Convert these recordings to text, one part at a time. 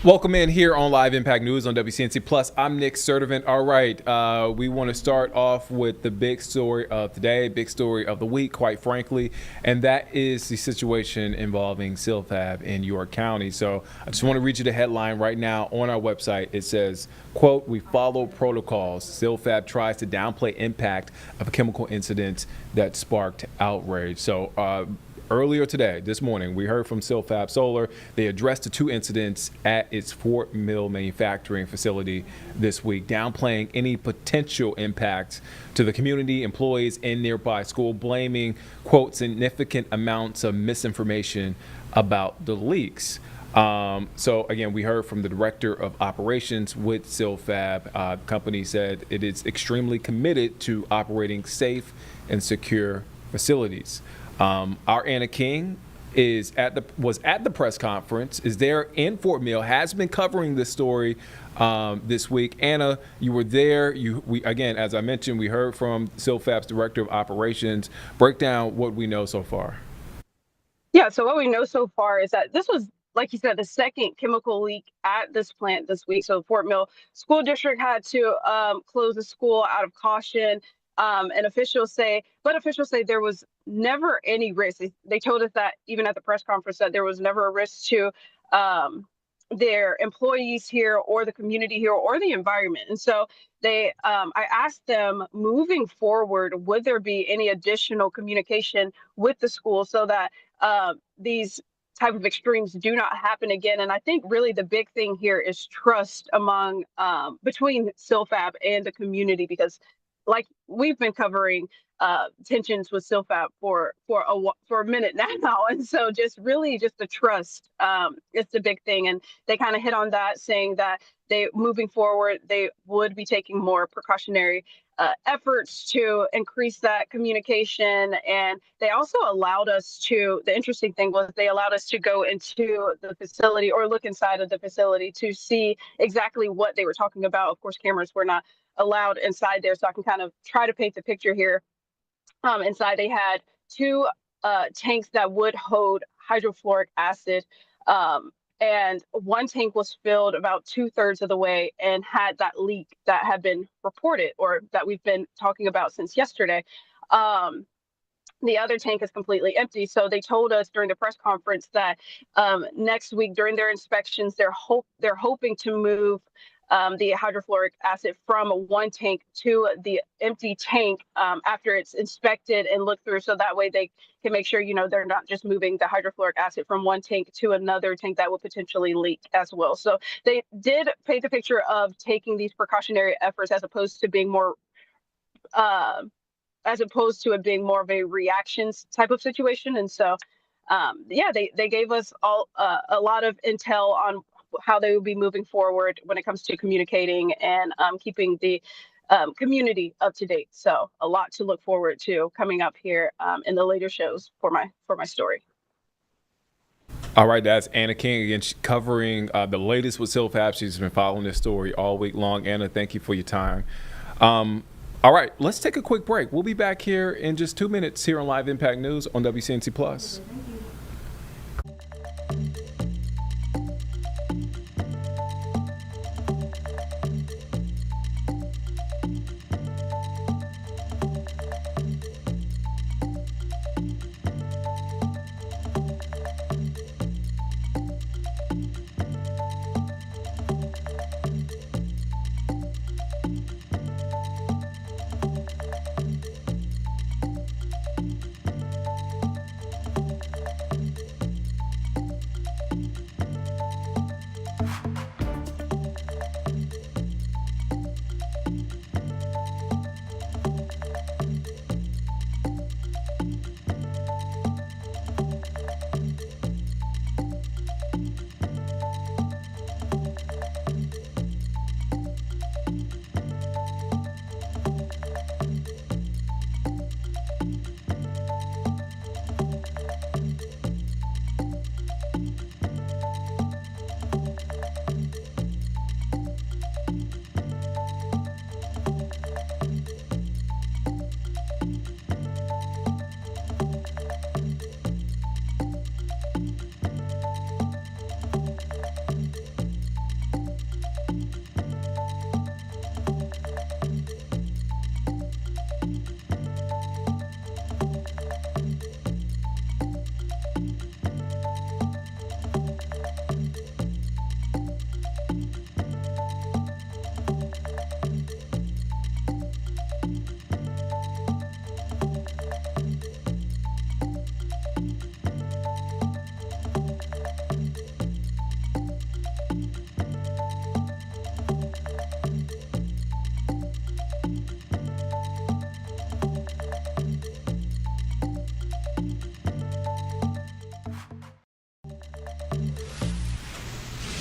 Welcome in here on Live Impact News on WCNC Plus. I'm Nick Sertivant. All right, we want to start off with the big story of today, big story of the week, quite frankly, and that is the situation involving SilFab in York County. So I just want to read you the headline right now on our website. It says, quote, "We follow protocols. SilFab tries to downplay impact of a chemical incident that sparked outrage." So earlier today, this morning, we heard from SilFab Solar. They addressed the two incidents at its Fort Mill manufacturing facility this week, downplaying any potential impact to the community, employees, and nearby school, blaming, quote, significant amounts of misinformation about the leaks. So again, we heard from the director of operations with SilFab. The company said it is extremely committed to operating safe and secure facilities. Our Anna King was at the press conference, is there in Fort Mill, has been covering this story this week. Anna, you were there. We again, as I mentioned, we heard from SilFab's director of operations. Break down what we know so far. Yeah, so what we know so far is that this was, like you said, the second chemical leak at this plant this week. So Fort Mill School District had to close the school out of caution. And officials say there was never any risk. They told us that even at the press conference that there was never a risk to their employees here or the community here or the environment. And so I asked them, moving forward, would there be any additional communication with the school so that these type of extremes do not happen again? And I think really the big thing here is trust among between SILFAB and the community, because like we've been covering tensions with SILFAB for a minute now, and so just the trust is the big thing. And they kind of hit on that, saying that moving forward they would be taking more precautionary efforts to increase that communication. And they also allowed us to, the interesting thing was they allowed us to go into the facility or look inside of the facility to see exactly what they were talking about. Of course, cameras were not allowed inside there, so I can kind of try to paint the picture here. Inside they had two tanks that would hold hydrofluoric acid, and one tank was filled about 2/3 of the way and had that leak that had been reported, or that we've been talking about since yesterday. The other tank is completely empty. So they told us during the press conference that next week during their inspections, they're hoping to move the hydrofluoric acid from one tank to the empty tank after it's inspected and looked through, so that way they can make sure, they're not just moving the hydrofluoric acid from one tank to another tank that will potentially leak as well. So they did paint the picture of taking these precautionary efforts as opposed to it being more of a reactions type of situation. And so they gave us all a lot of intel on how they will be moving forward when it comes to communicating and keeping the community up to date. So a lot to look forward to coming up here in the later shows for my story. All right, that's Anna King again, covering the latest with SILFAB. She's been following this story all week long. Anna, thank you for your time. All right, let's take a quick break. We'll be back here in just 2 minutes here on Live Impact News on WCNC Plus.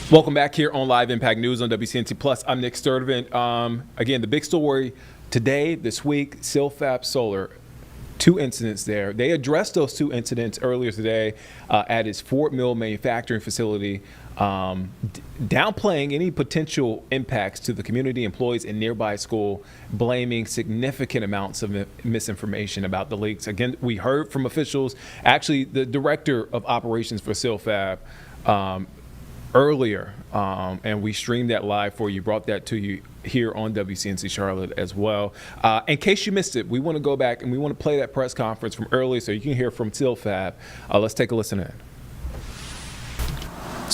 Welcome back here on Live Impact News on WCNC Plus. I'm Nick Sturdivant. Again, the big story today, this week, SILFAB Solar, 2 incidents there. They addressed those 2 incidents earlier today at its Fort Mill manufacturing facility, downplaying any potential impacts to the community, employees, and nearby school, blaming significant amounts of misinformation about the leaks. Again, we heard from officials, actually the director of operations for SILFAB, earlier, and we streamed that live for you, brought that to you here on WCNC Charlotte as well. In case you missed it, we want to go back and we want to play that press conference from earlier so you can hear from SILFAB. Let's take a listen in.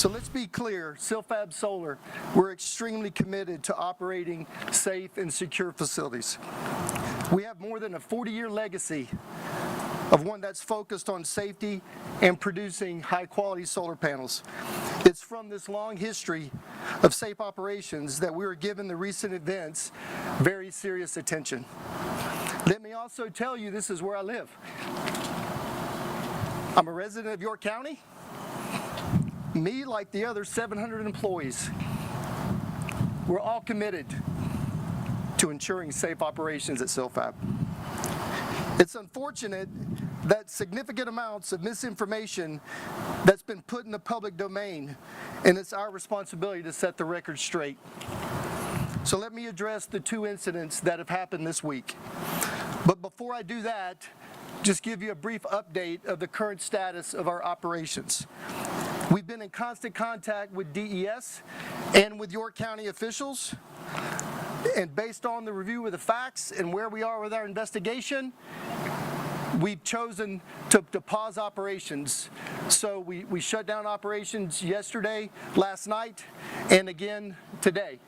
So let's be clear, Silfab Solar, we're extremely committed to operating safe and secure facilities. We have more than a 40-year legacy of one that's focused on safety and producing high-quality solar panels. It's from this long history of safe operations that we were given the recent events very serious attention. Let me also tell you, this is where I live. I'm a resident of York County. Me, like the other 700 employees, we're all committed to ensuring safe operations at Silfab. It's unfortunate that significant amounts of misinformation that's been put in the public domain, and it's our responsibility to set the record straight. So let me address the two incidents that have happened this week. But before I do that, just give you a brief update of the current status of our operations. We've been in constant contact with DES and with York County officials, and based on the review of the facts and where we are with our investigation, we've chosen to pause operations. So we shut down operations yesterday, last night, and again today.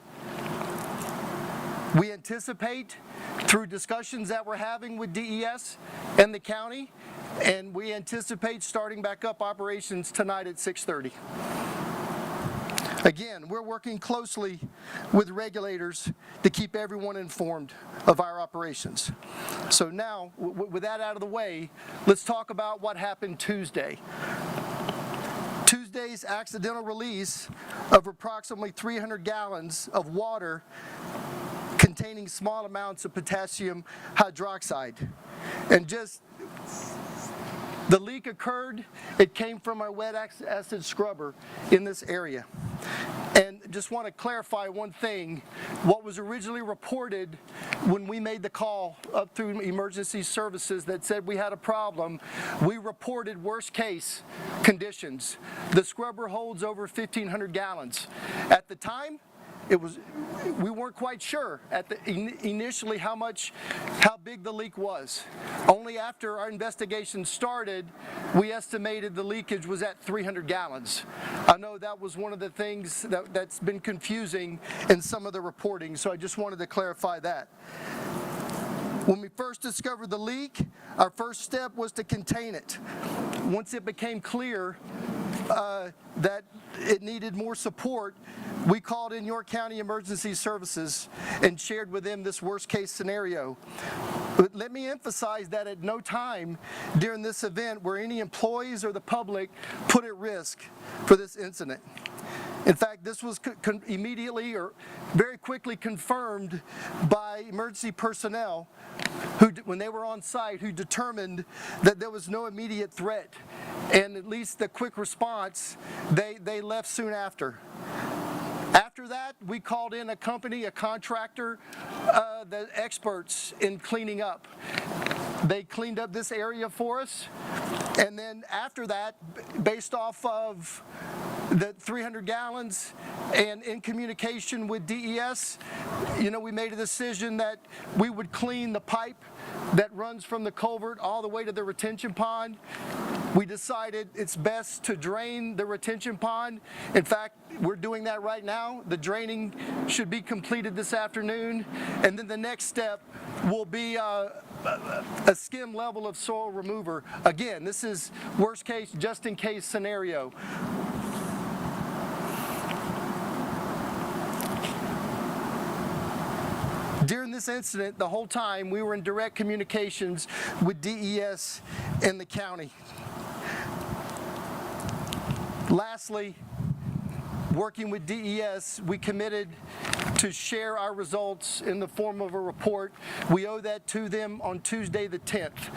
We anticipate, through discussions that we're having with DES and the county, and we anticipate starting back up operations tonight at 6:30. Again, we're working closely with regulators to keep everyone informed of our operations. So now, with that out of the way, let's talk about what happened Tuesday. Tuesday's accidental release of approximately 300 gallons of water containing small amounts of potassium hydroxide. And just the leak occurred, it came from our wet acid scrubber in this area. And just want to clarify one thing. What was originally reported when we made the call up through emergency services that said we had a problem, we reported worst case conditions. The scrubber holds over 1,500 gallons. At the time, we weren't quite sure initially how big the leak was. Only after our investigation started, we estimated the leakage was at 300 gallons. I know that was one of the things that's been confusing in some of the reporting, so I just wanted to clarify that. When we first discovered the leak, our first step was to contain it. Once it became clear that it needed more support, we called in York County Emergency Services and shared with them this worst case scenario. But let me emphasize that at no time during this event were any employees or the public put at risk for this incident. In fact, this was immediately or very quickly confirmed by emergency personnel who, when they were on site, who determined that there was no immediate threat. And at least the quick response, they left soon after. After that, we called in a company, a contractor, the experts in cleaning up. They cleaned up this area for us. And then after that, based off of the 300 gallons and in communication with DES, we made a decision that we would clean the pipe that runs from the culvert all the way to the retention pond. We decided it's best to drain the retention pond. In fact, we're doing that right now. The draining should be completed this afternoon. And then the next step will be a skim level of soil remover. Again, this is worst case, just in case scenario. During this incident, the whole time, we were in direct communications with DES and the county. Lastly, working with DES, we committed to share our results in the form of a report. We owe that to them on Tuesday the 10th.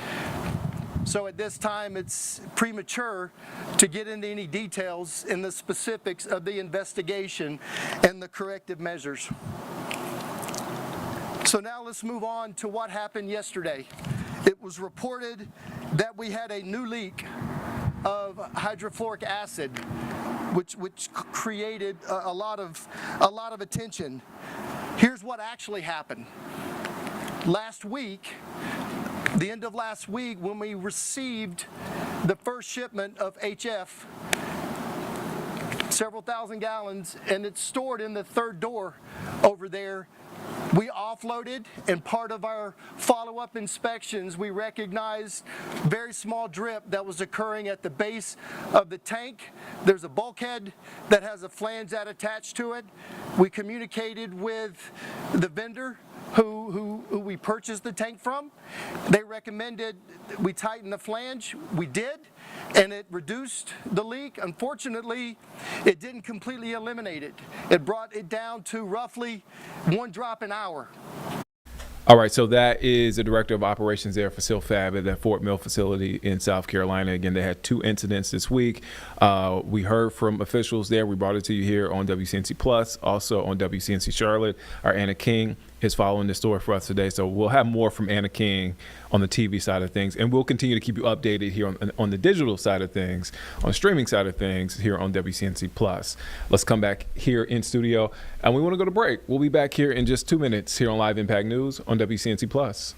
So at this time, it's premature to get into any details in the specifics of the investigation and the corrective measures. So now let's move on to what happened yesterday. It was reported that we had a new leak of hydrofluoric acid, which created a lot of attention. Here's what actually happened. Last week, the end of last week, when we received the first shipment of HF several thousand gallons, and it's stored in the third door over there. We offloaded, and part of our follow-up inspections, we recognized very small drip that was occurring at the base of the tank. There's a bulkhead that has a flange that attached to it. We communicated with the vendor who we purchased the tank from. They recommended we tighten the flange. We did, and it reduced the leak. Unfortunately, it didn't completely eliminate it. It brought it down to roughly 1 drop an hour. All right, so that is the director of operations there for SilFab at that Fort Mill facility in South Carolina. Again, they had 2 incidents this week. We heard from officials there. We brought it to you here on WCNC Plus, also on WCNC Charlotte. Our Anna King is following the story for us today, so we'll have more from Anna King on the TV side of things, and we'll continue to keep you updated here on the digital side of things, on the streaming side of things here on WCNC Plus. Let's come back here in studio, and we want to go to break. We'll be back here in just 2 minutes here on Live Impact News on WCNC Plus.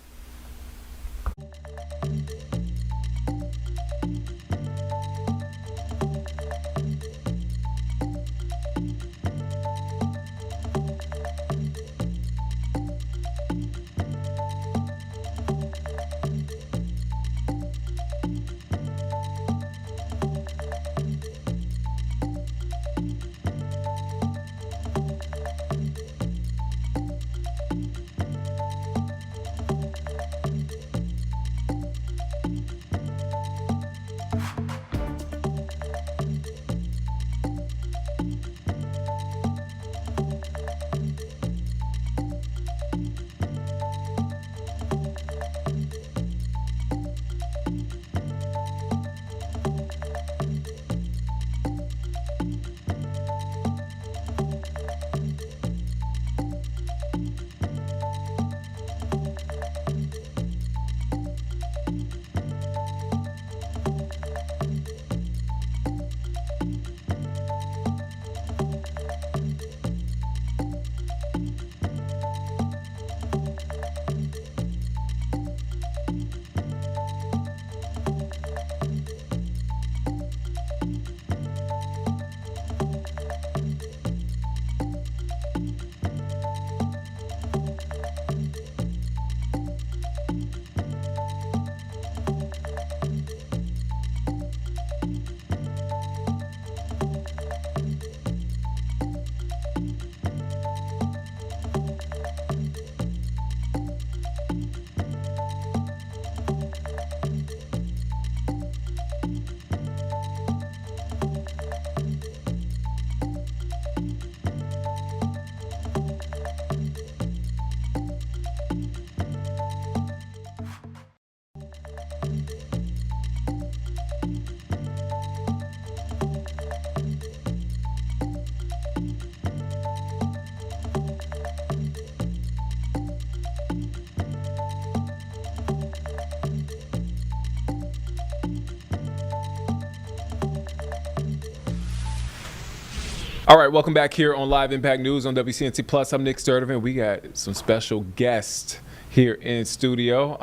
All right, welcome back here on Live Impact News on WCNC Plus. I'm Nick Sturdivant. We got some special guests here in studio.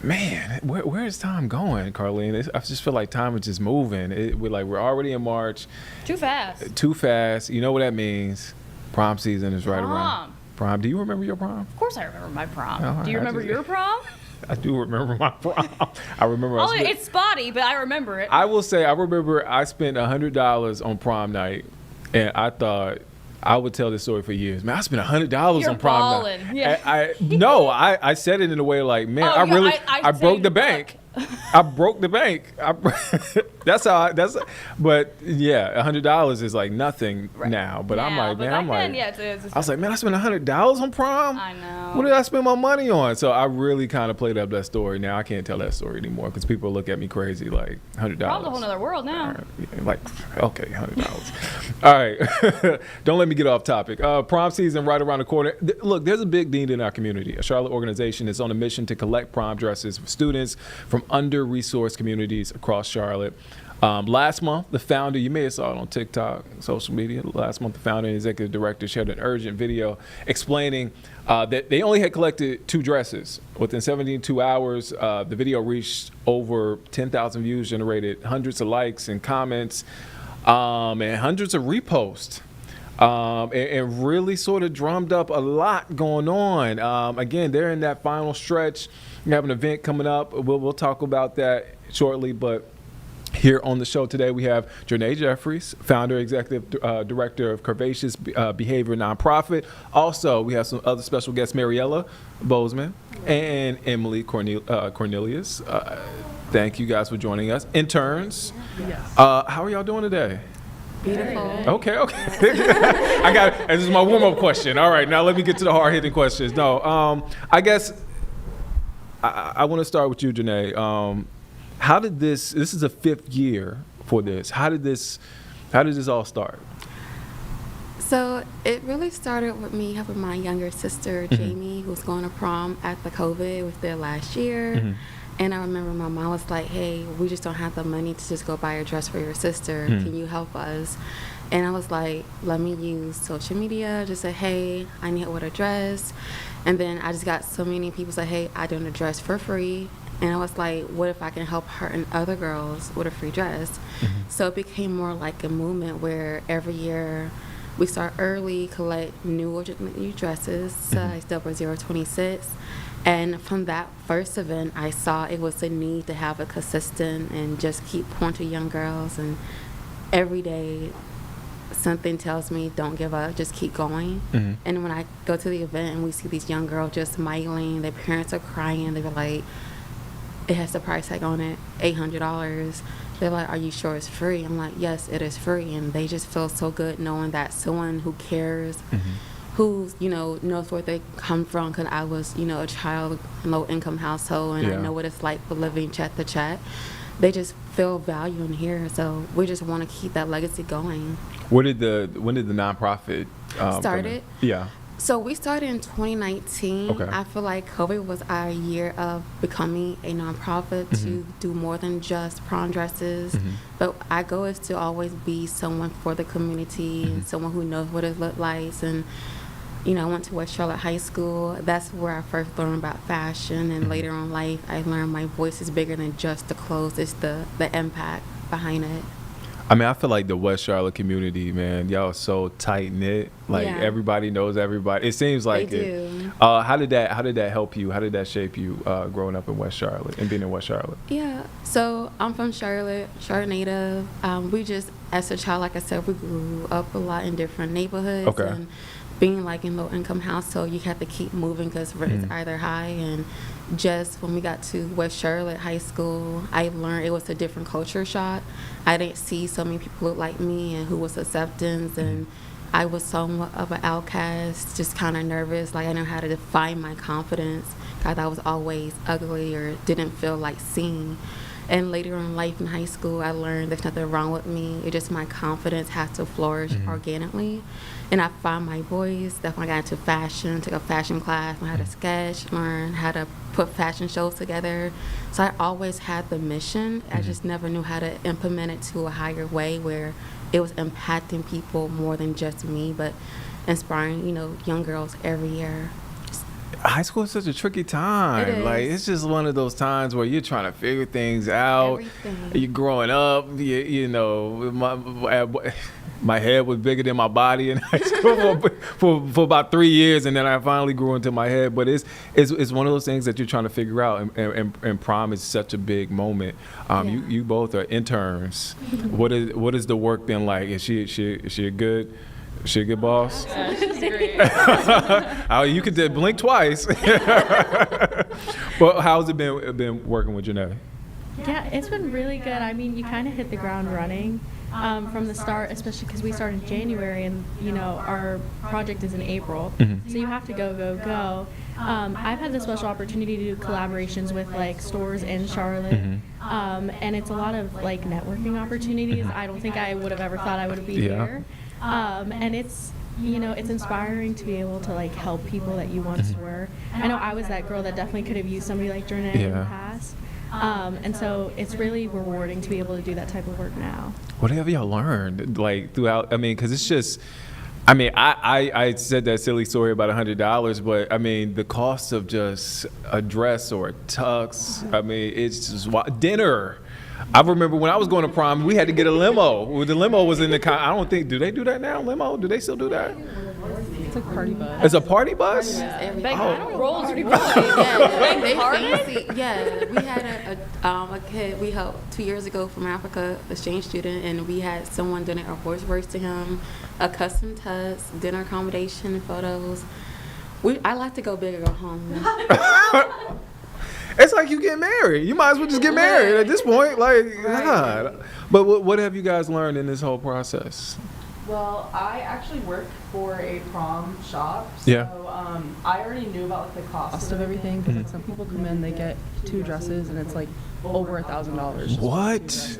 Man, where is time going, Carlene? I just feel like time is just moving. We're already in March. Too fast. Too fast. You know what that means? Prom season is right around. Prom. Do you remember your prom? Of course I remember my prom. Oh, Do you remember your prom? I do remember my prom. I remember. It's spotty, but I remember it. I will say I remember I spent $100 on prom night, and I thought I would tell this story for years. Man, I spent $100 on prom night. Yeah. I said it in a way like, man, I broke the bank. I broke the bank. But yeah, $100 is like nothing now. But yeah, I'm like, man, it's I was like, man, I spent $100 on prom. I know. What did I spend my money on? So I really kind of played up that story. Now I can't tell that story anymore because people look at me crazy, like $100. Prom's a whole other world now. Like, okay, $100. All right, don't let me get off topic. Prom season right around the corner. Look, there's a big need in our community. A Charlotte organization is on a mission to collect prom dresses for students from under-resourced communities across Charlotte. Last month, the founder, you may have saw it on TikTok, social media, last month the founder and executive director shared an urgent video explaining that they only had collected 2 dresses. Within 72 hours, the video reached over 10,000 views, generated hundreds of likes and comments. and hundreds of reposts. And really sort of drummed up a lot going on. Again, they're in that final stretch. We have an event coming up. We'll talk about that shortly, but here on the show today, we have Janae Jeffries, founder, executive director of Curvaceous Behavior Nonprofit. Also, we have some other special guests, Mariella Bozeman and Emily Cornelius. Thank you guys for joining us. Interns, how are y'all doing today? Beautiful. Okay. This is my warm-up question. All right, now let me get to the hard-hitting questions. No, I guess I want to start with you, Janae. How did this is the 5th year for this. How did this all start? So it really started with me helping my younger sister, Jamie, who was going to prom after COVID. It was there last year. And I remember my mom was like, hey, we just don't have the money to just go buy a dress for your sister. Can you help us? And I was like, let me use social media. Just say, hey, I need help with a dress. And then I just got so many people say, hey, I doing a dress for free. And I was like, what if I can help her and other girls with a free dress? So it became more like a movement where every year we start early, collect new dresses, size 0026. And from that first event, I saw it was a need to have a consistent and just keep pouring to young girls. And every day, something tells me, don't give up, just keep going. And when I go to the event and we see these young girls just smiling, their parents are crying, they were like, it has the price tag on it, $800. They're like, are you sure it's free? I'm like, yes, it is free. And they just feel so good knowing that someone who cares, who, knows where they come from. Because I was, a child, low-income household, and I know what it's like for living check to check. They just feel value in here. So we just want to keep that legacy going. When did the nonprofit started? Yeah. So we started in 2019. Okay. I feel like COVID was our year of becoming a nonprofit to do more than just prom dresses. But our goal is to always be someone for the community and someone who knows what it looks like. And, I went to West Charlotte High School. That's where I first learned about fashion. And later on in life, I learned my voice is bigger than just the clothes. It's the impact behind it. I mean, I feel like the West Charlotte community, man, y'all are so tight knit. Like everybody knows everybody. It seems like they it. do. How did that help you? How did that shape you growing up in West Charlotte and being in West Charlotte? Yeah. So I'm from Charlotte native. We just, as a child, like I said, we grew up a lot in different neighborhoods. Okay. And being like in low-income household, you have to keep moving because rent is either high. And just when we got to West Charlotte High School, I learned it was a different culture shock. I didn't see so many people look like me and who was acceptance, and I was somewhat of an outcast, just kind of nervous. Like I didn't know how to define my confidence because I was always ugly or didn't feel like seen. And later in life in high school, I learned there's nothing wrong with me. It's just my confidence has to flourish organically. And I found my voice. That's when I got into fashion, took a fashion class, learned how to sketch, learned how to put fashion shows together. So I always had the mission. I just never knew how to implement it to a higher way where it was impacting people more than just me, but inspiring, young girls every year. High school is such a tricky time. It is. Like it's just one of those times where you're trying to figure things out. Everything. You're growing up. My head was bigger than my body in high school for about 3 years, and then I finally grew into my head. But it's one of those things that you're trying to figure out. And prom is such a big moment. You both are interns. What is the work been like? Is she a good? She a good boss? Yeah, she's great. You could blink twice. But how's it been working with Janae? Yeah, it's been really good. I mean, you kind of hit the ground running from the start, especially because we started in January and, our project is in April. So you have to go. I've had the special opportunity to do collaborations with, stores in Charlotte. And it's a lot of, networking opportunities. I don't think I would have ever thought I would be here. And it's, it's inspiring to be able to help people that you once were. I know I was that girl that definitely could have used somebody like Janae in the past. And so it's really rewarding to be able to do that type of work now. What have y'all learned throughout? I mean, because it's just I mean, I said that silly story about $100, but I mean, the cost of just a dress or a tux, I mean, it's just dinner. I remember when I was going to prom, we had to get a limo. The limo was in the I don't think, do they do that now, limo? Do they still do that? It's like party bus. It's a party bus? Rolls Yeah, they fancy. Yeah, we had a kid we helped 2 years ago from Africa, exchange student, and we had someone donate our voice works to him, a custom tux, dinner accommodation, photos. I like to go big or go home. It's like you get married. You might as well just get married at this point. Like, God. But what have you guys learned in this whole process? Well, I actually work for a prom shop, so Yeah. I already knew about like the cost of everything because like some people come in, they get 2 dresses and it's like over $1,000. What?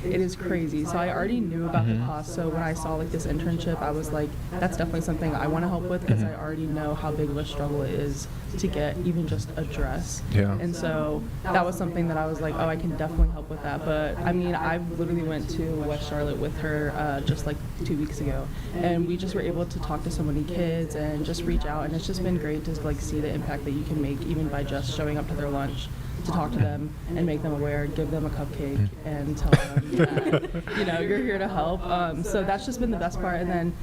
It is crazy. So I already knew about the cost. So when I saw like this internship, I was like, that's definitely something I want to help with because I already know how big of a struggle it is to get even just a dress. Yeah. And so that was something that I was like, oh, I can definitely help with that. But I mean, I literally went to West Charlotte with her just like 2 weeks ago, and we just were able to talk to so many kids and just reach out, and it's just been great to like see the impact that you can make even by just showing up to their lunch, to talk to them and make them aware, give them a cupcake and tell them that, you know, you're here to help. So that's just been the best part. And then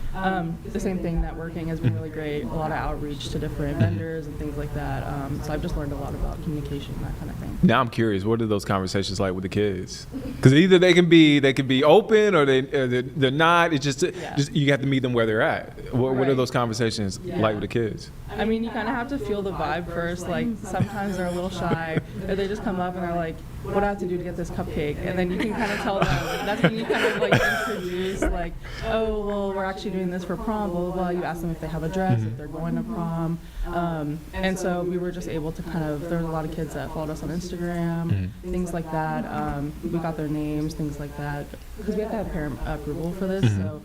the same thing, networking has been really great. A lot of outreach to different vendors and things like that. So I've just learned a lot about communication and that kind of thing. Now I'm curious, what are those conversations like with the kids? Because either they can be open or they're not. It's just you have to meet them where they're at. What are those conversations like with the kids? I mean, you kind of have to feel the vibe first. Like sometimes they're a little shy, or they just come up and they're like, what do I have to do to get this cupcake? And then you can kind of tell them. That's when you kind of like introduce like, oh, well, we're actually doing this for prom, blah, blah, blah. You ask them if they have a dress, if they're going to prom. And so we were just able to kind of, there were a lot of kids that followed us on Instagram, things like that. We got their names, things like that, because we have to have parent approval for this. So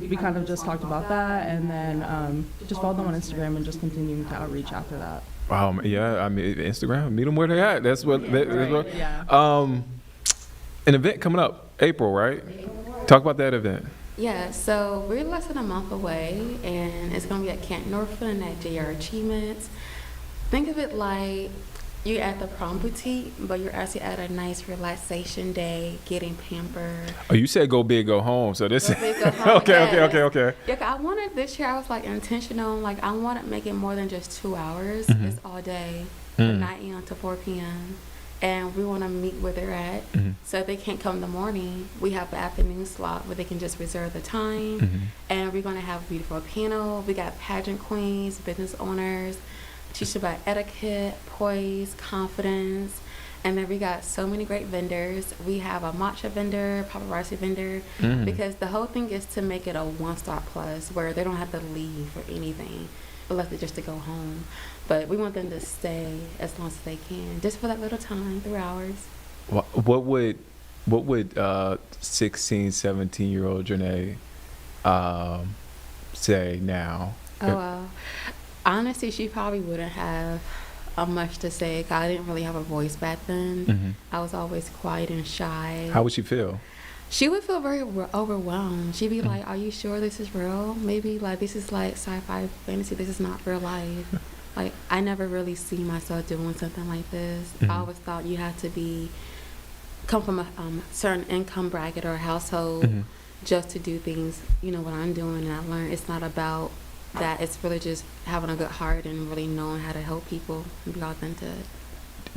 we kind of just talked about that, and then just followed them on Instagram and just continuing to outreach after that. Wow, yeah, I mean, Instagram, meet them where they're at. That's what. An event coming up, April, right? Talk about that event. Yeah, so we're less than a month away, and it's going to be at Camp Northland at JR Achievements. Think of it like you're at the prom boutique, but you're actually at a nice relaxation day, getting pampered. Oh, you said go big, go home. So this. Go big, go home, Okay. Yeah, I wanted this year. I was like intentional. Like I wanted to make it more than just 2 hours. It's all day, from 9 a.m. to 4 p.m. And we want to meet where they're at. So if they can't come in the morning, we have an afternoon slot where they can just reserve the time. And we're going to have a beautiful panel. We got pageant queens, business owners, teach about etiquette, poise, confidence. And then we got so many great vendors. We have a matcha vendor, paparazzi vendor, because the whole thing is to make it a one-stop plus where they don't have to leave for anything, but left it just to go home. But we want them to stay as long as they can, just for that little time, 3 hours. What would 16, 17-year-old Janae say now? Oh, wow. Honestly, she probably wouldn't have much to say. 'Cause I didn't really have a voice back then. I was always quiet and shy. How would she feel? She would feel very overwhelmed. She'd be like, are you sure this is real? Maybe like this is like sci-fi fantasy. This is not real life. Like I never really see myself doing something like this. I always thought you had to come from a certain income bracket or household just to do things, you know, what I'm doing. And I learned it's not about that. It's really just having a good heart and really knowing how to help people and be authentic.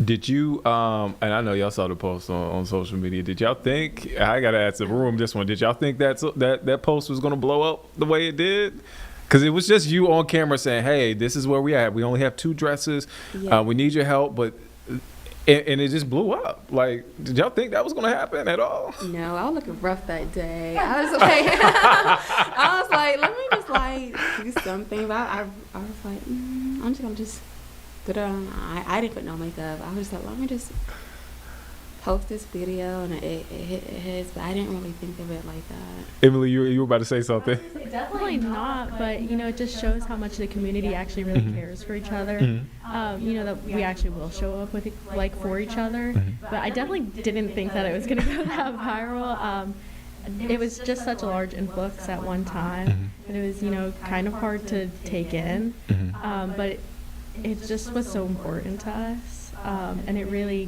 Did you, and I know y'all saw the post on social media, did y'all think, I got to ask the room this one, did y'all think that post was going to blow up the way it did? Because it was just you on camera saying, hey, this is where we at. We only have 2 dresses. Yeah. We need your help. But and it just blew up. Like, did y'all think that was going to happen at all? No, I was looking rough that day. I was like, let me just like do something. But I was like, I'm just going to just put it on. I didn't put no makeup. I was like, let me just post this video, and it hits, but I didn't really think of it like that. Emily, you were about to say something. Definitely not, but you know, it just shows how much the community actually really cares for each other. You know, that we actually will show up with for each other. But I definitely didn't think that it was gonna go that viral. it was just such a large influx at one time, and it was, kind of hard to take in. But it just was so important to us, and it really,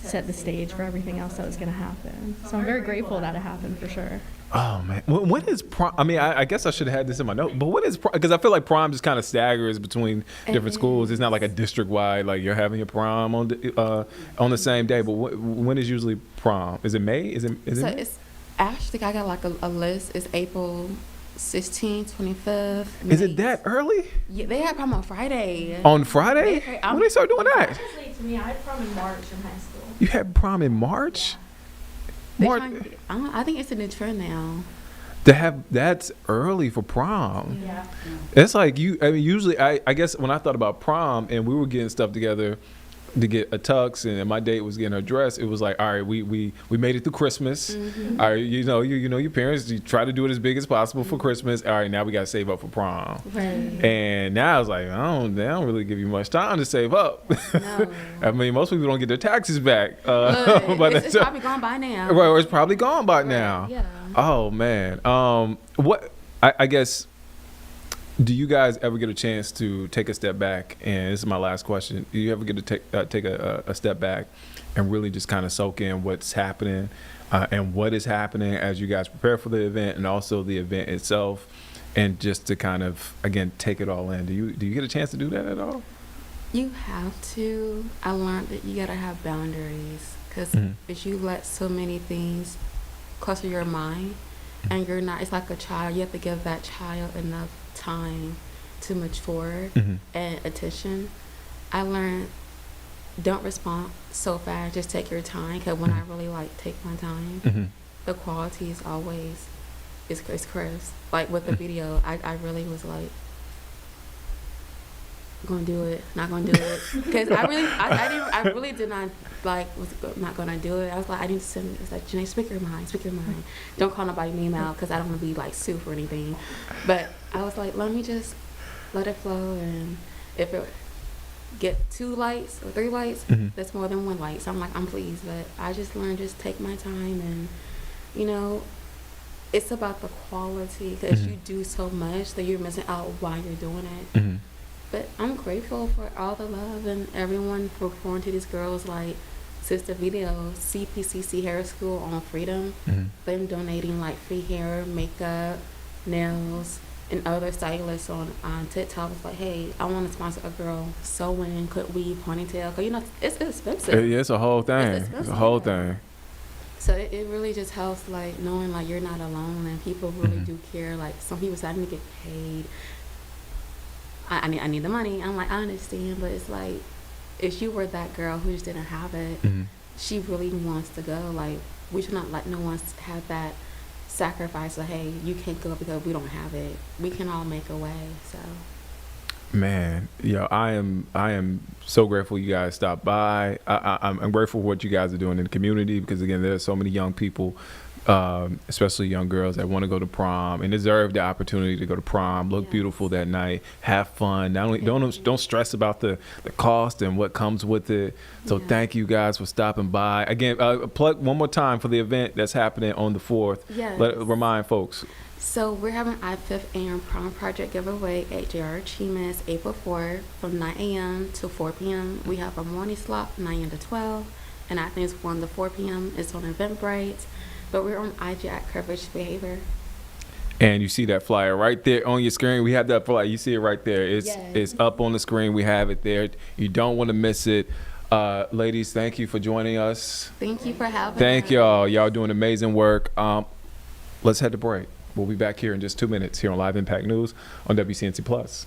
set the stage for everything else that was going to happen. So I'm very grateful that it happened for sure. Oh man, when is prom? I mean, I guess I should have had this in my note. But what is prom? Because I feel like prom just kind of staggers between different schools. It's not like a district wide, like you're having your prom on the same day. But when is usually prom? Is it May? Is it So May? it's actually, I got like a list. It's April 16th, 25th. Is May. it that early? Yeah, they had prom on Friday. On Friday? When they start doing that? Actually, to me, I had prom in March in high school. You had prom in March? March. I think it's a new trend now. That's early for prom. Yeah. It's like usually I guess when I thought about prom and we were getting stuff together to get a tux and my date was getting her dress, it was like, all right, we made it through Christmas. All right, your parents, you try to do it as big as possible for Christmas. All right, now we got to save up for prom. Right. And now it's like, they don't really give you much time to save up. No. I mean, most people don't get their taxes back. Look, But it's probably gone by now. Right, or it's probably gone by now. Yeah. Oh man. What I guess, do you guys ever get a chance to take a step back? And this is my last question. Do you ever get to take a step back and really just kind of soak in what's happening and what is happening as you guys prepare for the event and also the event itself, and just to kind of again take it all in? Do you get a chance to do that at all? You have to. I learned that you gotta have boundaries, because if you let so many things cluster your mind, and you're not, it's like a child. You have to give that child enough time to mature and attention. I learned, don't respond so fast. Just take your time. Because when I really take my time, the quality is always it's crisp. Like with the video, I really was like, gonna do it, not gonna do it, because I really did not was not gonna do it. I was like, I need to send. It's like, Janae, speak your mind. Don't call nobody name out, because I don't want to be sued or anything. But I was like, let me just let it flow, and if it get 2 lights or 3 lights, that's more than 1 light. So I'm like, I'm pleased. But I just learned, just take my time, and it's about the quality, because you do so much that you're missing out while you're doing it. But I'm grateful for all the love and everyone for pouring to these girls, like Sister Video, CPCC Hair School on Freedom, them donating free hair, makeup, nails, and other stylists on TikTok was like, hey, I want to sponsor a girl sewing, cut weave, ponytail, because it's expensive. Yeah, it's a whole thing. It's a whole thing. So it really just helps, knowing you're not alone, and people really do care. Some people say, I need to get paid. I need the money. I'm like, I understand, but it's like, if you were that girl who just didn't have it, she really wants to go. We should not let no one have that sacrifice of, hey, you can't go because we don't have it. We can all make a way. So, man, I am so grateful you guys stopped by. I'm grateful for what you guys are doing in the community, because again, there's so many young people, especially young girls, that want to go to prom and deserve the opportunity to go to prom, look beautiful that night, have fun. Not only don't stress about the cost and what comes with it. So thank you guys for stopping by. Again, plug one more time for the event that's happening on the 4th. Yes. Remind folks. So we're having our 5th annual prom project giveaway at JR Chimas, April 4th from 9 a.m. to 4 p.m. We have a morning slot, 9 a.m. to 12, and I think it's 1 to 4 p.m. It's on Eventbrite. But we're on IG at Courage Behavior. And you see that flyer right there on your screen. We have that flyer. You see it right there. It's up on the screen. We have it there. You don't want to miss it. Ladies, thank you for joining us. Thank you for having us. Thank y'all. Y'all doing amazing work. Let's head to break. We'll be back here in just 2 minutes here on Live Impact News on WCNC Plus.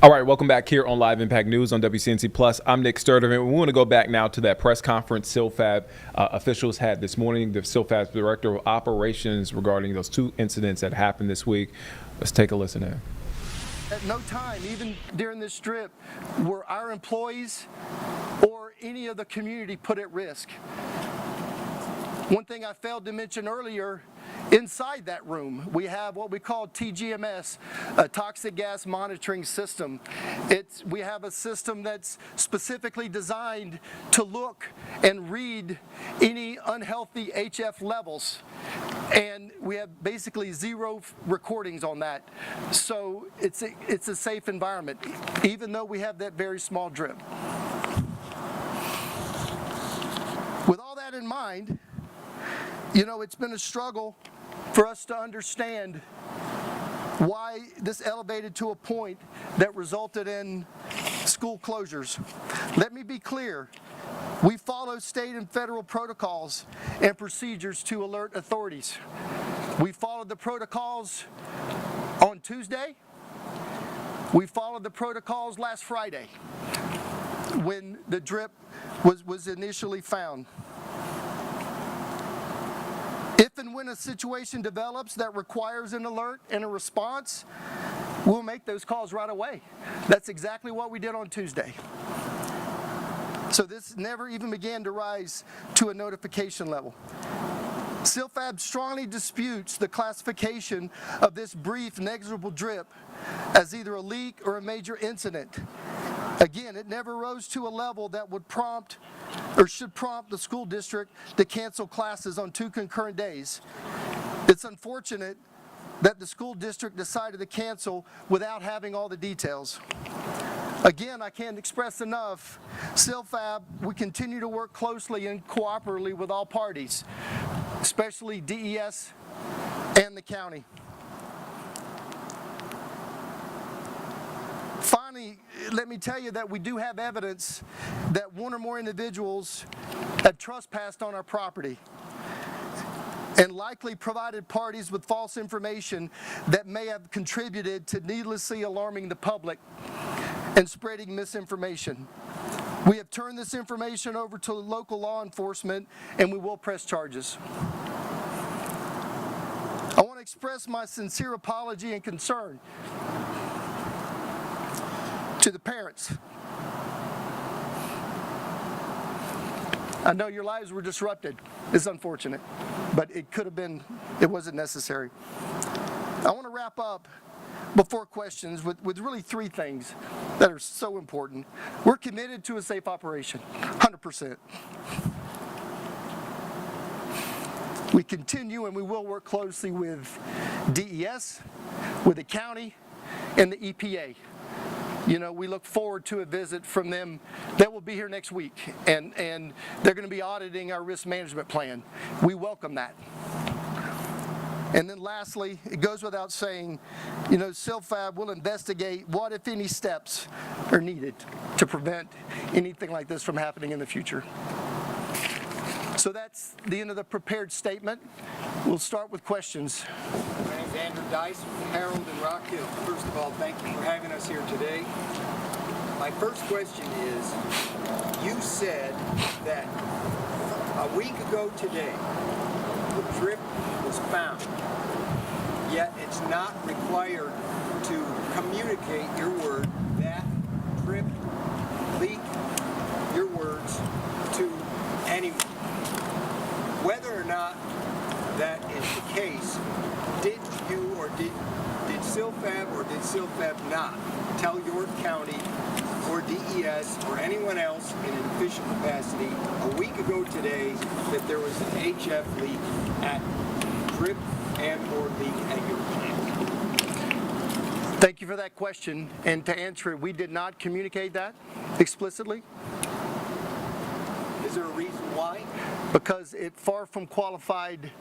All right, welcome back here on Live Impact News on WCNC Plus. I'm Nick Sturdivant. We want to go back now to that press conference SilFab officials had this morning. The SilFab's Director of Operations regarding those 2 incidents that happened this week. Let's take a listen in. At no time, even during this trip, were our employees or any of the community put at risk. One thing I failed to mention earlier, inside that room, we have what we call TGMS, a toxic gas monitoring system. We have a system that's specifically designed to look and read any unhealthy HF levels. And we have basically 0 recordings on that. So it's a safe environment, even though we have that very small drip. With all that in mind, you know, it's been a struggle for us to understand why this elevated to a point that resulted in school closures. Let me be clear. We follow state and federal protocols and procedures to alert authorities. We followed the protocols on Tuesday. We followed the protocols last Friday when the drip was initially found. If and when a situation develops that requires an alert and a response, we'll make those calls right away. That's exactly what we did on Tuesday. So this never even began to rise to a notification level. SilFab strongly disputes the classification of this brief negligible drip as either a leak or a major incident. Again, it never rose to a level that would prompt or should prompt the school district to cancel classes on 2 concurrent days. It's unfortunate that the school district decided to cancel without having all the details. Again, I can't express enough, SilFab, we continue to work closely and cooperatively with all parties, especially DES and the county. Finally, let me tell you that we do have evidence that 1 or more individuals have trespassed on our property and likely provided parties with false information that may have contributed to needlessly alarming the public and spreading misinformation. We have turned this information over to local law enforcement and we will press charges. I want to express my sincere apology and concern to the parents. I know your lives were disrupted. It's unfortunate, but it could have been, it wasn't necessary. I want to wrap up before questions with really 3 things that are so important. We're committed to a safe operation, 100%. We continue and we will work closely with DES, with the county, and the EPA. You know, we look forward to a visit from them. They will be here next week, and they're going to be auditing our risk management plan. We welcome that. And then lastly, it goes without saying, you know, SilFab will investigate what, if any, steps are needed to prevent anything like this from happening in the future. So that's the end of the prepared statement. We'll start with questions. My name is Andrew Dice from Harold and Rock Hill. First of all, thank you for having us here today. My first question is, you said that a week ago today, the drip was found, yet it's not required to communicate your word, that drip, leak, your words to anyone. Whether or not that is the case, did you or did SilFab or did SilFab not tell York County or DES or anyone else in an official capacity a week ago today that there was an HF leak at drip and or leak at your plant? Thank you for that question. And to answer it, we did not communicate that explicitly. Is there a reason why? Because it far from qualified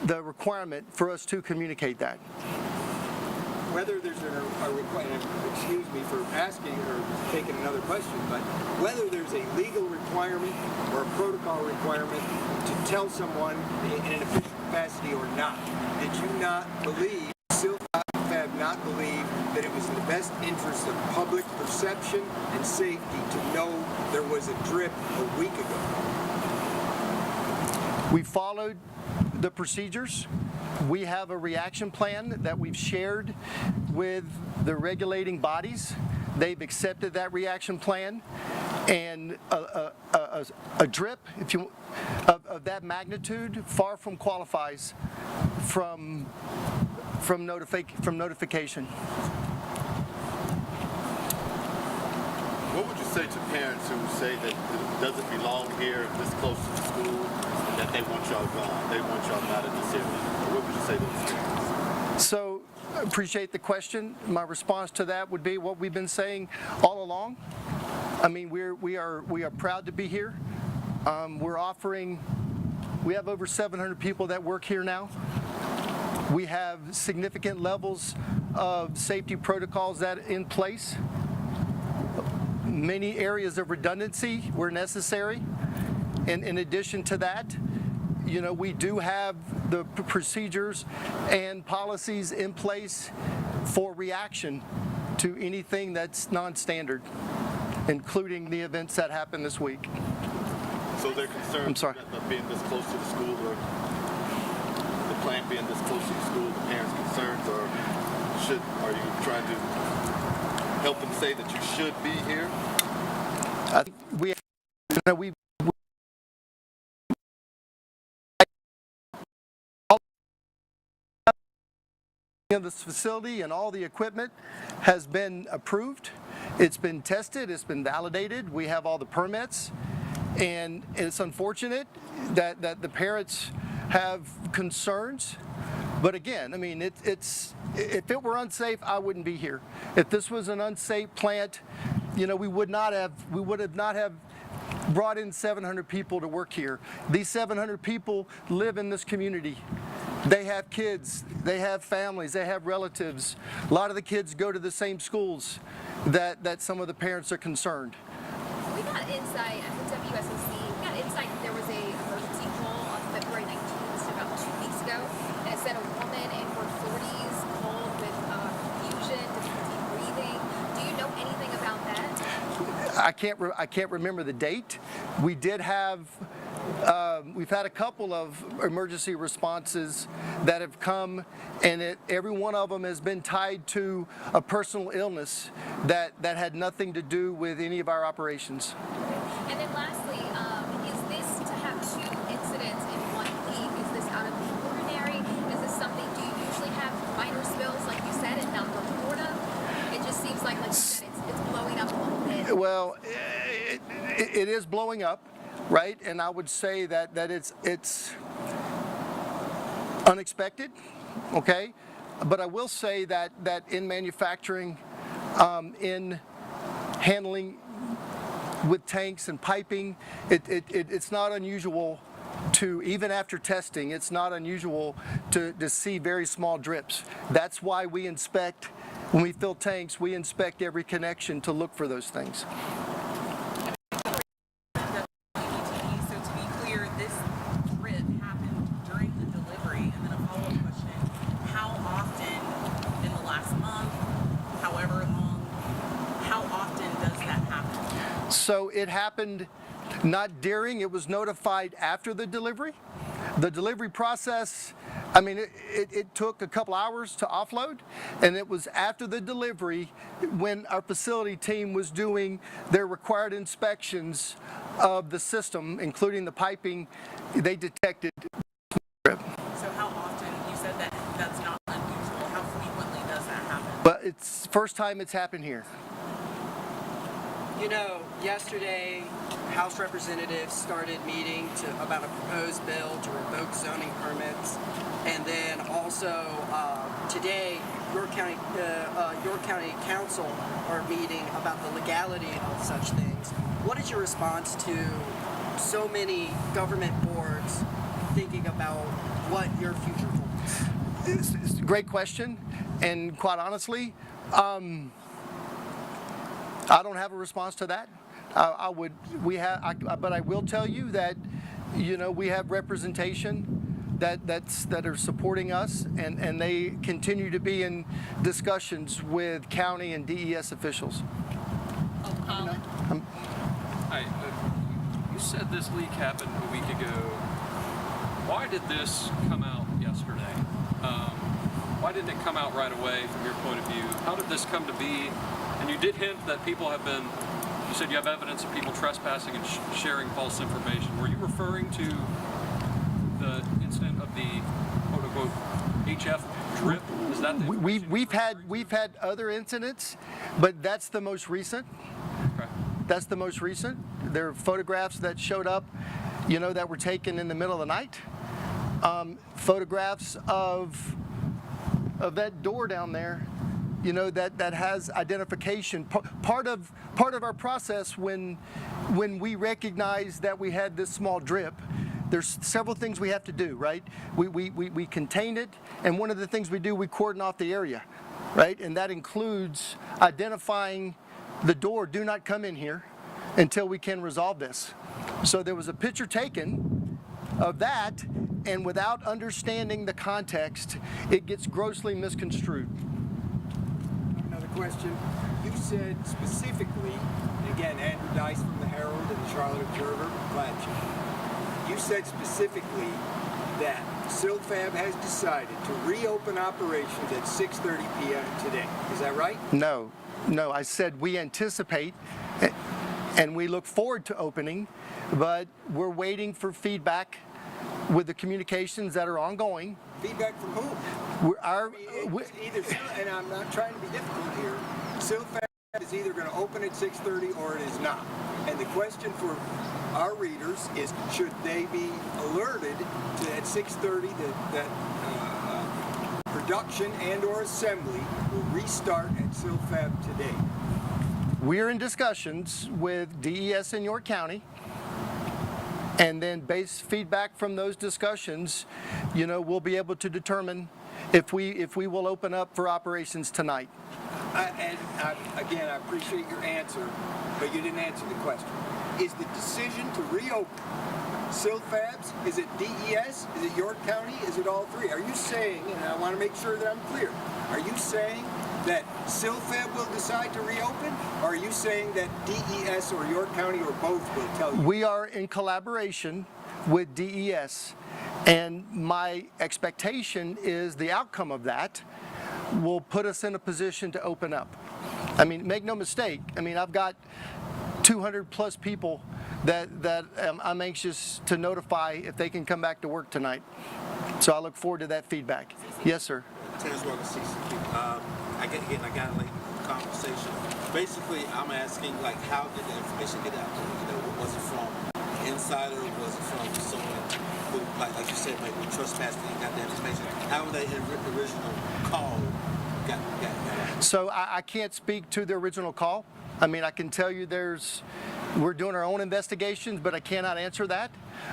the requirement for us to communicate that. Whether there's a requirement, excuse me for asking or taking another question, but whether there's a legal requirement or a protocol requirement to tell someone in an official capacity or not, did you not believe, SilFab not believe that it was in the best interest of public perception and safety to know there was a drip a week ago? We followed the procedures. We have a reaction plan that we've shared with the regulating bodies. They've accepted that reaction plan, and a drip, if you of that magnitude, far from qualifies from notification. What would you say to parents who say that it doesn't belong here, this close to the school, and that they want y'all gone, they want y'all out of this area? What would you say to those parents? So, I appreciate the question. My response to that would be what we've been saying all along. I mean, we are proud to be here. We have over 700 people that work here now. We have significant levels of safety protocols that are in place. Many areas of redundancy where necessary. And in addition to that, you know, we do have the procedures and policies in place for reaction to anything that's non-standard, including the events that happened this week. So they're concerned about being this close to the school, or the plant being this close to the school, the parents' concerns, or are you trying to help them say that you should be here? I think we this facility and all the equipment has been approved. It's been tested, it's been validated. We have all the permits, and it's unfortunate that the parents have concerns. But again, I mean, it's if it were unsafe, I wouldn't be here. If this was an unsafe plant, you know, we would not have brought in 700 people to work here. These 700 people live in this community. They have kids, they have families, they have relatives. A lot of the kids go to the same schools that some of the parents are concerned. We got insight at the WSNC. We got insight that there was a emergency call on February 19th, so about 2 weeks ago, and it said a woman in her 40s called with confusion, difficulty breathing. Do you know anything about that? I can't remember the date. We did have. We've had a couple of emergency responses that have come, and every one of them has been tied to a personal illness that had nothing to do with any of our operations. And then lastly, is this to have 2 incidents in 1 week? Is this out of the ordinary? Is this something, do you usually have minor spills, like you said, in Mount Florida? It just seems like you said, it's blowing up a little bit. Well, it is blowing up. Right, and I would say that it's unexpected, okay? But I will say that in manufacturing, in handling with tanks and piping, it's not unusual to, even after testing, it's not unusual to see very small drips. That's why we inspect, when we fill tanks, we inspect every connection to look for those things. So it happened not during, it was notified after the delivery. The delivery process, I mean, it took a couple hours to offload, and it was after the delivery when our facility team was doing their required inspections of the system, including the piping, they detected drip. So how often, you said that that's not unusual, how frequently does that happen? But it's the first time it's happened here. You know, yesterday, House representatives started meeting about a proposed bill to revoke zoning permits, and then also today, York County Council are meeting about the legality of such things. What is your response to so many government boards thinking about what your future holds? It's a great question, and quite honestly, I don't have a response to that. But I will tell you that, you know, we have representation that are supporting us, and they continue to be in discussions with county and DES officials. Hi, you said this leak happened a week ago. Why did this come out yesterday? Why didn't it come out right away from your point of view? How did this come to be? And you did hint that people have been, you said you have evidence of people trespassing and sharing false information. Were you referring to the incident of the quote-unquote HF drip? Is that the we've had other incidents, but that's the most recent. Okay. That's the most recent. There are photographs that showed up, that were taken in the middle of the night. Photographs of that door down there, that has identification. Part of our process when we recognize that we had this small drip, there's several things we have to do, right? We contain it, and one of the things we do, we cordon off the area, right? And that includes identifying the door, do not come in here until we can resolve this. So there was a picture taken of that, and without understanding the context, it gets grossly misconstrued. Another question. You said specifically, and again, Andrew Dice from the Herald and the Charlotte Observer, you said specifically that SilFab has decided to reopen operations at 6:30 p.m. today. Is that right? No, I said we anticipate and we look forward to opening, but we're waiting for feedback with the communications that are ongoing. Feedback from whom? And I'm not trying to be difficult here. SilFab is either going to open at 6:30 or it is not. And the question for our readers is, should they be alerted to at 6:30 that production and or assembly will restart at SilFab today? We're in discussions with DES in York County, and then based feedback from those discussions, we'll be able to determine if we will open up for operations tonight. Again, I appreciate your answer, but you didn't answer the question. Is the decision to reopen SilFabs, is it DES, is it York County, is it all three? Are you saying, and I want to make sure that I'm clear, are you saying that SilFab will decide to reopen, or are you saying that DES or York County or both will tell you? We are in collaboration with DES, and my expectation is the outcome of that will put us in a position to open up. I mean, make no mistake, I've got 200 plus people that I'm anxious to notify if they can come back to work tonight. So I look forward to that feedback. Yes, sir. I got late in the conversation. Basically, I'm asking, how did the information get out there? Was it from insider? Was it from someone who, like you said, maybe trespassed and got the information? How did the original call got out? So I can't speak to the original call. I can tell you we're doing our own investigations, but I cannot answer that.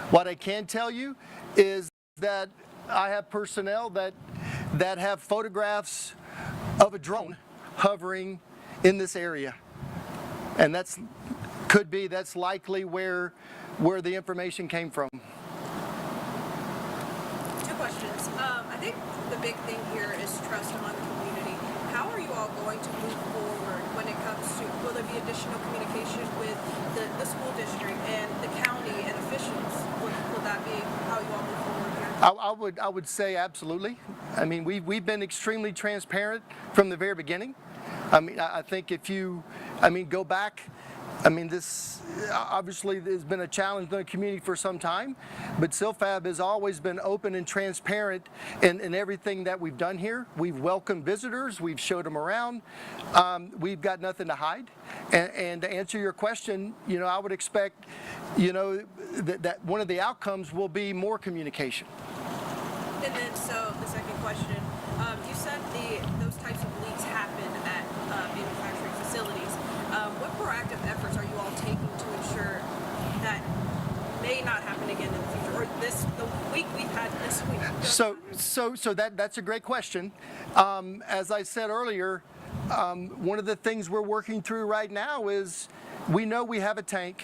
What I can tell you is that I have personnel that have photographs of a drone hovering in this area, and that's likely where the information came from. Two questions. I think the big thing here is trust among the community. How are you all going to move forward when it comes to, will there be additional communication with the school district and the county and officials? Will that be how you all move forward here? I would say absolutely. We've been extremely transparent from the very beginning. I think if you go back, this obviously has been a challenge in the community for some time, but SilFab has always been open and transparent in everything that we've done here. We've welcomed visitors, we've showed them around, we've got nothing to hide. And to answer your question, I would expect, that one of the outcomes will be more communication. And then, so the second question, you said those types of leaks happen at manufacturing facilities. What proactive efforts are you all taking to ensure that may not happen again in the future, or the week we've had this week? So that's a great question. As I said earlier, one of the things we're working through right now is we know we have a tank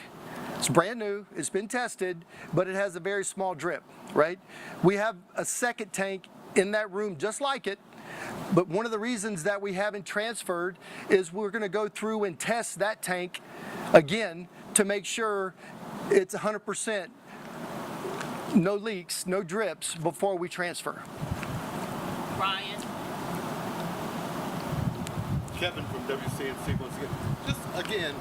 It's brand new, it's been tested, but it has a very small drip, right? We have a second tank in that room just like it, but one of the reasons that we haven't transferred is we're going to go through and test that tank again to make sure it's 100% no leaks, no drips before we transfer. Ryan. Kevin from WCNC once again. Just again,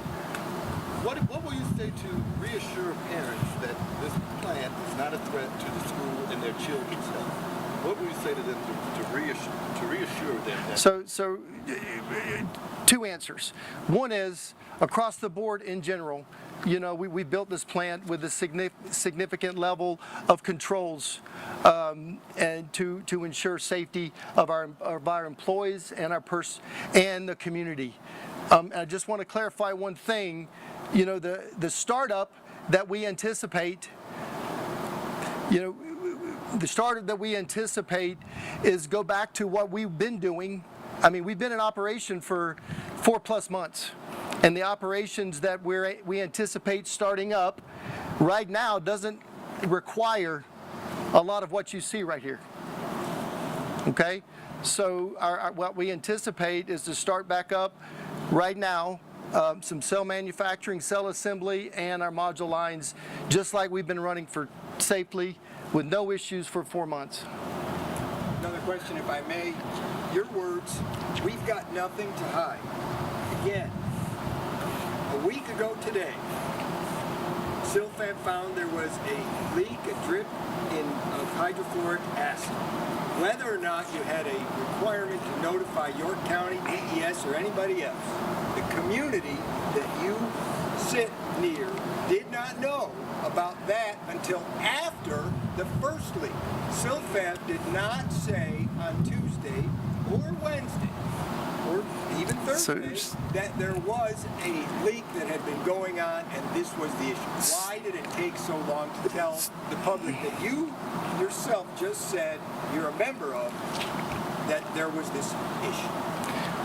what will you say to reassure parents that this plant is not a threat to the school and their children's health? What will you say to them to reassure them that? So two answers. One is across the board in general. You know, we built this plant with a significant level of controls and to ensure safety of our employees and and the community. I just want to clarify one thing. You know, the startup that we anticipate, the startup that we anticipate is go back to what we've been doing. I mean, we've been in operation for 4+ months. And the operations that we anticipate starting up right now doesn't require a lot of what you see right here. Okay? So what we anticipate is to start back up right now, some cell manufacturing, cell assembly, and our module lines, just like we've been running for safely with no issues for 4 months. Another question, if I may. Your words, we've got nothing to hide. Again, a week ago today, Silfab found there was a leak, a drip of hydrofluoric acid. Whether or not you had a requirement to notify York County, DES, or anybody else, the community that you sit near did not know about that until after the first leak. Silfab did not say on Tuesday or Wednesday or even Thursday that there was a leak that had been going on and this was the issue. Why did it take so long to tell the public that you yourself just said you're a member of, that there was this issue?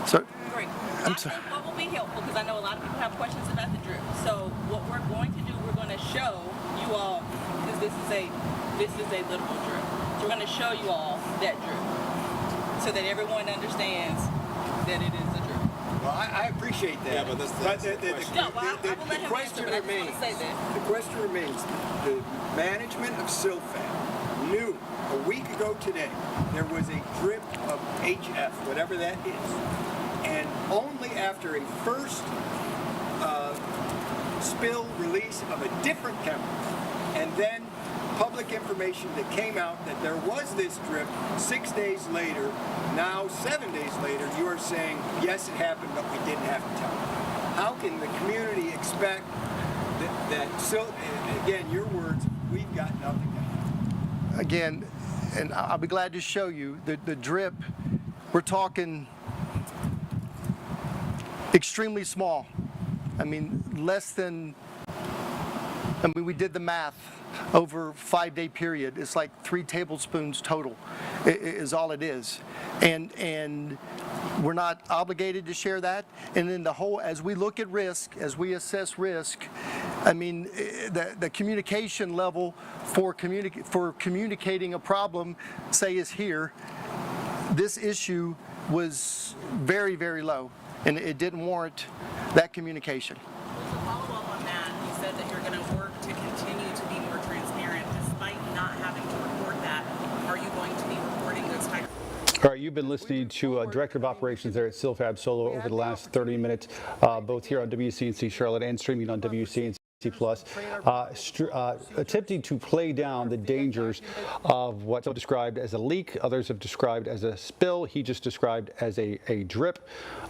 So, Great. I'm sorry. What will be helpful, because I know a lot of people have questions about the drip. So what we're going to do, we're going to show you all, because this is a literal drip. So we're going to show you all that drip so that everyone understands that it is a drip. Well, I appreciate that. Yeah, but that's the question remains. The question remains. The management of Silfab knew a week ago today there was a drip of HF, whatever that is, and only after a first spill release of a different chemical, and then public information that came out that there was this drip 6 days later, now 7 days later, you are saying, yes, it happened, but we didn't have to tell you. How can the community expect again, your words, we've got nothing to hide? Again, and I'll be glad to show you the drip, we're talking extremely small. I mean, we did the math over a 5-day period. It's like 3 tablespoons total is all it is. And we're not obligated to share that. And then as we look at risk, as we assess risk, I mean, the communication level for communicating a problem, say, is here. This issue was very, very low, and it didn't warrant that communication. To follow up on that, you said that you're going to work to continue to be more transparent despite not having to report that. Are you going to be reporting those types? All right, you've been listening to Director of Operations there at Silfab Solo over the last 30 minutes, both here on WCNC Charlotte and streaming on WCNC Plus, attempting to play down the dangers of what's described as a leak. Others have described as a spill. He just described as a drip.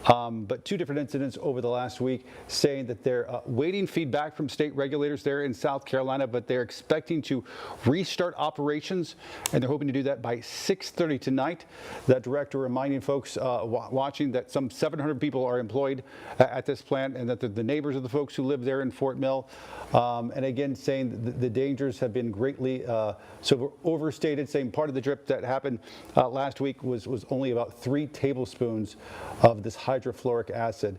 But 2 different incidents over the last week, saying that they're waiting feedback from state regulators there in South Carolina, but they're expecting to restart operations, and they're hoping to do that by 6:30 tonight. That director reminding folks watching that some 700 people are employed at this plant, and that the neighbors of the folks who live there in Fort Mill. And again, saying the dangers have been greatly overstated, saying part of the drip that happened last week was only about 3 tablespoons of this hydrofluoric acid.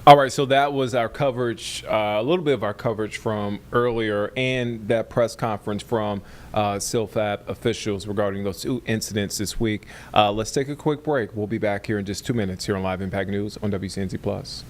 All right, so that was our coverage, a little bit of our coverage from earlier, and that press conference from SilFab officials regarding those 2 incidents this week. Let's take a quick break. We'll be back here in just 2 minutes here on Live Impact News on WCNC Plus.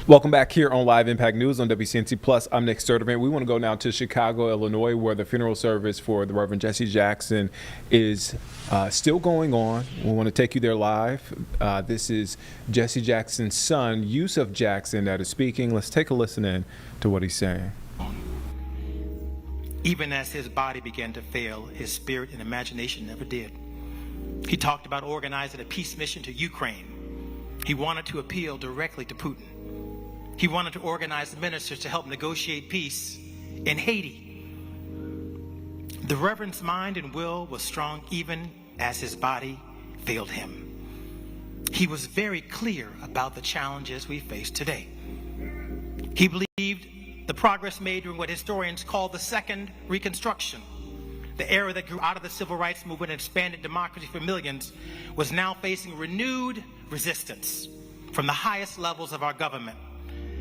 Welcome back here on Live Impact News on WCNC Plus. I'm Nick Sturdivant. We want to go now to Chicago, Illinois, where the funeral service for the Reverend Jesse Jackson is still going on. We want to take you there live. This is Jesse Jackson's son, Yusuf Jackson, that is speaking. Let's take a listen in to what he's saying. Even as his body began to fail, his spirit and imagination never did. He talked about organizing a peace mission to Ukraine. He wanted to appeal directly to Putin. He wanted to organize ministers to help negotiate peace in Haiti. The Reverend's mind and will was strong even as his body failed him. He was very clear about the challenges we face today. He believed the progress made during what historians call the Second Reconstruction, the era that grew out of the civil rights movement and expanded democracy for millions, was now facing renewed resistance from the highest levels of our government.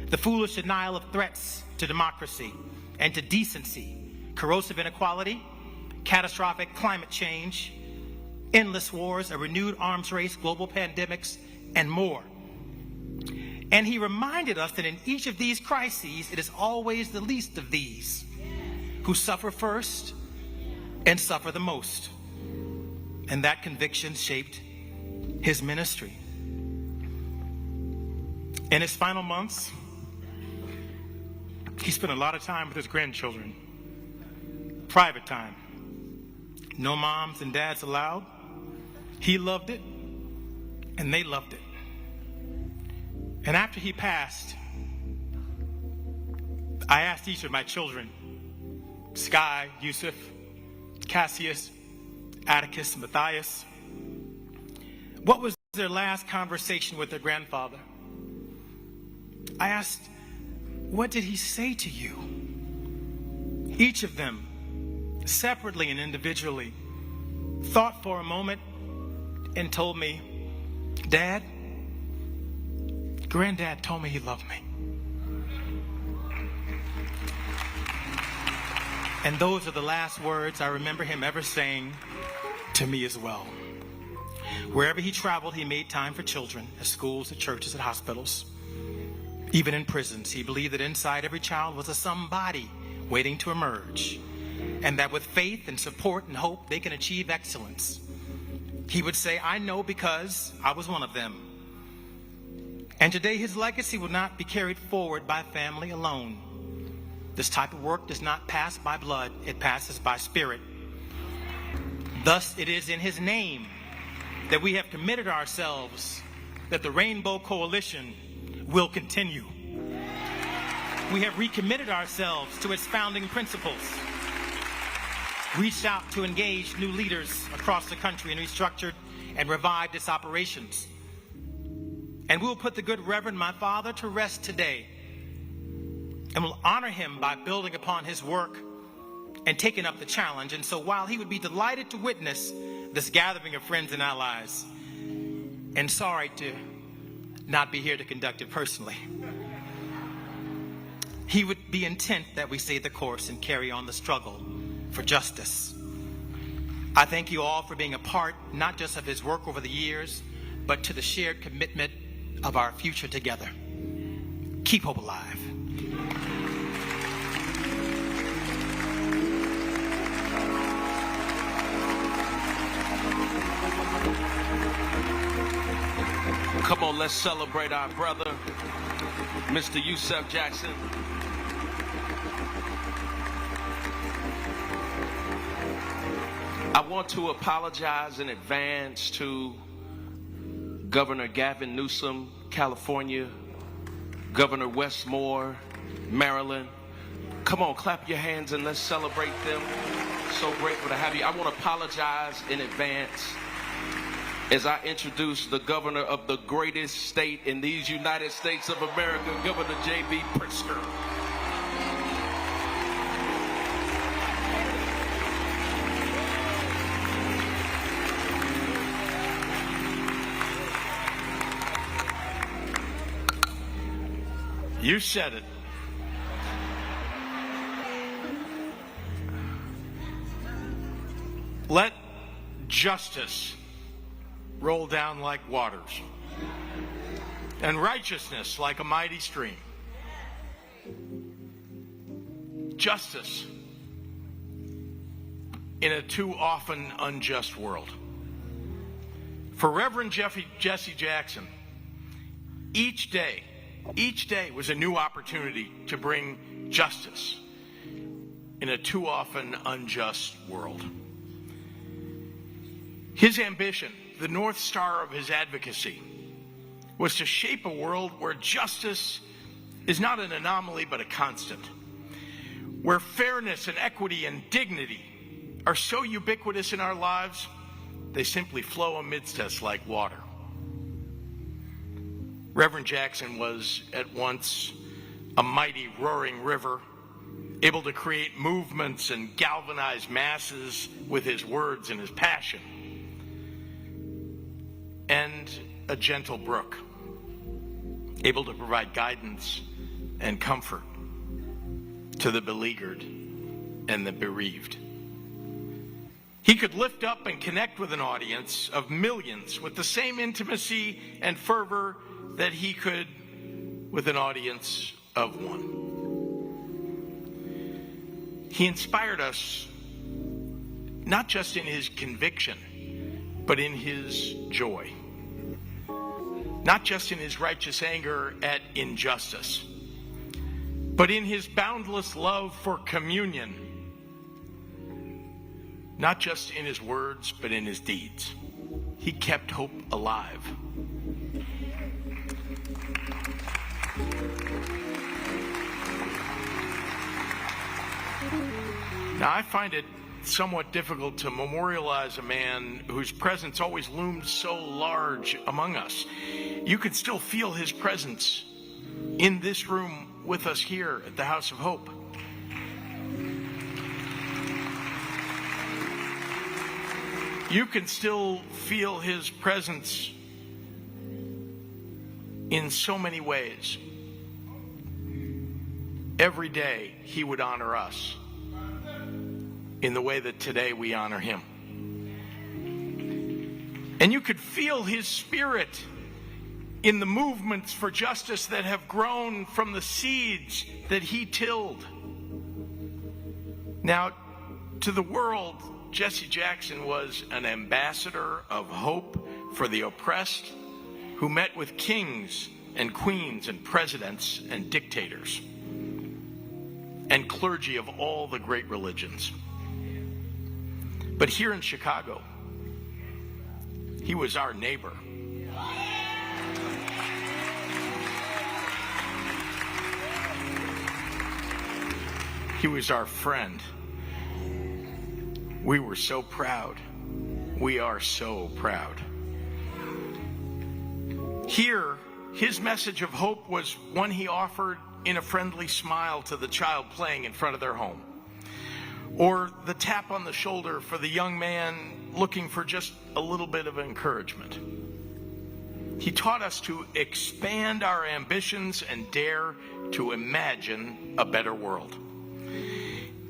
The foolish denial of threats to democracy and to decency, corrosive inequality, catastrophic climate change, endless wars, a renewed arms race, global pandemics, and more. And he reminded us that in each of these crises, it is always the least of these who suffer first and suffer the most. And that conviction shaped his ministry. In his final months, he spent a lot of time with his grandchildren. Private time. No moms and dads allowed. He loved it, and they loved it. And after he passed, I asked each of my children, Sky, Yusuf, Cassius, Atticus, Matthias, what was their last conversation with their grandfather? I asked, what did he say to you? Each of them, separately and individually, thought for a moment and told me, Dad, Granddad told me he loved me. And those are the last words I remember him ever saying to me as well. Wherever he traveled, he made time for children, at schools, at churches, at hospitals. Even in prisons, he believed that inside every child was a somebody waiting to emerge, and that with faith and support and hope, they can achieve excellence. He would say, I know because I was one of them. And today his legacy will not be carried forward by family alone. This type of work does not pass by blood, it passes by spirit. Thus it is in his name that we have committed ourselves that the Rainbow Coalition will continue. We have recommitted ourselves to its founding principles, reached out to engage new leaders across the country, and restructured and revived its operations. And we will put the good Reverend, my father, to rest today, and will honor him by building upon his work and taking up the challenge. And so while he would be delighted to witness this gathering of friends and allies, and sorry to not be here to conduct it personally, he would be intent that we stay the course and carry on the struggle for justice. I thank you all for being a part, not just of his work over the years, but to the shared commitment of our future together. Keep hope alive. Come on, let's celebrate our brother, Mr. Yusef Jackson. I want to apologize in advance to Governor Gavin Newsom, California, Governor Wes Moore, Maryland. Come on, clap your hands and let's celebrate them. So grateful to have you. I want to apologize in advance as I introduce the governor of the greatest state in these United States of America, Governor J.B. Pritzker. You said it. Let justice roll down like waters, and righteousness like a mighty stream. Justice in a too often unjust world. For Reverend Jesse Jackson, each day was a new opportunity to bring justice in a too often unjust world. His ambition, the North Star of his advocacy, was to shape a world where justice is not an anomaly but a constant, where fairness and equity and dignity are so ubiquitous in our lives, they simply flow amidst us like water. Reverend Jackson was at once a mighty roaring river, able to create movements and galvanize masses with his words and his passion, and a gentle brook, able to provide guidance and comfort to the beleaguered and the bereaved. He could lift up and connect with an audience of millions with the same intimacy and fervor that he could with an audience of one. He inspired us not just in his conviction, but in his joy. Not just in his righteous anger at injustice, but in his boundless love for communion. Not just in his words, but in his deeds. He kept hope alive. Now, I find it somewhat difficult to memorialize a man whose presence always loomed so large among us. You could still feel his presence in this room with us here at the House of Hope. You can still feel his presence in so many ways. Every day he would honor us in the way that today we honor him. And you could feel his spirit in the movements for justice that have grown from the seeds that he tilled. Now, to the world, Jesse Jackson was an ambassador of hope for the oppressed, who met with kings and queens and presidents and dictators and clergy of all the great religions. But here in Chicago, he was our neighbor. He was our friend. We were so proud. We are so proud. Here, his message of hope was one he offered in a friendly smile to the child playing in front of their home, or the tap on the shoulder for the young man looking for just a little bit of encouragement. He taught us to expand our ambitions and dare to imagine a better world,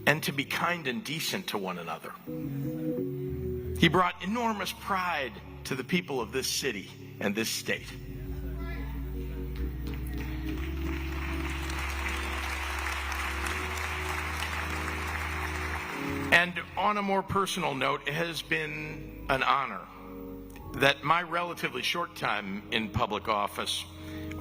and to be kind and decent to one another. He brought enormous pride to the people of this city and this state. And on a more personal note, it has been an honor that my relatively short time in public office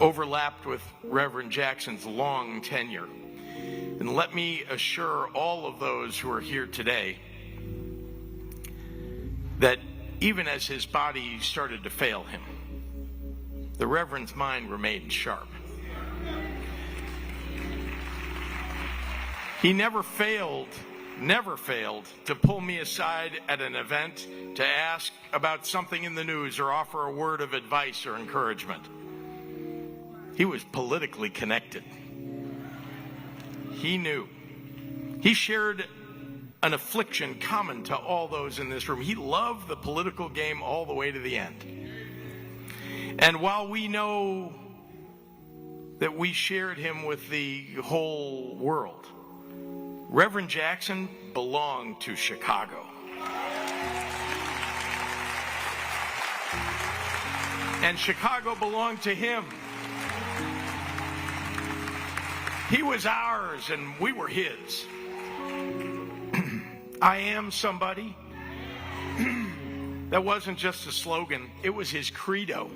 overlapped with Reverend Jackson's long tenure. And let me assure all of those who are here today that even as his body started to fail him, the Reverend's mind remained sharp. He never failed to pull me aside at an event to ask about something in the news or offer a word of advice or encouragement. He was politically connected. He knew. He shared an affliction common to all those in this room. He loved the political game all the way to the end. And while we know that we shared him with the whole world, Reverend Jackson belonged to Chicago. And Chicago belonged to him. He was ours and we were his. I am somebody. That wasn't just a slogan, it was his credo.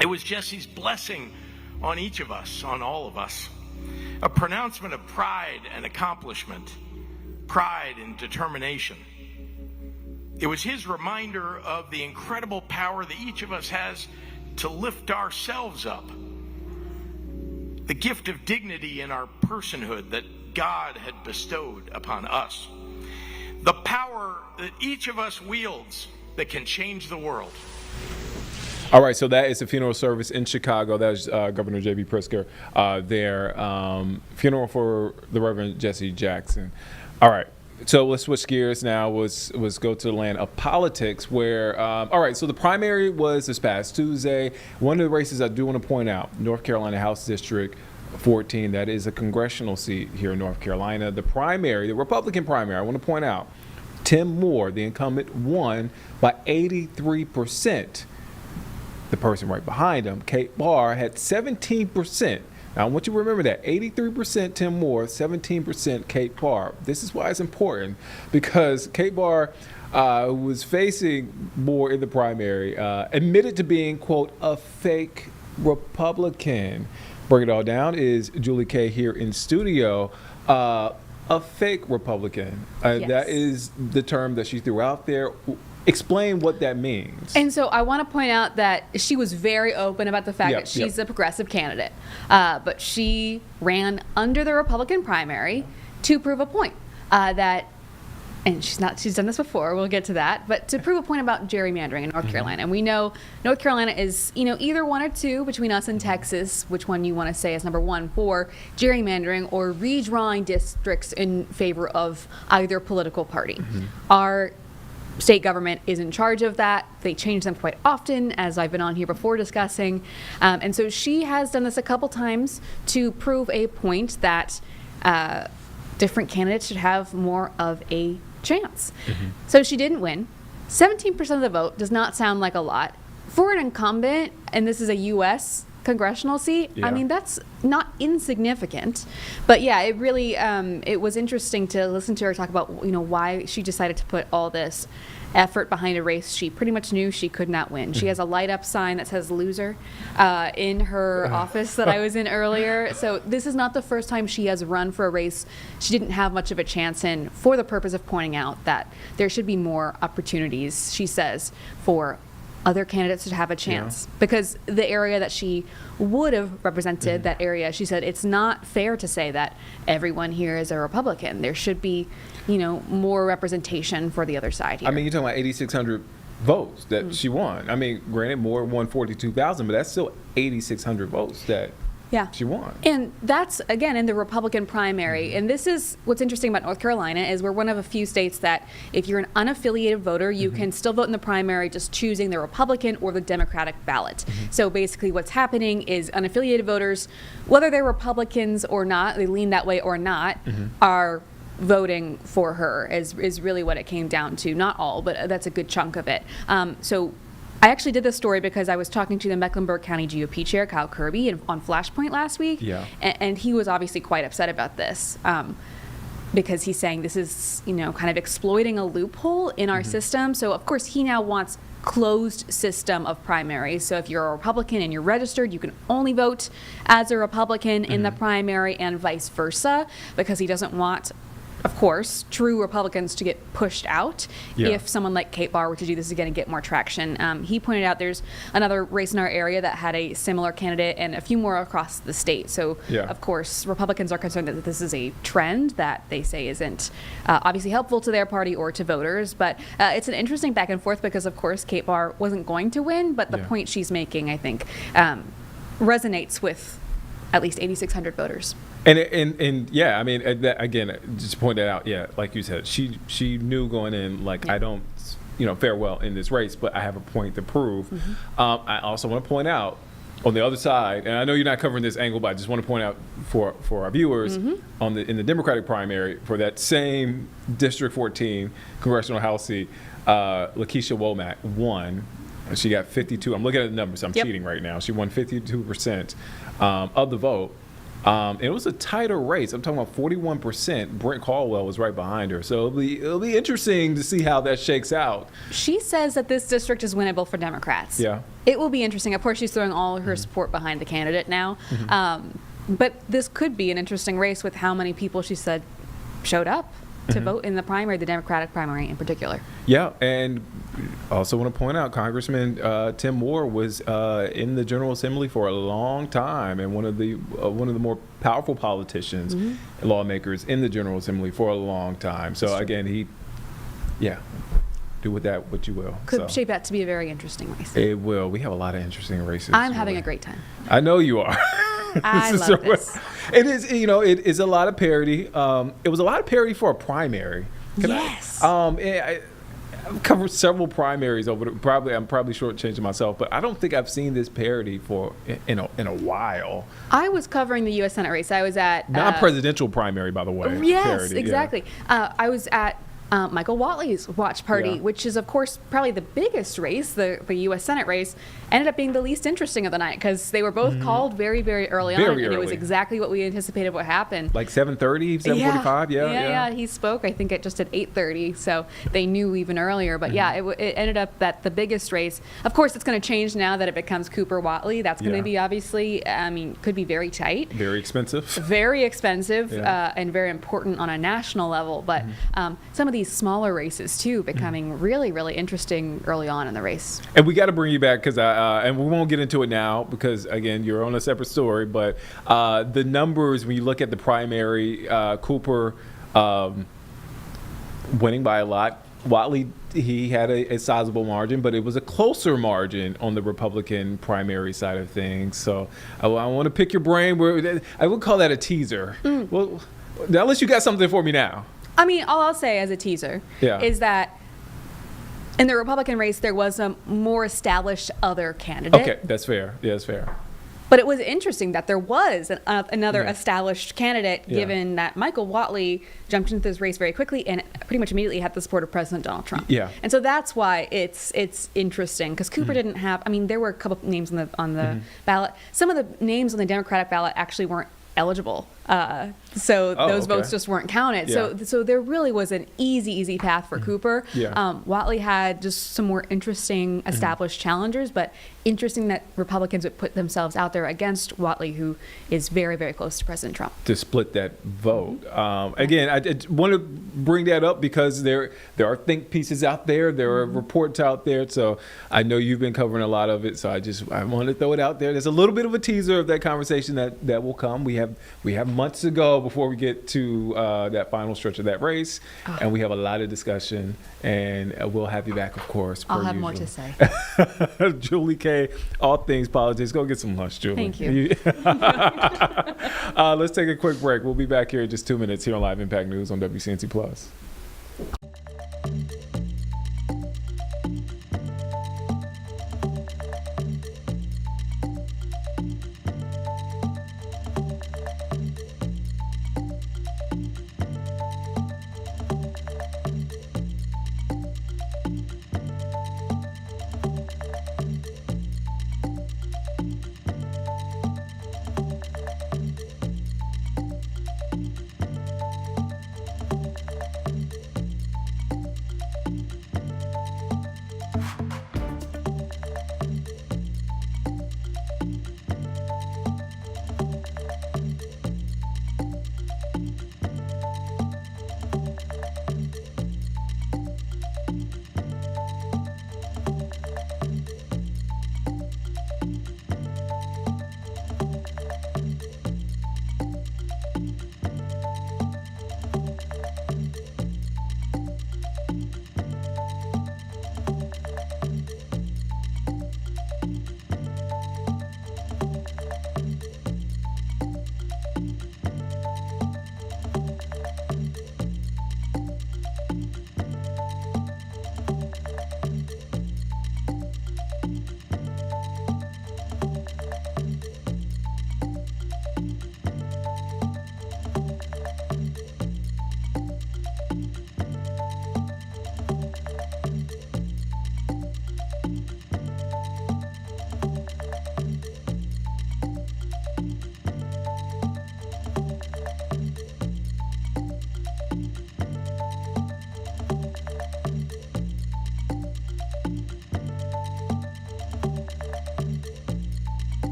It was Jesse's blessing on each of us, on all of us. A pronouncement of pride and accomplishment, pride and determination. It was his reminder of the incredible power that each of us has to lift ourselves up. The gift of dignity in our personhood that God had bestowed upon us. The power that each of us wields that can change the world. All right, so that is a funeral service in Chicago. That was Governor J.B. Pritzker there. Funeral for the Reverend Jesse Jackson. All right, so let's switch gears now. Let's go to the land of politics where, all right, so the primary was this past Tuesday. One of the races I do want to point out, North Carolina House District 14, that is a congressional seat here in North Carolina. The primary, the Republican primary, I want to point out, Tim Moore, the incumbent, won by 83%. The person right behind him, Kate Barr, had 17%. Now, I want you to remember that. 83% Tim Moore, 17% Kate Barr. This is why it's important, because Kate Barr was facing Moore in the primary, admitted to being, quote, a fake Republican. Break it all down is Julie Kay here in studio. A fake Republican. Yes. That is the term that she threw out there. Explain what that means. And so I want to point out that she was very open about the fact that she's a progressive candidate. But she ran under the Republican primary to prove a point that, and she's done this before, we'll get to that, but to prove a point about gerrymandering in North Carolina. And we know North Carolina is, either one or two between us and Texas, which one you want to say is number one for gerrymandering or redrawing districts in favor of either political party. Our state government is in charge of that. They change them quite often, as I've been on here before discussing. And so she has done this a couple times to prove a point that different candidates should have more of a chance. So she didn't win. 17% of the vote does not sound like a lot. For an incumbent, and this is a U.S. congressional seat. Yeah. I mean, that's not insignificant. But yeah, it really, it was interesting to listen to her talk about, why she decided to put all this effort behind a race she pretty much knew she could not win. She has a light up sign that says loser in her office that I was in earlier. So this is not the first time she has run for a race she didn't have much of a chance in, for the purpose of pointing out that there should be more opportunities, she says, for other candidates to have a chance. Because the area that she would have represented, that area, she said, it's not fair to say that everyone here is a Republican. There should be, more representation for the other side here. I mean, you're talking about 8,600 votes that she won. I mean, granted, Moore won 42,000, but that's still 8,600 votes that she won. And that's, again, in the Republican primary. And this is what's interesting about North Carolina, is we're one of a few states that if you're an unaffiliated voter, you can still vote in the primary, just choosing the Republican or the Democratic ballot. So basically what's happening is unaffiliated voters, whether they're Republicans or not, they lean that way or not, are voting for her is really what it came down to. Not all, but that's a good chunk of it. So I actually did this story because I was talking to the Mecklenburg County GOP chair, Kyle Kirby, on Flashpoint last week. Yeah. And he was obviously quite upset about this because he's saying this is, kind of exploiting a loophole in our system. So, of course, he now wants closed system of primaries. So if you're a Republican and you're registered, you can only vote as a Republican in the primary and vice versa, because he doesn't want, of course, true Republicans to get pushed out if someone like Kate Barr were to do this again and get more traction. He pointed out there's another race in our area that had a similar candidate and a few more across the state. So, of course, Republicans are concerned that this is a trend that they say isn't obviously helpful to their party or to voters. But it's an interesting back and forth because, of course, Kate Barr wasn't going to win, but the point she's making, I think, resonates with at least 8,600 voters. And yeah, I mean, that, again, just to point that out, like you said, she knew going in, like, I don't, fare well in this race, but I have a point to prove. I also want to point out, on the other side, and I know you're not covering this angle, but I just want to point out for our viewers, in the Democratic primary, for that same District 14 congressional House seat, Lakeisha Womack won. She got 52. I'm looking at the numbers. I'm cheating right now. She won 52% of the vote. It was a tighter race. I'm talking about 41%. Brent Caldwell was right behind her. So it'll be interesting to see how that shakes out. She says that this district is winnable for Democrats. Yeah. It will be interesting. Of course, she's throwing all her support behind the candidate now. But this could be an interesting race with how many people, she said, showed up to vote in the primary, the Democratic primary in particular. Yeah, and also want to point out Congressman Tim Moore was in the General Assembly for a long time, and one of the more powerful politicians, and lawmakers in the General Assembly for a long time. So again, do with that what you will. Could shape out to be a very interesting race. It will. We have a lot of interesting races. I'm having a great time. I know you are. I love this. It is, it is a lot of parody. It was a lot of parody for a primary. I've covered several primaries over I'm probably shortchanging myself, but I don't think I've seen this parody in a while. I was covering the U.S. Senate race. I was at non-presidential primary, by the way. Yes, parody, exactly. I was at Michael Watley's watch party, which is, of course, probably the biggest race, the U.S. Senate race, ended up being the least interesting of the night because they were both called very, very early on, and it was exactly what we anticipated would happen. Like 7:30, 7:45, yeah. He spoke, I think, just at 8:30, so they knew even earlier. But it ended up that the biggest race, of course, it's going to change now that it becomes Cooper-Watley. That's going to be obviously, could be very tight. Very expensive. Very expensive and very important on a national level. But some of these smaller races too becoming really, really interesting early on in the race. And we got to bring you back because and we won't get into it now because again you're on a separate story, but the numbers when you look at the primary, Cooper winning by a lot. Watley, he had a sizable margin, but it was a closer margin on the Republican primary side of things. So I want to pick your brain. I would call that a teaser. Well, unless you got something for me now. I mean, all I'll say as a teaser is that in the Republican race, there was a more established other candidate. Okay, that's fair. Yeah, that's fair. But it was interesting that there was another established candidate, given that Michael Whatley jumped into this race very quickly and pretty much immediately had the support of President Donald Trump. Yeah. And so that's why it's interesting, because Cooper didn't have, I mean, there were a couple of names on the ballot. Some of the names on the Democratic ballot actually weren't eligible. So those votes just weren't counted. Yeah. So there really was an easy path for Cooper. Yeah. Whatley had just some more interesting established challengers, but interesting that Republicans would put themselves out there against Whatley, who is very, very close to President Trump. To split that vote. Again, I want to bring that up because there are think pieces out there. There are reports out there. So I know you've been covering a lot of it. So I want to throw it out there. There's a little bit of a teaser of that conversation that will come. We have months to go before we get to that final stretch of that race. And we have a lot of discussion. And we'll have you back, of course. I'll have more to say. Julie K, all things politics. Go get some lunch, Julie. Thank you. Let's take a quick break. We'll be back here in just 2 minutes here on Live Impact News on WCNC Plus.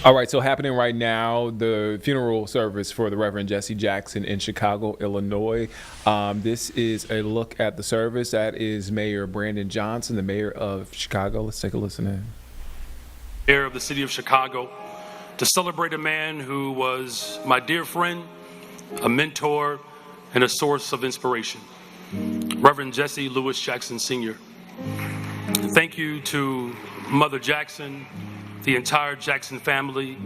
All right, so happening right now, the funeral service for the Reverend Jesse Jackson in Chicago, Illinois. This is a look at the service. That is Mayor Brandon Johnson, the mayor of Chicago. Let's take a listen in. Mayor of the city of Chicago, to celebrate a man who was my dear friend, a mentor, and a source of inspiration, Reverend Jesse Lewis Jackson Sr. Thank you to Mother Jackson, the entire Jackson family,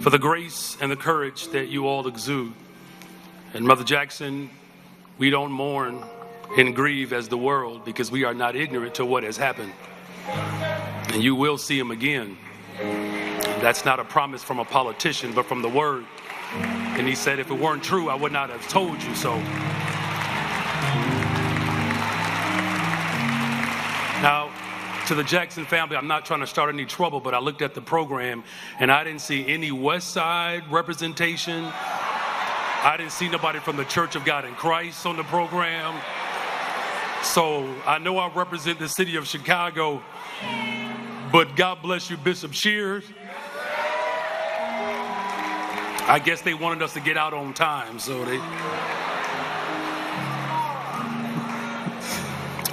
for the grace and the courage that you all exude. And Mother Jackson, we don't mourn and grieve as the world because we are not ignorant to what has happened. And you will see him again. That's not a promise from a politician, but from the word. And he said, if it weren't true, I would not have told you so. Now, to the Jackson family, I'm not trying to start any trouble, but I looked at the program and I didn't see any West Side representation. I didn't see nobody from the Church of God in Christ on the program. So I know I represent the city of Chicago, but God bless you, Bishop Shears. I guess they wanted us to get out on time, so they...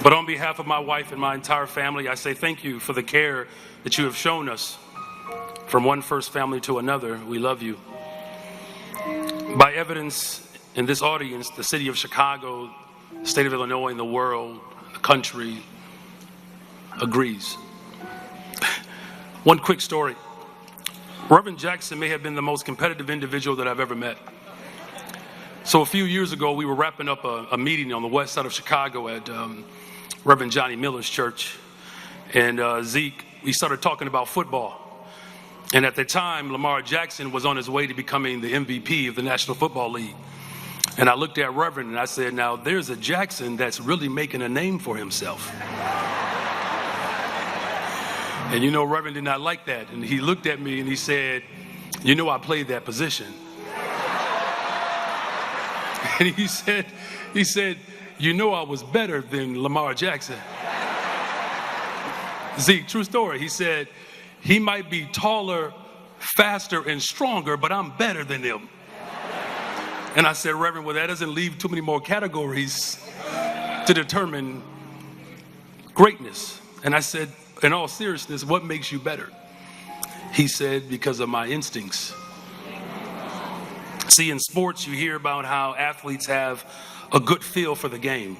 But on behalf of my wife and my entire family, I say thank you for the care that you have shown us. From one first family to another, we love you. By evidence in this audience, the city of Chicago, the state of Illinois, and the world, the country, agrees. One quick story. Reverend Jackson may have been the most competitive individual that I've ever met. So a few years ago, we were wrapping up a meeting on the west side of Chicago at Reverend Johnny Miller's church. And Zeke, we started talking about football. And at the time, Lamar Jackson was on his way to becoming the MVP of the National Football League. And I looked at Reverend and I said, now there's a Jackson that's really making a name for himself. And you know, Reverend did not like that. And he looked at me and he said, you know, I played that position. And he said, you know, I was better than Lamar Jackson. Zeke, true story. He said, he might be taller, faster, and stronger, but I'm better than him. And I said, Reverend, well, that doesn't leave too many more categories to determine greatness. And I said, in all seriousness, what makes you better? He said, because of my instincts. See, in sports, you hear about how athletes have a good feel for the game.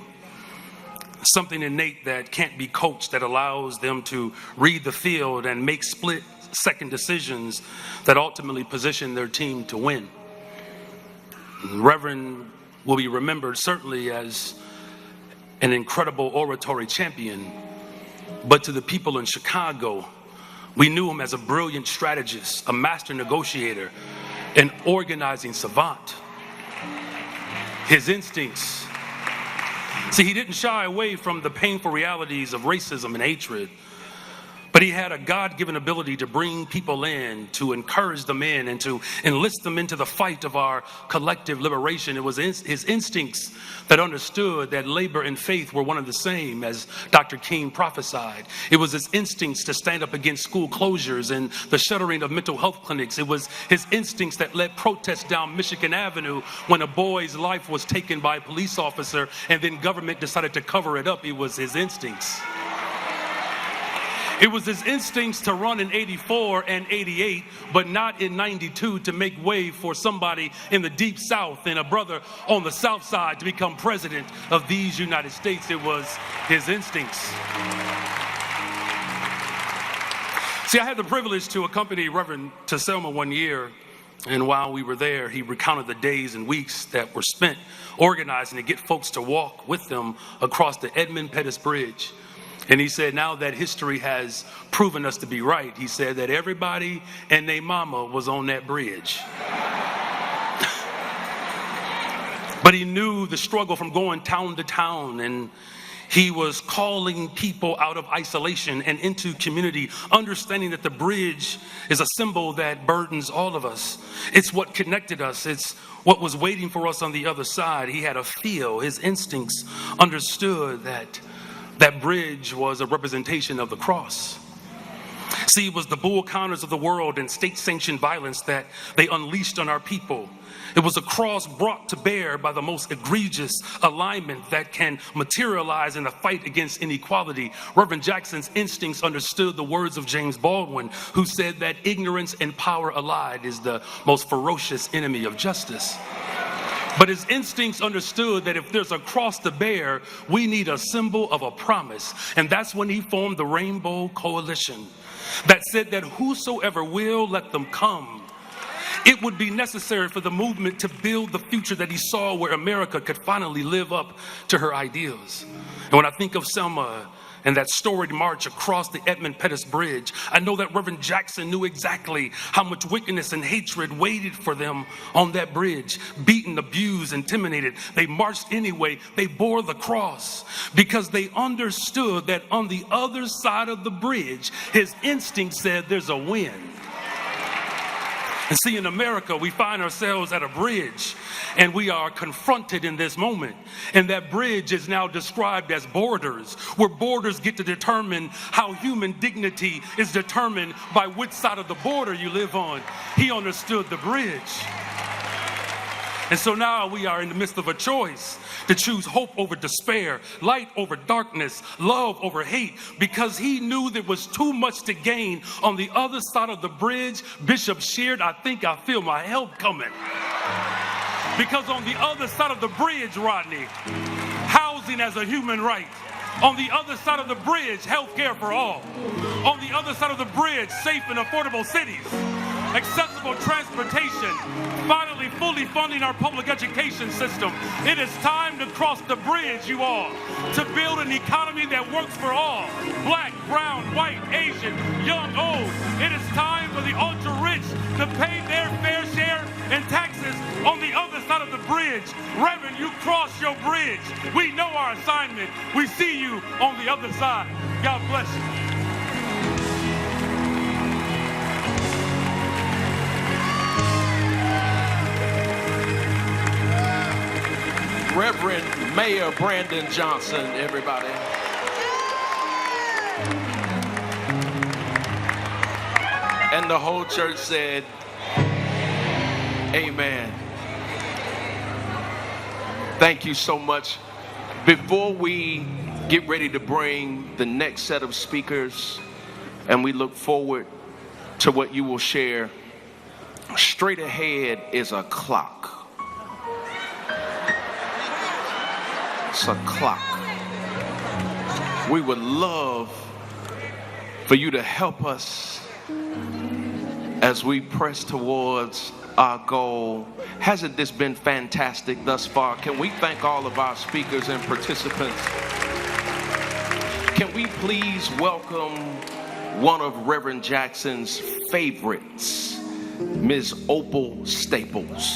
Something innate that can't be coached, that allows them to read the field and make split-second decisions that ultimately position their team to win. Reverend will be remembered certainly as an incredible oratory champion, but to the people in Chicago, we knew him as a brilliant strategist, a master negotiator, an organizing savant. His instincts. See, he didn't shy away from the painful realities of racism and hatred, but he had a God-given ability to bring people in, to encourage them in, and to enlist them into the fight of our collective liberation. It was his instincts that understood that labor and faith were one and the same, as Dr. King prophesied. It was his instincts to stand up against school closures and the shuttering of mental health clinics. It was his instincts that led protests down Michigan Avenue when a boy's life was taken by a police officer and then government decided to cover it up. It was his instincts. It was his instincts to run in 84 and 88, but not in 92, to make way for somebody in the deep South and a brother on the South Side to become president of these United States. It was his instincts. See, I had the privilege to accompany Reverend to Selma one year, and while we were there, he recounted the days and weeks that were spent organizing to get folks to walk with them across the Edmund Pettus Bridge. And he said, now that history has proven us to be right, he said that everybody and their mama was on that bridge. But he knew the struggle from going town to town, and he was calling people out of isolation and into community, understanding that the bridge is a symbol that burdens all of us. It's what connected us. It's what was waiting for us on the other side. He had a feel. His instincts understood that bridge was a representation of the cross. See, it was the Bull Connors of the world and state-sanctioned violence that they unleashed on our people. It was a cross brought to bear by the most egregious alignment that can materialize in the fight against inequality. Reverend Jackson's instincts understood the words of James Baldwin, who said that ignorance and power allied is the most ferocious enemy of justice. But his instincts understood that if there's a cross to bear, we need a symbol of a promise. And that's when he formed the Rainbow Coalition that said that whosoever will, let them come. It would be necessary for the movement to build the future that he saw, where America could finally live up to her ideals. And when I think of Selma and that storied march across the Edmund Pettus Bridge, I know that Reverend Jackson knew exactly how much wickedness and hatred waited for them on that bridge. Beaten, abused, intimidated, they marched anyway. They bore the cross because they understood that on the other side of the bridge, his instinct said there's a win. And see, in America, we find ourselves at a bridge, and we are confronted in this moment. And that bridge is now described as borders, where borders get to determine how human dignity is determined by which side of the border you live on. He understood the bridge. And so now we are in the midst of a choice to choose hope over despair, light over darkness, love over hate, because he knew there was too much to gain. On the other side of the bridge, Bishop shared, I think I feel my help coming. Because on the other side of the bridge, Rodney, housing as a human right. On the other side of the bridge, health care for all. On the other side of the bridge, safe and affordable cities. Accessible transportation, finally fully funding our public education system. It is time to cross the bridge, you all, to build an economy that works for all. Black, brown, white, Asian, young, old. It is time for the ultra-rich to pay their fair share in taxes on the other side of the bridge. Reverend, you cross your bridge. We know our assignment. We see you on the other side. God bless you. Reverend Mayor Brandon Johnson, everybody. And the whole church said, amen. Thank you so much. Before we get ready to bring the next set of speakers, and we look forward to what you will share, straight ahead is a clock. It's a clock. We would love for you to help us as we press towards our goal. Hasn't this been fantastic thus far? Can we thank all of our speakers and participants? Can we please welcome one of Reverend Jackson's favorites, Ms. Opal Staples.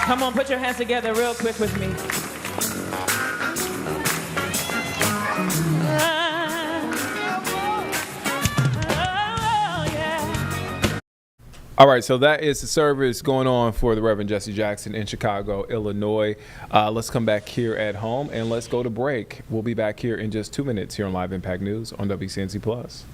Come on, put your hands together real quick with me. All right, so that is the service going on for the Reverend Jesse Jackson in Chicago, Illinois. Let's come back here at home and let's go to break. We'll be back here in just 2 minutes here on Live Impact News on WCNC Plus.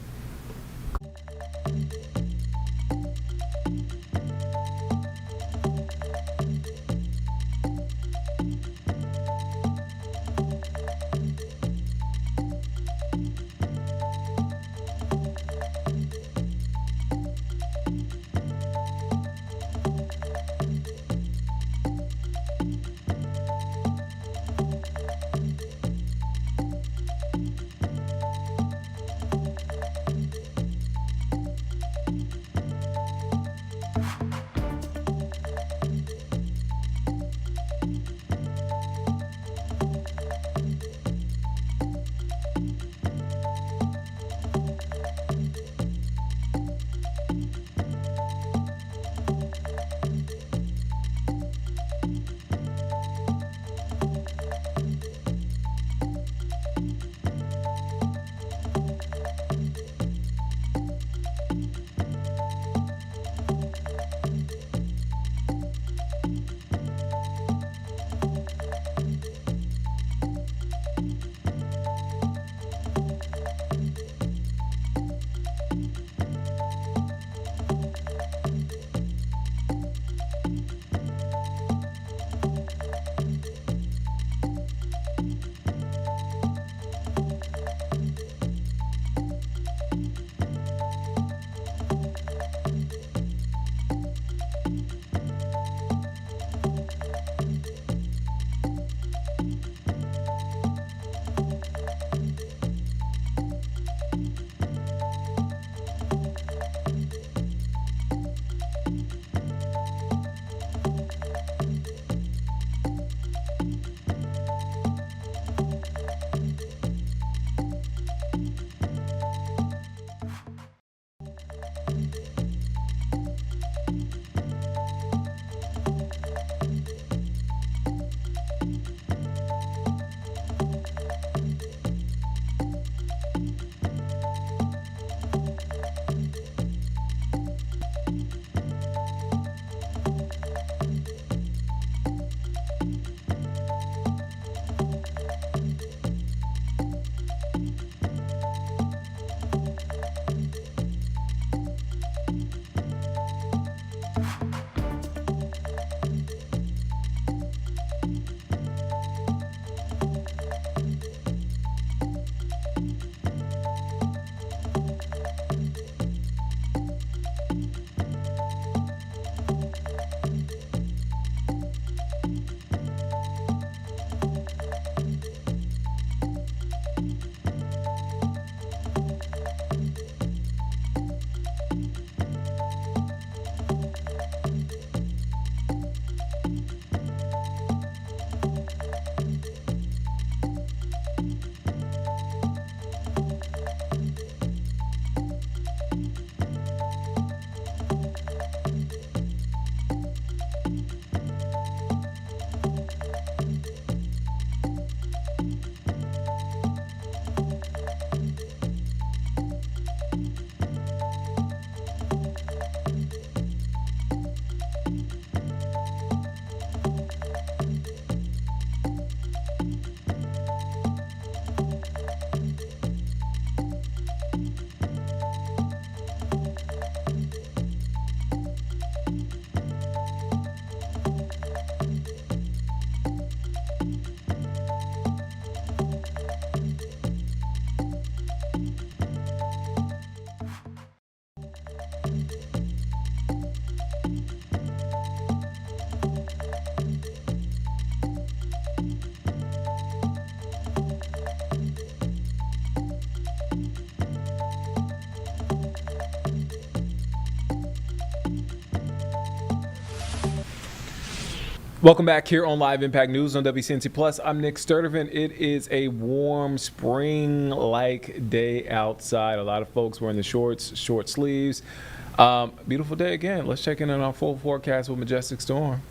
Welcome back here on Live Impact News on WCNC Plus. I'm Nick Sturdivant. It is a warm spring-like day outside. A lot of folks wearing the short sleeves. Beautiful day again. Let's check in on our full forecast with Majestic Storm.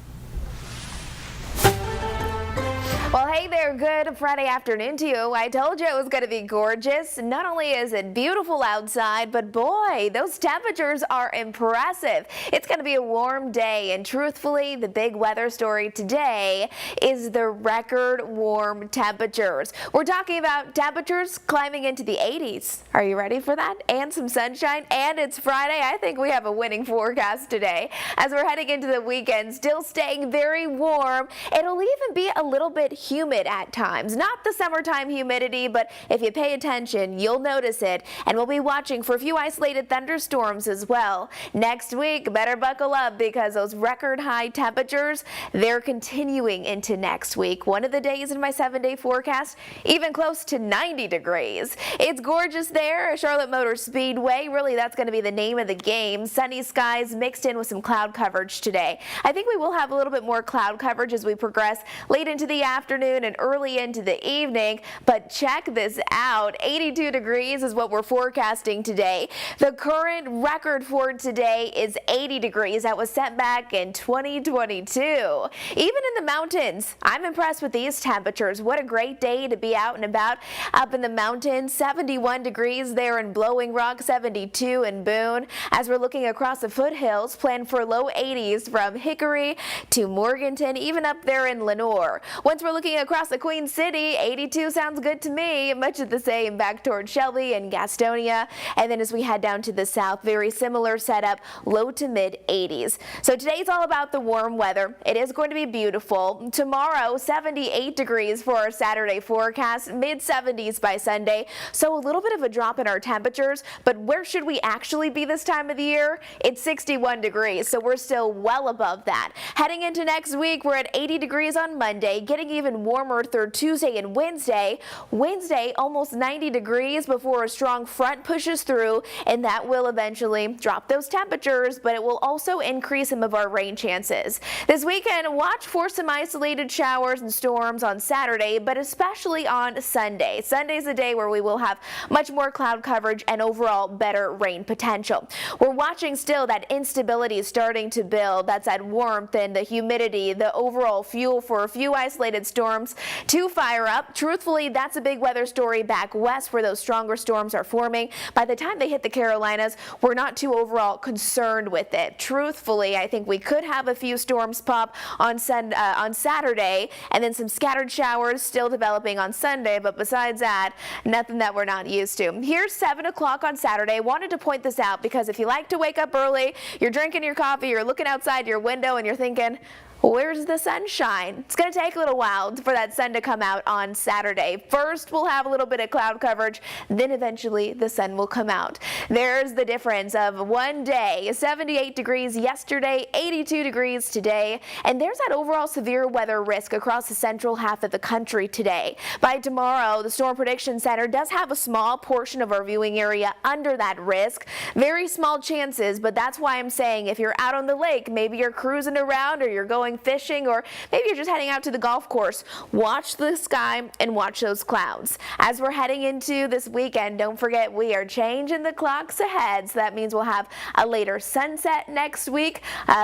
Well, hey there, good Friday afternoon to you. I told you it was going to be gorgeous. Not only is it beautiful outside, but boy, those temperatures are impressive. It's going to be a warm day, and truthfully, the big weather story today is the record warm temperatures. We're talking about temperatures climbing into the 80s. Are you ready for that? And some sunshine, and it's Friday. I think we have a winning forecast today. As we're heading into the weekend, still staying very warm. It'll even be a little bit humid at times. Not the summertime humidity, but if you pay attention, you'll notice it. And we'll be watching for a few isolated thunderstorms as well. Next week, better buckle up because those record high temperatures, they're continuing into next week. One of the days in my 7-day forecast, even close to 90 degrees. It's gorgeous there, Charlotte Motor Speedway. Really, that's going to be the name of the game. Sunny skies mixed in with some cloud coverage today. I think we will have a little bit more cloud coverage as we progress late into the afternoon and early into the evening, but check this out. 82 degrees is what we're forecasting today. The current record for today is 80 degrees. That was set back in 2022. Even in the mountains, I'm impressed with these temperatures. What a great day to be out and about up in the mountains. 71 degrees there in Blowing Rock, 72 in Boone. As we're looking across the foothills, plan for low 80s from Hickory to Morganton, even up there in Lenoir. Once we're looking across the Queen City, 82 sounds good to me. Much of the same back toward Shelby and Gastonia. And then as we head down to the south, very similar setup, low to mid 80s. So today's all about the warm weather. It is going to be beautiful. Tomorrow, 78 degrees for our Saturday forecast, mid 70s by Sunday. So a little bit of a drop in our temperatures, but where should we actually be this time of the year? It's 61 degrees, so we're still well above that. Heading into next week, we're at 80 degrees on Monday, getting even warmer through Tuesday and Wednesday. Wednesday, almost 90 degrees before a strong front pushes through, and that will eventually drop those temperatures, but it will also increase some of our rain chances. This weekend, watch for some isolated showers and storms on Saturday, but especially on Sunday. Sunday's a day where we will have much more cloud coverage and overall better rain potential. We're watching still that instability is starting to build. That's that warmth and the humidity, the overall fuel for a few isolated storms to fire up. Truthfully, that's a big weather story back west where those stronger storms are forming. By the time they hit the Carolinas, we're not too overall concerned with it. Truthfully, I think we could have a few storms pop on Saturday, and then some scattered showers still developing on Sunday, but besides that, nothing that we're not used to. Here's 7 o'clock on Saturday. Wanted to point this out because if you like to wake up early, you're drinking your coffee, you're looking outside your window, and you're thinking, where's the sunshine? It's going to take a little while for that sun to come out on Saturday. First, we'll have a little bit of cloud coverage, then eventually the sun will come out. There's the difference of one day, 78 degrees yesterday, 82 degrees today, and there's that overall severe weather risk across the central half of the country today. By tomorrow, the Storm Prediction Center does have a small portion of our viewing area under that risk. Very small chances, but that's why I'm saying if you're out on the lake, maybe you're cruising around or you're going fishing, or maybe you're just heading out to the golf course, watch the sky and watch those clouds. As we're heading into this weekend, don't forget we are changing the clocks ahead, so that means we'll have a later sunset next week,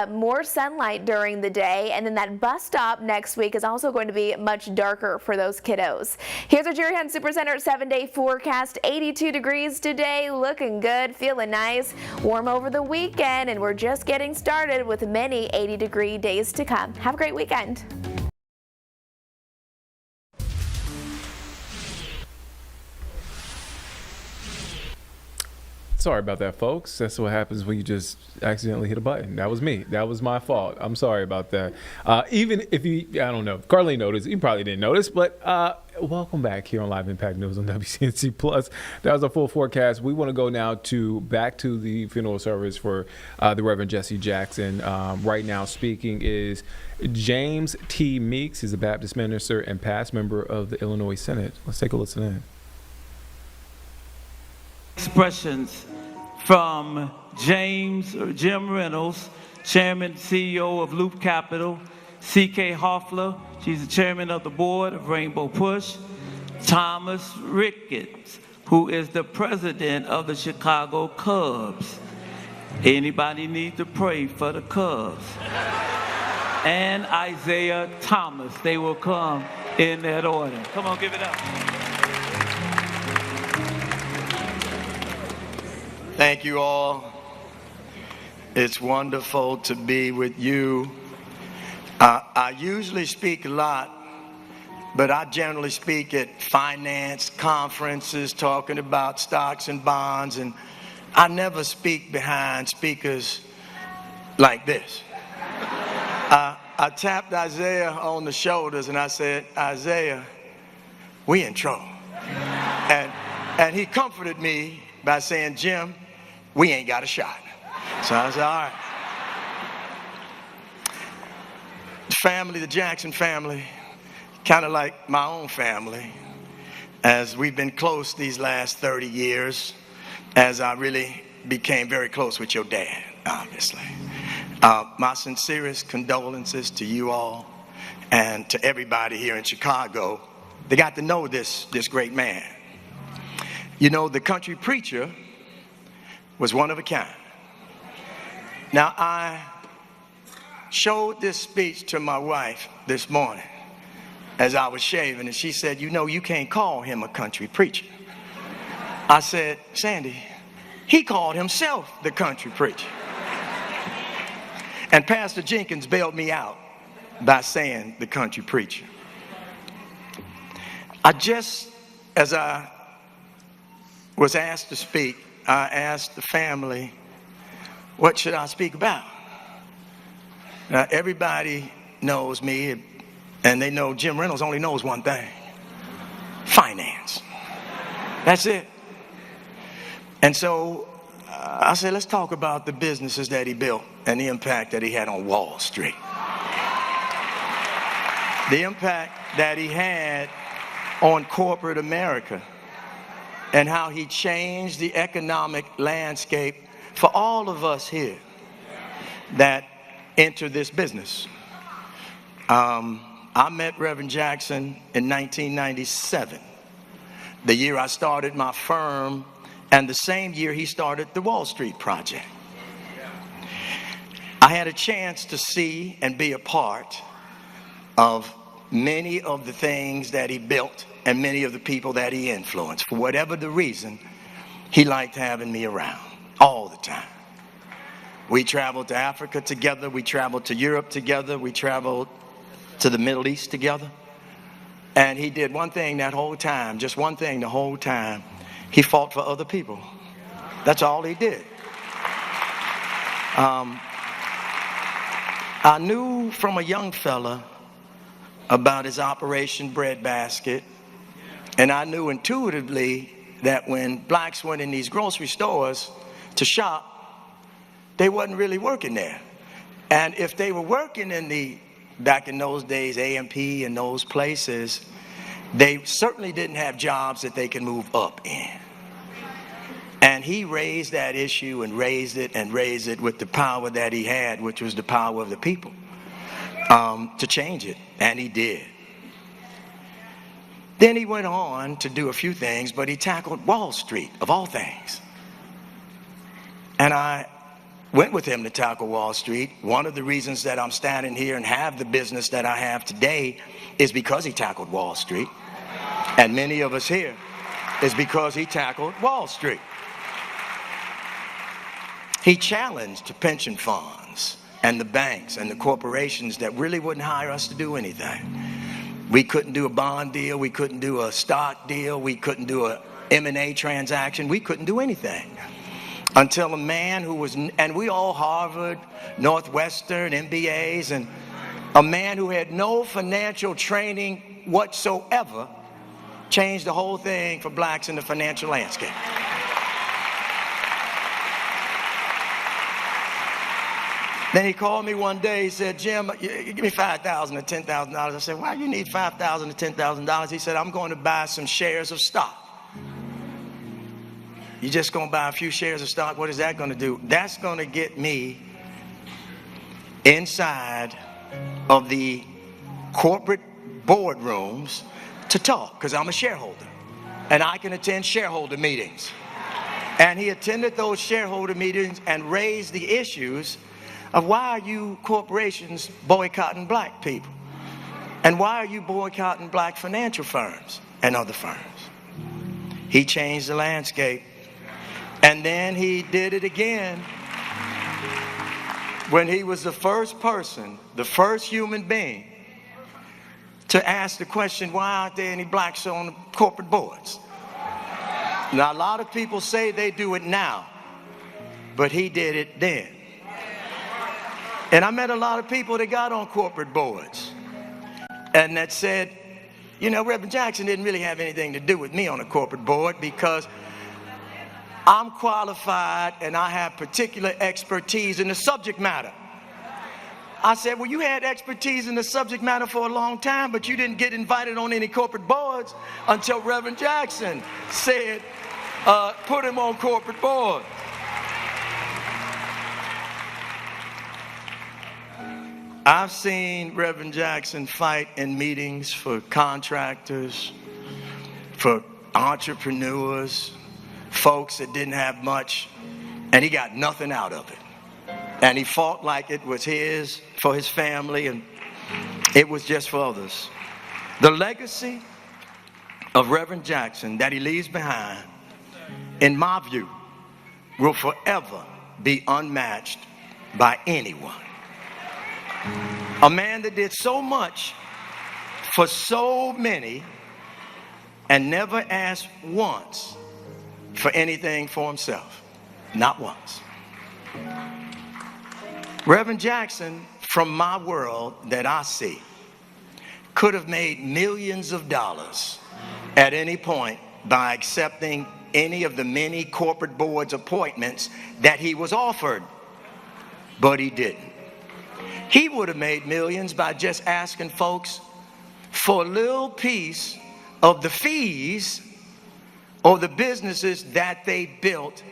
more sunlight during the day, and then that bus stop next week is also going to be much darker for those kiddos. Here's our Jerry Hunt Supercenter 7-day forecast. 82 degrees today, looking good, feeling nice, warm over the weekend, and we're just getting started with many 80-degree days to come. Have a great weekend. Sorry about that, folks. That's what happens when you just accidentally hit a button. That was me. That was my fault. I'm sorry about that. Even if you, I don't know, Carly noticed. You probably didn't notice, but welcome back here on Live Impact News on WCNC Plus. That was a full forecast. We want to go now back to the funeral service for the Reverend Jesse Jackson. Right now speaking is James T. Meeks. He's a Baptist minister and past member of the Illinois Senate. Let's take a listen in. Expressions from Jim Reynolds, Chairman, CEO of Loop Capital, C.K. Hoffler, she's the chairman of the board of Rainbow Push. Thomas Ricketts, who is the president of the Chicago Cubs. Anybody need to pray for the Cubs? And Isaiah Thomas. They will come in that order. Come on, give it up. Thank you all. It's wonderful to be with you. I usually speak a lot, but I generally speak at finance conferences talking about stocks and bonds, and I never speak behind speakers like this. I tapped Isaiah on the shoulders and I said, Isaiah, we in trouble. And he comforted me by saying, Jim, we ain't got a shot. So I said, all right. The family, the Jackson family, kind of like my own family, as we've been close these last 30 years, as I really became very close with your dad, obviously. My sincerest condolences to you all and to everybody here in Chicago. They got to know this great man. You know, the country preacher was one of a kind. Now, I showed this speech to my wife this morning as I was shaving, and she said, you know, you can't call him a country preacher. I said, Sandy, he called himself the country preacher. And Pastor Jenkins bailed me out by saying the country preacher. As I was asked to speak, I asked the family, what should I speak about? Now, everybody knows me, and they know Jim Reynolds only knows one thing: finance. That's it. And so I said, let's talk about the businesses that he built and the impact that he had on Wall Street. The impact that he had on corporate America and how he changed the economic landscape for all of us here that enter this business. I met Reverend Jackson in 1997, the year I started my firm, and the same year he started the Wall Street Project. I had a chance to see and be a part of many of the things that he built and many of the people that he influenced. For whatever the reason, he liked having me around all the time. We traveled to Africa together. We traveled to Europe together. We traveled to the Middle East together. And he did one thing that whole time, just one thing the whole time. He fought for other people. That's all he did. I knew from a young fella about his Operation Breadbasket, and I knew intuitively that when blacks went in these grocery stores to shop, they wasn't really working there. And if they were working in back in those days, A&P and those places, they certainly didn't have jobs that they could move up in. And he raised that issue and raised it with the power that he had, which was the power of the people, to change it. And he did. Then he went on to do a few things, but he tackled Wall Street, of all things. And I went with him to tackle Wall Street. One of the reasons that I'm standing here and have the business that I have today is because he tackled Wall Street. And many of us here is because he tackled Wall Street. He challenged pension funds and the banks and the corporations that really wouldn't hire us to do anything. We couldn't do a bond deal. We couldn't do a stock deal. We couldn't do a M&A transaction. We couldn't do anything until a man who was, and we all Harvard, Northwestern, MBAs, and a man who had no financial training whatsoever changed the whole thing for blacks in the financial landscape. Then he called me one day. He said, Jim, give me $5,000 or $10,000. I said, why do you need $5,000 or $10,000? He said, I'm going to buy some shares of stock. You just going to buy a few shares of stock? What is that going to do? That's going to get me inside of the corporate boardrooms to talk, because I'm a shareholder and I can attend shareholder meetings. And he attended those shareholder meetings and raised the issues of why are you corporations boycotting black people? And why are you boycotting black financial firms and other firms? He changed the landscape. And then he did it again when he was the first person, the first human being to ask the question, why aren't there any blacks on the corporate boards? Now, a lot of people say they do it now, but he did it then. And I met a lot of people that got on corporate boards and that said, you know, Reverend Jackson didn't really have anything to do with me on a corporate board because I'm qualified and I have particular expertise in the subject matter. I said, well, you had expertise in the subject matter for a long time, but you didn't get invited on any corporate boards until Reverend Jackson said, put him on corporate board. I've seen Reverend Jackson fight in meetings for contractors, for entrepreneurs, folks that didn't have much, and he got nothing out of it. And he fought like it was his, for his family, and it was just for others. The legacy of Reverend Jackson that he leaves behind, in my view, will forever be unmatched by anyone. A man that did so much for so many and never asked once for anything for himself. Not once. Reverend Jackson, from my world that I see, could have made millions of dollars at any point by accepting any of the many corporate boards appointments that he was offered, but he didn't. He would have made millions by just asking folks for a little piece of the fees or the businesses that they built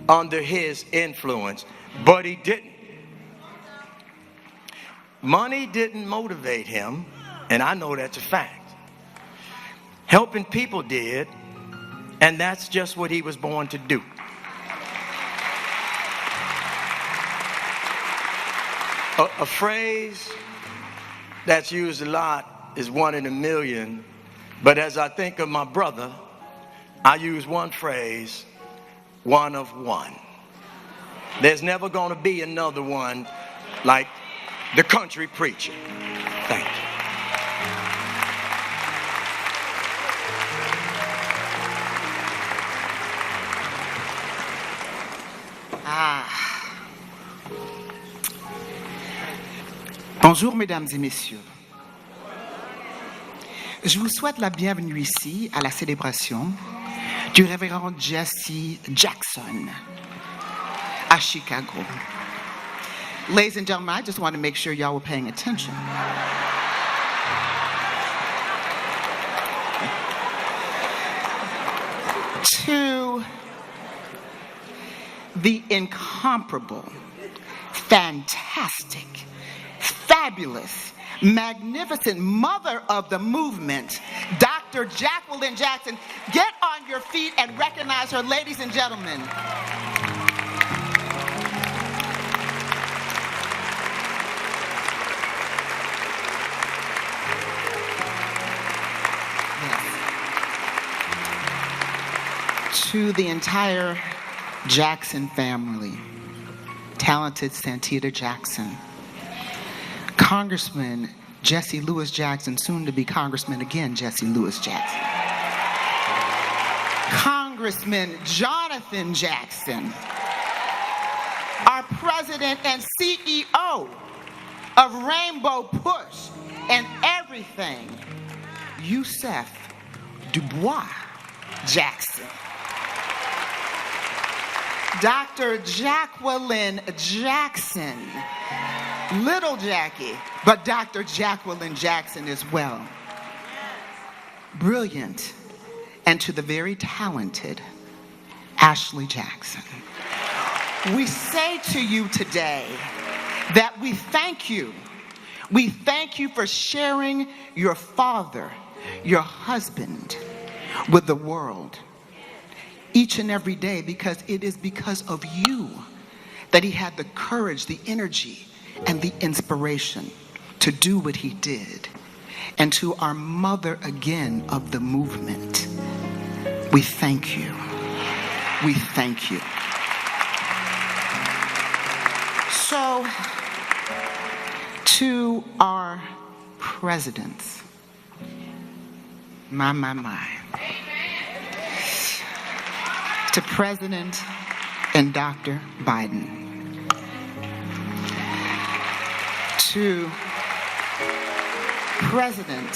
under his influence, but he didn't. Money didn't motivate him, and I know that's a fact. Helping people did, and that's just what he was born to do. A phrase that's used a lot is one in a million, but as I think of my brother, I use one phrase, one of one. There's never going to be another one like the country preacher. Thank you. Bonjour, mesdames et messieurs. Je vous souhaite la bienvenue ici à la célébration du révérend Jesse Jackson à Chicago. Ladies and gentlemen, I just want to make sure y'all were paying attention. To the incomparable, fantastic, fabulous, magnificent mother of the movement, Dr. Jacqueline Jackson. Get on your feet and recognize her, ladies and gentlemen. Yes. To the entire Jackson family, talented Santita Jackson, Congressman Jesse Lewis Jackson, soon to be Congressman again, Jesse Lewis Jackson. Congressman Jonathan Jackson, our president and CEO of Rainbow Push and everything, Yusef Dubois Jackson. Dr. Jacqueline Jackson, little Jackie, but Dr. Jacqueline Jackson as well. Brilliant, and to the very talented Ashley Jackson. We say to you today that we thank you. We thank you for sharing your father, your husband, with the world each and every day, because it is because of you that he had the courage, the energy, and the inspiration to do what he did. And to our mother again of the movement, we thank you. We thank you. So, to our presidents, my. To President and Dr. Biden. To President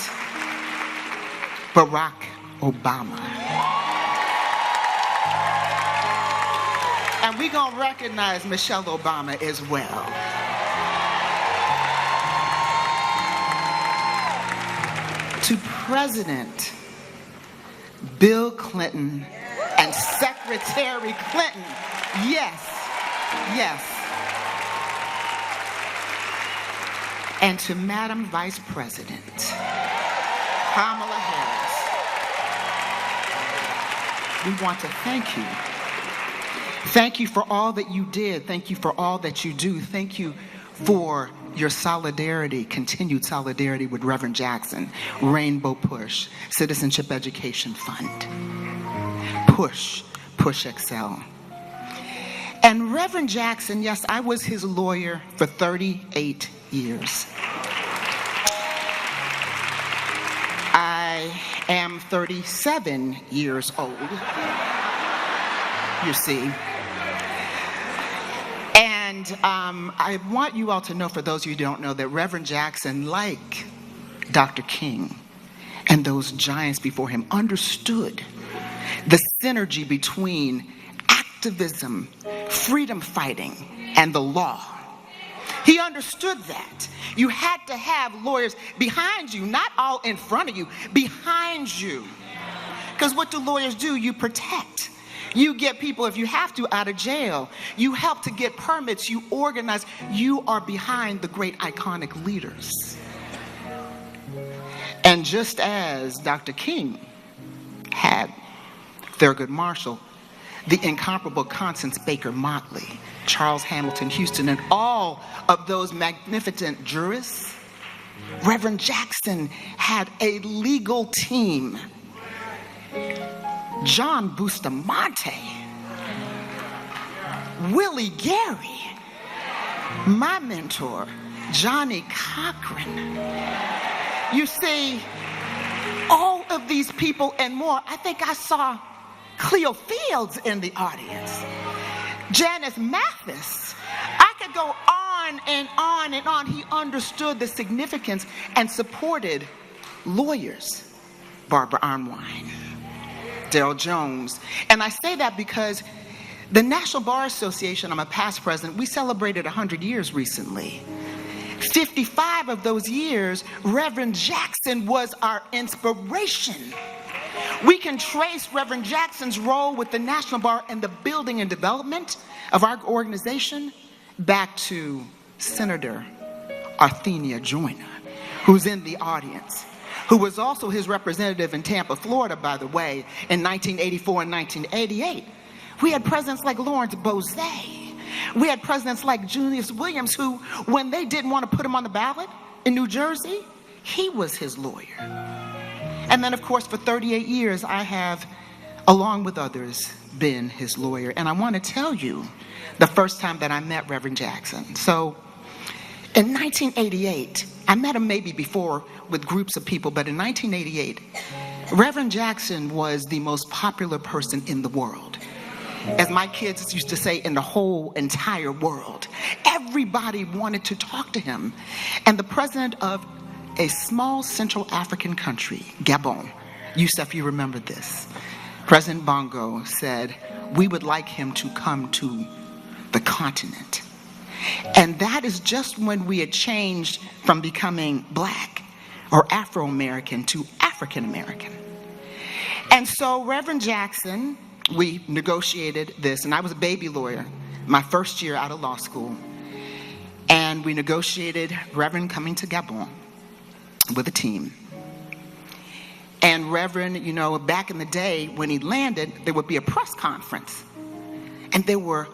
Barack Obama. And we're going to recognize Michelle Obama as well. To President Bill Clinton and Secretary Clinton. Yes. And to Madam Vice President Kamala Harris, we want to thank you. Thank you for all that you did. Thank you for all that you do. Thank you for your solidarity, continued solidarity with Reverend Jackson, Rainbow Push, Citizenship Education Fund, Push Excel. And Reverend Jackson, yes, I was his lawyer for 38 years. I am 37 years old, you see. And I want you all to know, for those of you who don't know, that Reverend Jackson, like Dr. King and those giants before him, understood the synergy between activism, freedom fighting, and the law. He understood that. You had to have lawyers behind you, not all in front of you, behind you. Because what do lawyers do? You protect. You get people, if you have to, out of jail. You help to get permits. You organize. You are behind the great iconic leaders. And just as Dr. King had Thurgood Marshall, the incomparable Constance Baker Motley, Charles Hamilton Houston, and all of those magnificent jurists, Reverend Jackson had a legal team. John Bustamante, Willie Gary, my mentor, Johnny Cochran. You see, all of these people and more. I think I saw Cleo Fields in the audience. Janice Mathis. I could go on and on and on. He understood the significance and supported lawyers. Barbara Arnwine, Darrell Jones. And I say that because the National Bar Association, I'm a past president, we celebrated 100 years recently. 55 of those years, Reverend Jackson was our inspiration. We can trace Reverend Jackson's role with the National Bar in the building and development of our organization back to Senator Arthenia Joyner, who's in the audience, who was also his representative in Tampa, Florida, by the way, in 1984 and 1988. We had presidents like Lawrence Bozay. We had presidents like Julius Williams, who, when they didn't want to put him on the ballot in New Jersey, he was his lawyer. And then, of course, for 38 years, I have, along with others, been his lawyer. And I want to tell you the first time that I met Reverend Jackson. So in 1988, I met him maybe before with groups of people, but in 1988, Reverend Jackson was the most popular person in the world. As my kids used to say, in the whole entire world. Everybody wanted to talk to him. And the president of a small Central African country, Gabon, Youssef, you remember this, President Bongo said, we would like him to come to the continent. And that is just when we had changed from becoming black or Afro-American to African-American. And so Reverend Jackson, we negotiated this, and I was a baby lawyer my first year out of law school. And we negotiated Reverend coming to Gabon with a team. And Reverend, you know, back in the day when he landed, there would be a press conference. And there were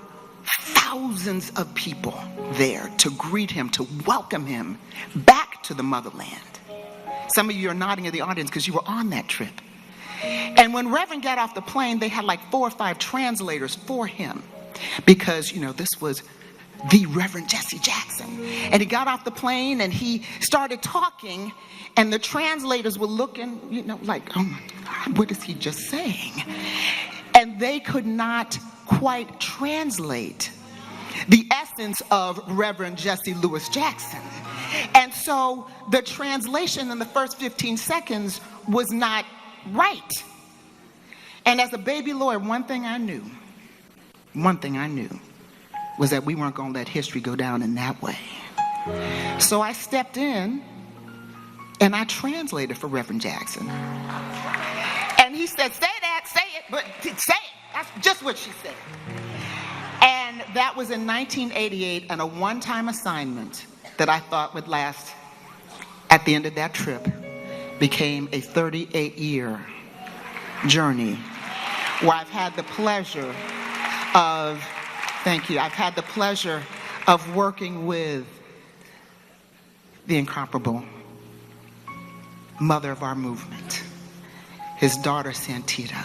thousands of people there to greet him, to welcome him back to the motherland. Some of you are nodding in the audience because you were on that trip. And when Reverend got off the plane, they had like 4 or 5 translators for him because, you know, this was the Reverend Jesse Jackson. And he got off the plane and he started talking, and the translators were looking, you know, like, oh my God, what is he just saying? And they could not quite translate the essence of Reverend Jesse Louis Jackson. And so the translation in the first 15 seconds was not right. And as a baby lawyer, one thing I knew was that we weren't going to let history go down in that way. So I stepped in and I translated for Reverend Jackson. And he said, say that, say it, but say it. That's just what she said. And that was in 1988, and a one-time assignment that I thought would last at the end of that trip became a 38-year journey where I've had the pleasure of, thank you, I've had the pleasure of working with the incomparable mother of our movement, his daughter Santita,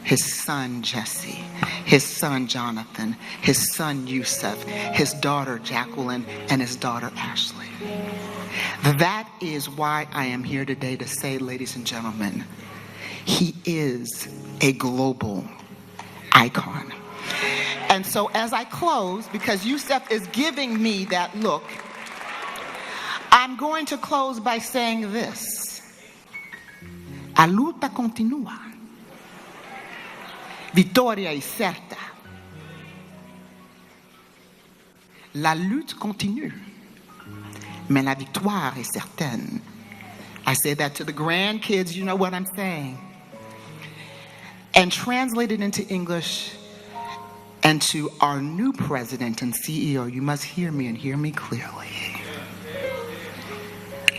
his son Jesse, his son Jonathan, his son Yusuf, his daughter Jacqueline, and his daughter Ashley. That is why I am here today to say, ladies and gentlemen, he is a global icon. And so as I close, because Yusuf is giving me that look, I'm going to close by saying this. A luta continua. Vittoria è certa. La lutte continue, mais la victoire est certaine. I say that to the grandkids, you know what I'm saying. And translated into English, and to our new president and CEO, you must hear me and hear me clearly.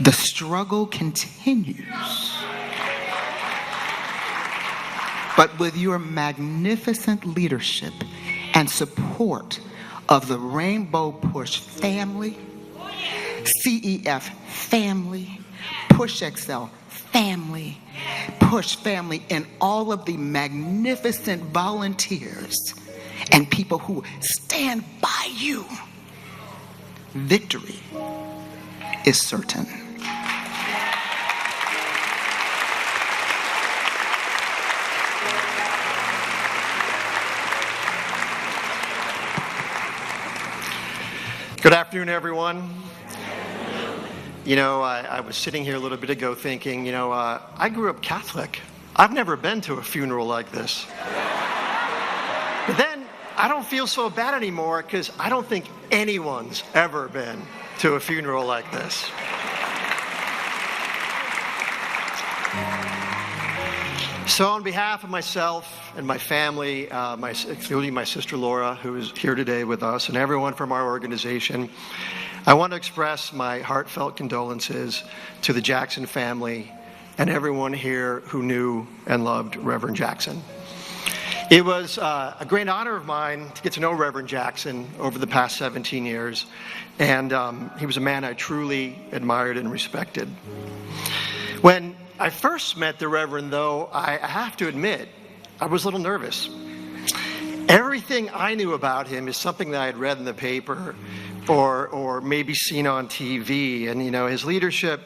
The struggle continues. But with your magnificent leadership and support of the Rainbow Push family, CEF family, Push XL family, Push family, and all of the magnificent volunteers and people who stand by you, victory is certain. Good afternoon, everyone. You know, I was sitting here a little bit ago thinking, you know, I grew up Catholic. I've never been to a funeral like this. But then I don't feel so bad anymore because I don't think anyone's ever been to a funeral like this. So on behalf of myself and my family, including my sister Laura, who is here today with us, and everyone from our organization, I want to express my heartfelt condolences to the Jackson family and everyone here who knew and loved Reverend Jackson. It was a great honor of mine to get to know Reverend Jackson over the past 17 years, and he was a man I truly admired and respected. When I first met the Reverend, though, I have to admit, I was a little nervous. Everything I knew about him is something that I had read in the paper or maybe seen on TV. And, you know, his leadership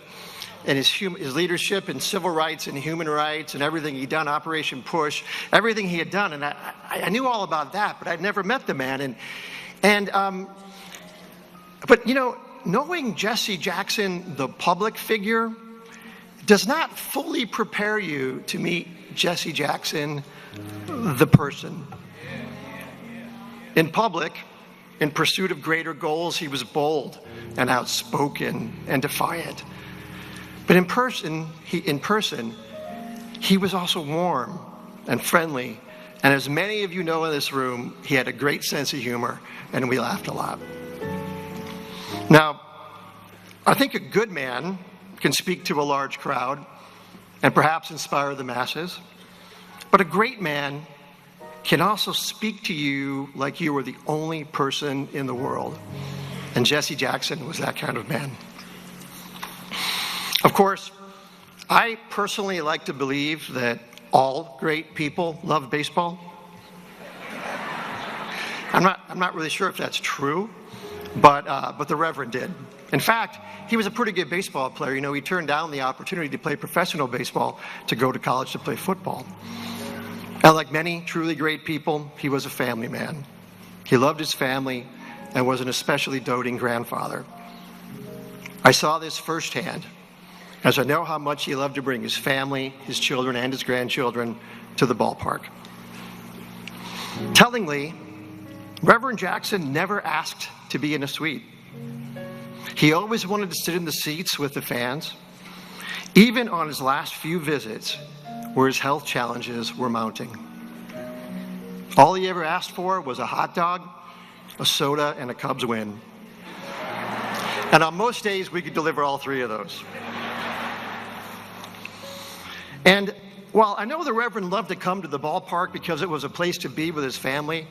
and his leadership in civil rights and human rights and everything he'd done, Operation Push, everything he had done. And I knew all about that, but I'd never met the man. But, you know, knowing Jesse Jackson, the public figure, does not fully prepare you to meet Jesse Jackson, the person. In public, in pursuit of greater goals, he was bold and outspoken and defiant. But in person, he was also warm and friendly. And as many of you know in this room, he had a great sense of humor, and we laughed a lot. Now, I think a good man can speak to a large crowd and perhaps inspire the masses, but a great man can also speak to you like you were the only person in the world. And Jesse Jackson was that kind of man. Of course, I personally like to believe that all great people love baseball. I'm not really sure if that's true, but the Reverend did. In fact, he was a pretty good baseball player. You know, he turned down the opportunity to play professional baseball to go to college to play football. And like many truly great people, he was a family man. He loved his family and was an especially doting grandfather. I saw this firsthand, as I know how much he loved to bring his family, his children, and his grandchildren to the ballpark. Tellingly, Reverend Jackson never asked to be in a suite. He always wanted to sit in the seats with the fans, even on his last few visits where his health challenges were mounting. All he ever asked for was a hot dog, a soda, and a Cubs win. And on most days, we could deliver all three of those. And while I know the Reverend loved to come to the ballpark because it was a place to be with his family,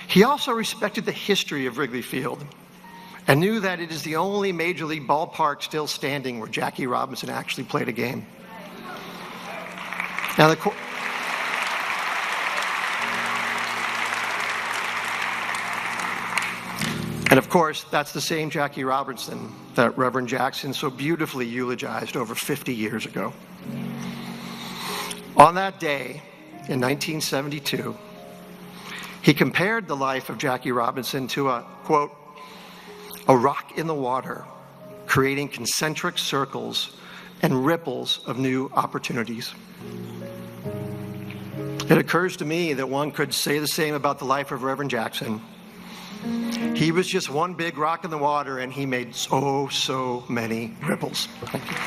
he also respected the history of Wrigley Field and knew that it is the only major league ballpark still standing where Jackie Robinson actually played a game. Now, and of course, that's the same Jackie Robinson that Reverend Jackson so beautifully eulogized over 50 years ago. On that day, in 1972, he compared the life of Jackie Robinson to a, quote, a rock in the water, creating concentric circles and ripples of new opportunities. It occurs to me that one could say the same about the life of Reverend Jackson. He was just one big rock in the water, and he made so many ripples. Thank you.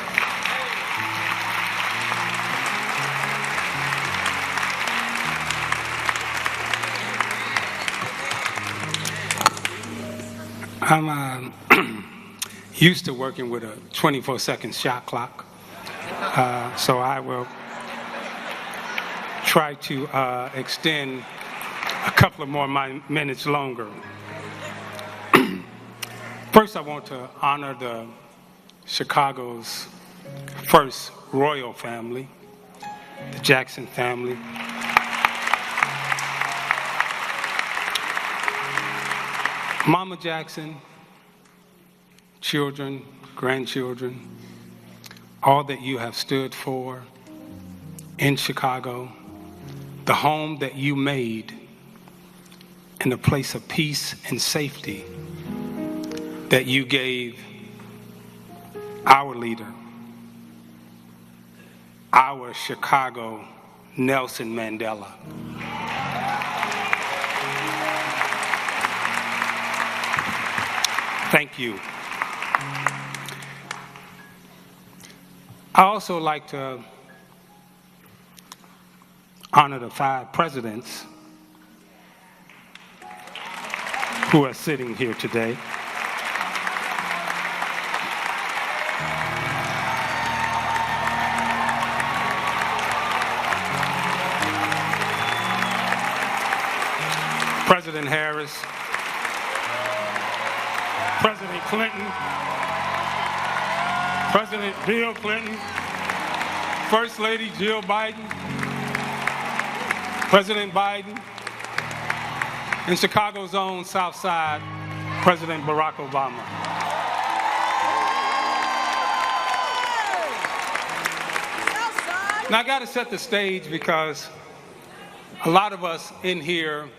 I'm used to working with a 24-second shot clock, so I will try to extend a couple of more minutes longer. First, I want to honor the Chicago's first royal family, the Jackson family. Mama Jackson, children, grandchildren, all that you have stood for in Chicago, the home that you made and the place of peace and safety that you gave our leader, our Chicago Nelson Mandela. Thank you. I also like to honor the 5 presidents who are sitting here today. President Harris, President Clinton, President Bill Clinton, First Lady Jill Biden, President Biden, and Chicago's own South Side, President Barack Obama. Now I got to set the stage because a lot of us in here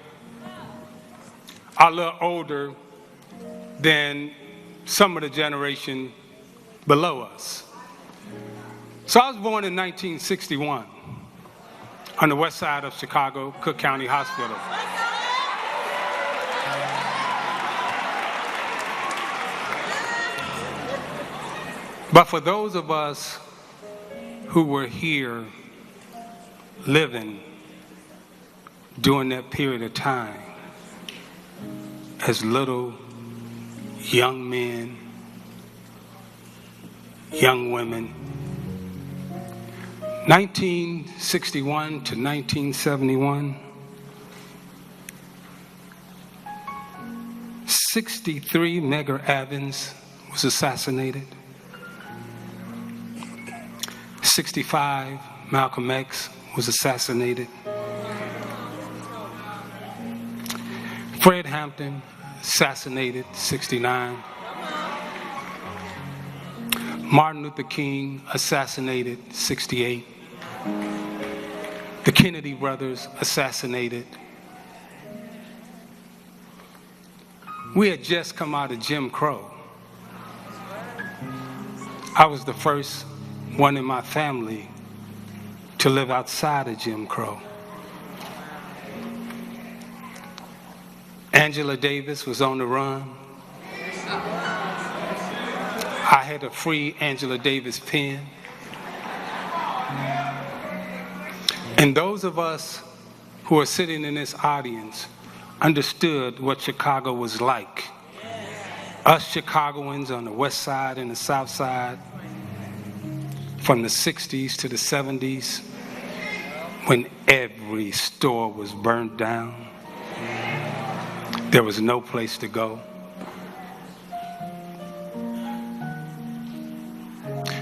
are a little older than some of the generation below us. So I was born in 1961 on the west side of Chicago, Cook County Hospital. But for those of us who were here living during that period of time as little young men, young women. 1961 to 1971, 63 Medgar Evans was assassinated. 65, Malcolm X was assassinated. Fred Hampton assassinated, 69. Martin Luther King assassinated, 68. The Kennedy brothers assassinated. We had just come out of Jim Crow. I was the first one in my family to live outside of Jim Crow. Angela Davis was on the run. I had a free Angela Davis pen. And those of us who are sitting in this audience understood what Chicago was like. Us Chicagoans on the west side and the south side, from the 60s to the 70s, when every store was burned down. There was no place to go.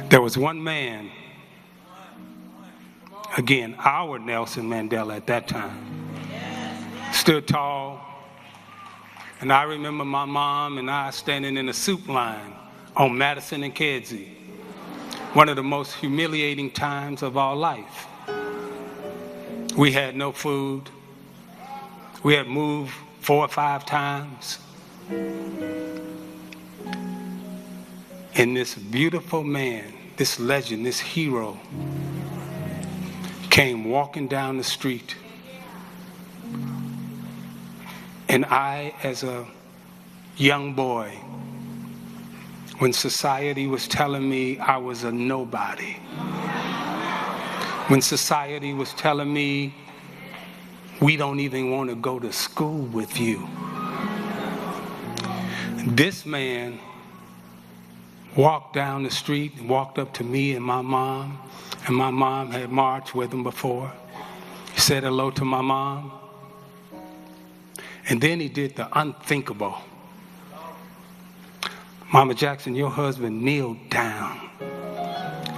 There was one man, again, our Nelson Mandela at that time, stood tall. And I remember my mom and I standing in a soup line on Madison and Kedzie, one of the most humiliating times of our life. We had no food. We had moved 4 or 5 times. And this beautiful man, this legend, this hero, came walking down the street. And I, as a young boy, when society was telling me I was a nobody, when society was telling me we don't even want to go to school with you, this man walked down the street and walked up to me and my mom had marched with him before. He said hello to my mom. And then he did the unthinkable. Mama Jackson, your husband kneeled down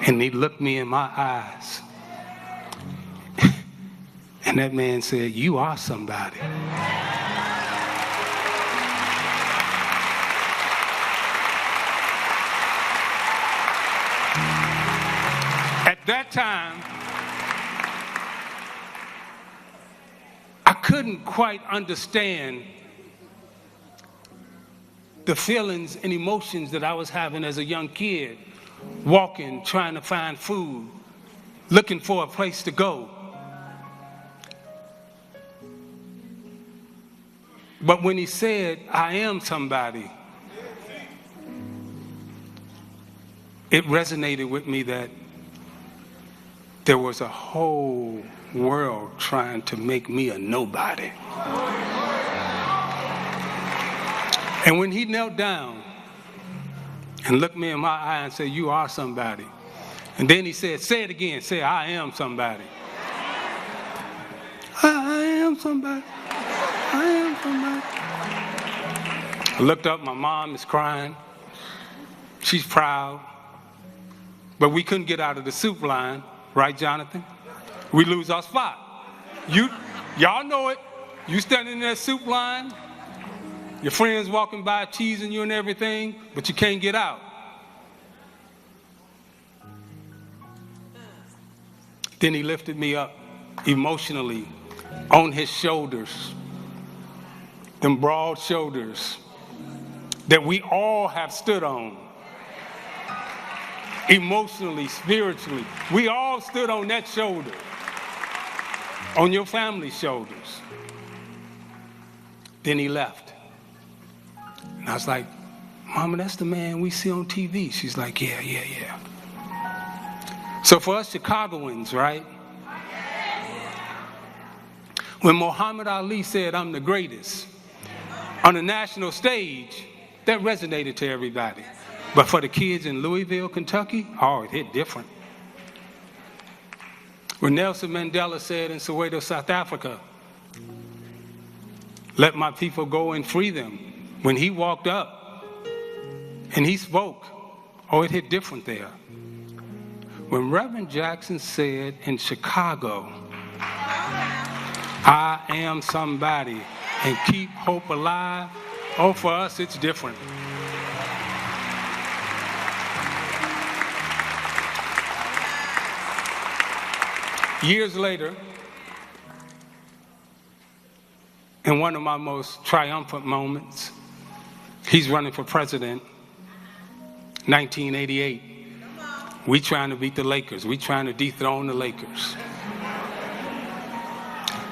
and he looked me in my eyes. And that man said, "You are somebody." At that time, I couldn't quite understand the feelings and emotions that I was having as a young kid, walking, trying to find food, looking for a place to go. But when he said, "I am somebody," it resonated with me that there was a whole world trying to make me a nobody. And when he knelt down and looked me in my eye and said, "You are somebody," and then he said, "Say it again, say, I am somebody." I am somebody. I am somebody. I looked up, my mom is crying. She's proud. But we couldn't get out of the soup line, right, Jonathan? We lose our spot. Y'all know it. You standing in that soup line, your friends walking by teasing you and everything, but you can't get out. Then he lifted me up emotionally on his shoulders, them broad shoulders that we all have stood on. Emotionally, spiritually, we all stood on that shoulder, on your family's shoulders. Then he left. And I was like, "Mama, that's the man we see on TV." She's like, yeah. So for us Chicagoans, right? When Muhammad Ali said, "I'm the greatest," on the national stage, that resonated to everybody. But for the kids in Louisville, Kentucky, oh, it hit different. When Nelson Mandela said in Soweto, South Africa, "Let my people go and free them," when he walked up and he spoke, oh, it hit different there. When Reverend Jackson said in Chicago, "I am somebody," and keep hope alive, oh, for us, it's different. Years later, in one of my most triumphant moments, he's running for president, 1988. We trying to beat the Lakers. We trying to dethrone the Lakers.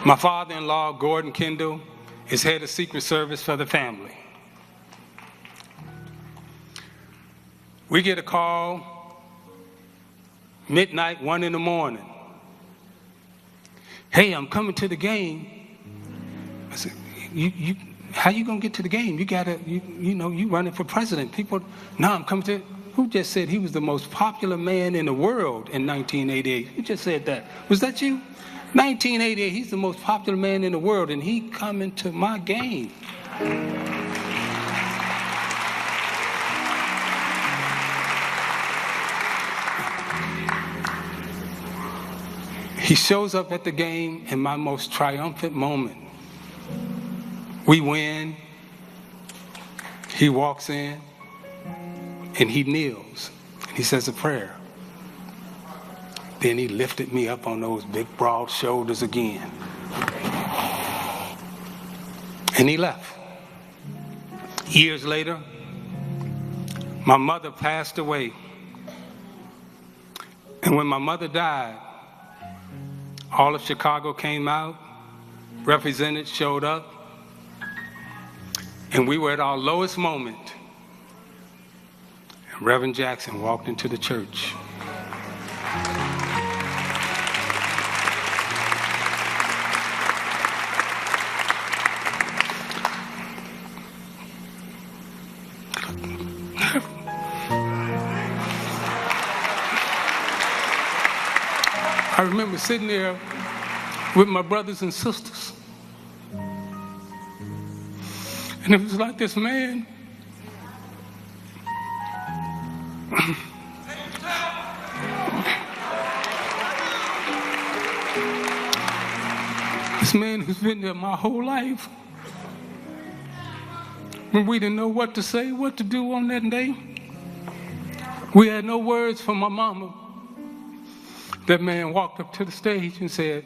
My father-in-law, Gordon Kendall, is head of Secret Service for the family. We get a call, midnight, 1 in the morning. "Hey, I'm coming to the game." I said, how you gonna get to the game? You gotta, you running for president. People, no, I'm coming to. Who just said he was the most popular man in the world in 1988? Who just said that? Was that you? 1988, he's the most popular man in the world, and he coming to my game. He shows up at the game in my most triumphant moment. We win. He walks in and he kneels and he says a prayer. Then he lifted me up on those big, broad shoulders again. And he left. Years later, my mother passed away. And when my mother died, all of Chicago came out, representatives showed up, and we were at our lowest moment. And Reverend Jackson walked into the church. I remember sitting there with my brothers and sisters. And it was like this man this man who's been there my whole life. When we didn't know what to say, what to do on that day, we had no words for my mama. That man walked up to the stage and said,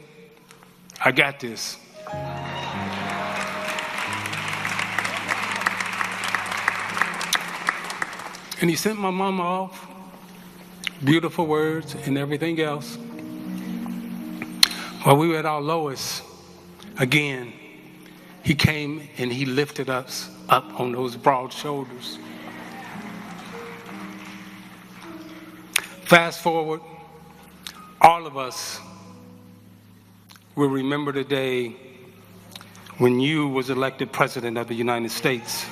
"I got this." And he sent my mama off, beautiful words and everything else. While we were at our lowest, again, he came and he lifted us up on those broad shoulders. Fast forward, all of us will remember the day when you was elected President of the United States.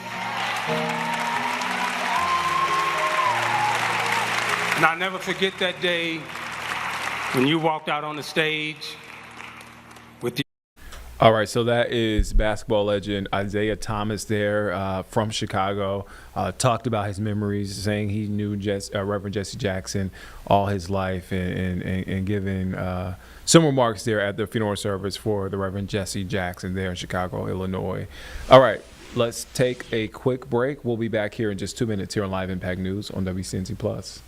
And I'll never forget that day when you walked out on the stage with the... All right, so that is basketball legend Isaiah Thomas there from Chicago. Talked about his memories, saying he knew Reverend Jesse Jackson all his life, and giving some remarks there at the funeral service for the Reverend Jesse Jackson there in Chicago, Illinois. All right, let's take a quick break. We'll be back here in just 2 minutes here on Live Impact News on WCNC Plus.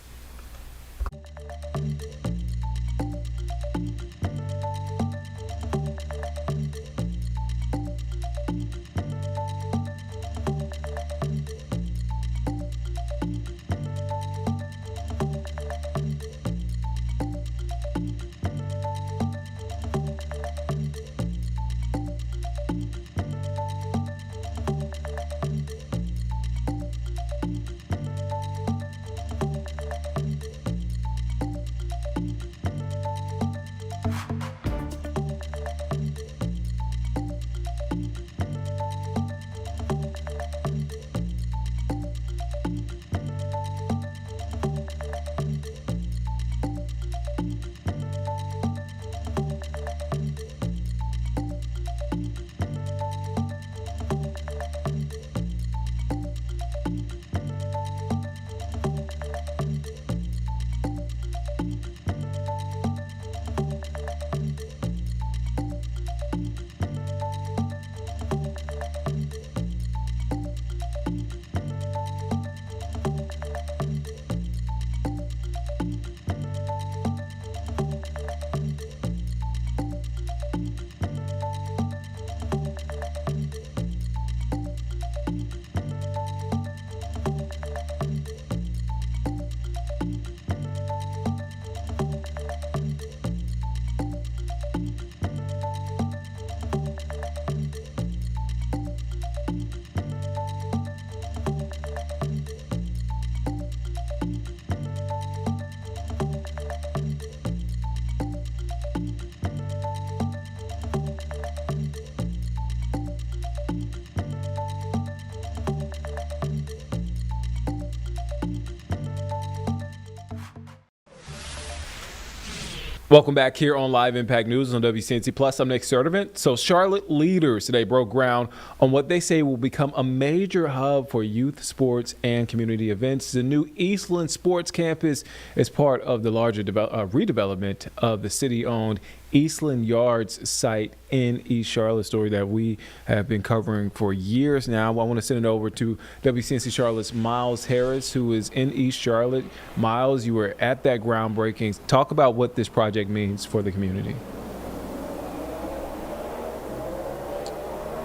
Welcome back here on Live Impact News on WCNC Plus. I'm Nick Sertivant. So Charlotte leaders today broke ground on what they say will become a major hub for youth sports and community events. The new Eastland Sports Campus is part of the larger redevelopment of the city-owned Eastland Yards site in East Charlotte, story that we have been covering for years now. I want to send it over to WCNC Charlotte's Miles Harris, who is in East Charlotte. Miles, you were at that groundbreaking. Talk about what this project means for the community.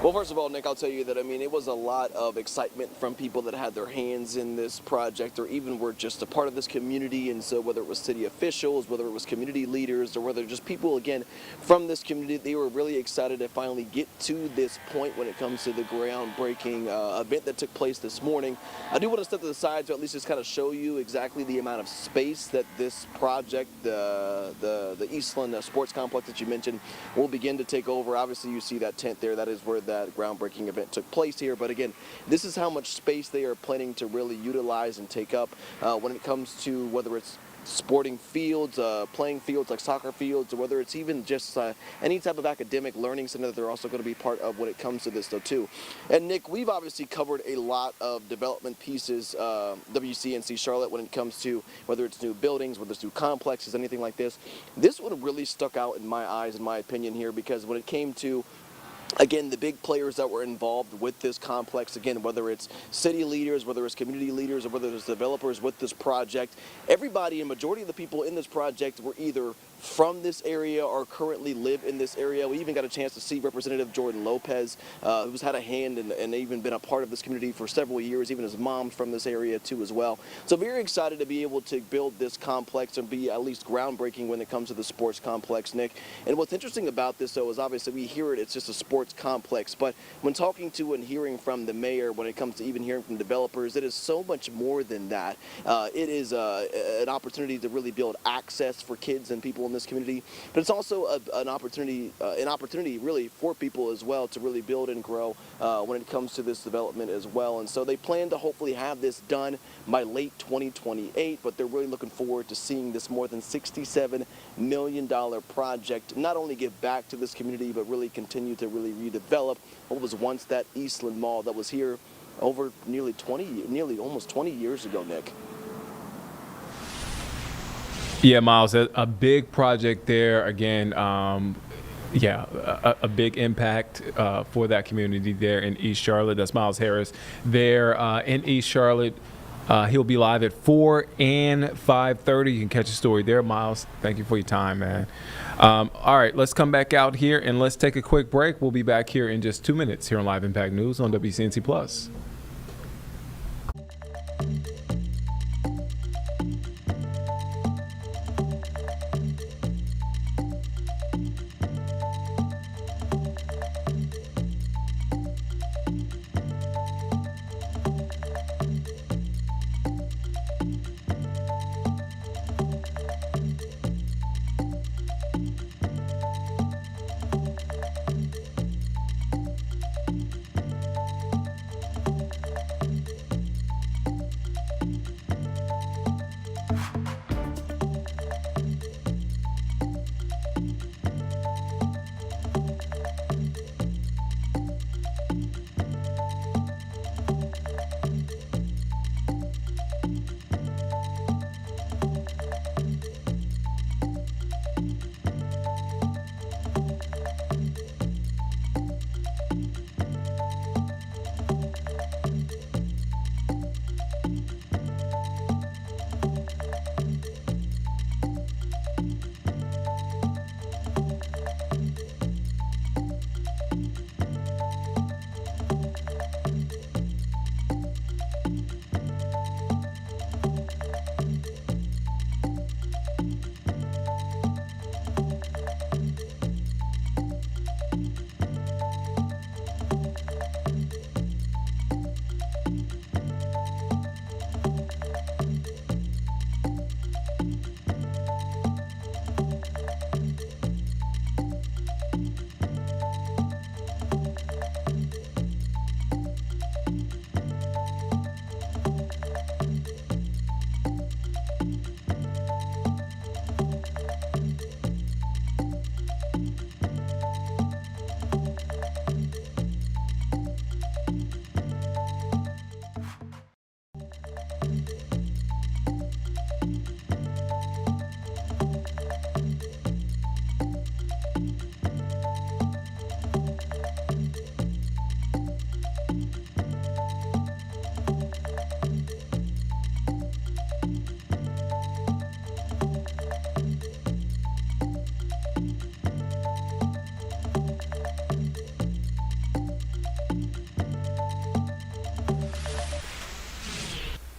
Well, first of all, Nick, I'll tell you that, it was a lot of excitement from people that had their hands in this project or even were just a part of this community. And so whether it was city officials, whether it was community leaders, or whether just people, again, from this community, they were really excited to finally get to this point when it comes to the groundbreaking event that took place this morning. I do want to step to the side to at least just kind of show you exactly the amount of space that this project, the Eastland Sports Complex that you mentioned, will begin to take over. Obviously, you see that tent there. That is where that groundbreaking event took place here. But again, this is how much space they are planning to really utilize and take up when it comes to whether it's sporting fields, playing fields like soccer fields, or whether it's even just any type of academic learning center that they're also going to be part of when it comes to this though too. And Nick, we've obviously covered a lot of development pieces, WCNC Charlotte, when it comes to whether it's new buildings, whether it's new complexes, anything like this. This one really stuck out in my eyes, in my opinion here, because when it came to again, the big players that were involved with this complex, again, whether it's city leaders, whether it's community leaders, or whether it's developers with this project, everybody and majority of the people in this project were either from this area or currently live in this area. We even got a chance to see Representative Jordan Lopez, who's had a hand and even been a part of this community for several years. Even his mom's from this area too as well. So very excited to be able to build this complex and be at least groundbreaking when it comes to the sports complex, Nick. And what's interesting about this though is obviously we hear it's just a sports complex, but when talking to and hearing from the mayor, when it comes to even hearing from developers, it is so much more than that. It is an opportunity to really build access for kids and people in this community, but it's also an opportunity really for people as well to really build and grow when it comes to this development as well. And so they plan to hopefully have this done by late 2028, but they're really looking forward to seeing this more than $67 million project not only give back to this community, but really continue to really redevelop what was once that Eastland Mall that was here over nearly almost 20 years ago, Nick. Yeah, Miles, a big project there. Again, a big impact for that community there in East Charlotte. That's Miles Harris there in East Charlotte. He'll be live at 4 and 5:30. You can catch a story there, Miles. Thank you for your time, man. All right, let's come back out here and let's take a quick break. We'll be back here in just 2 minutes here on Live Impact News on WCNC Plus.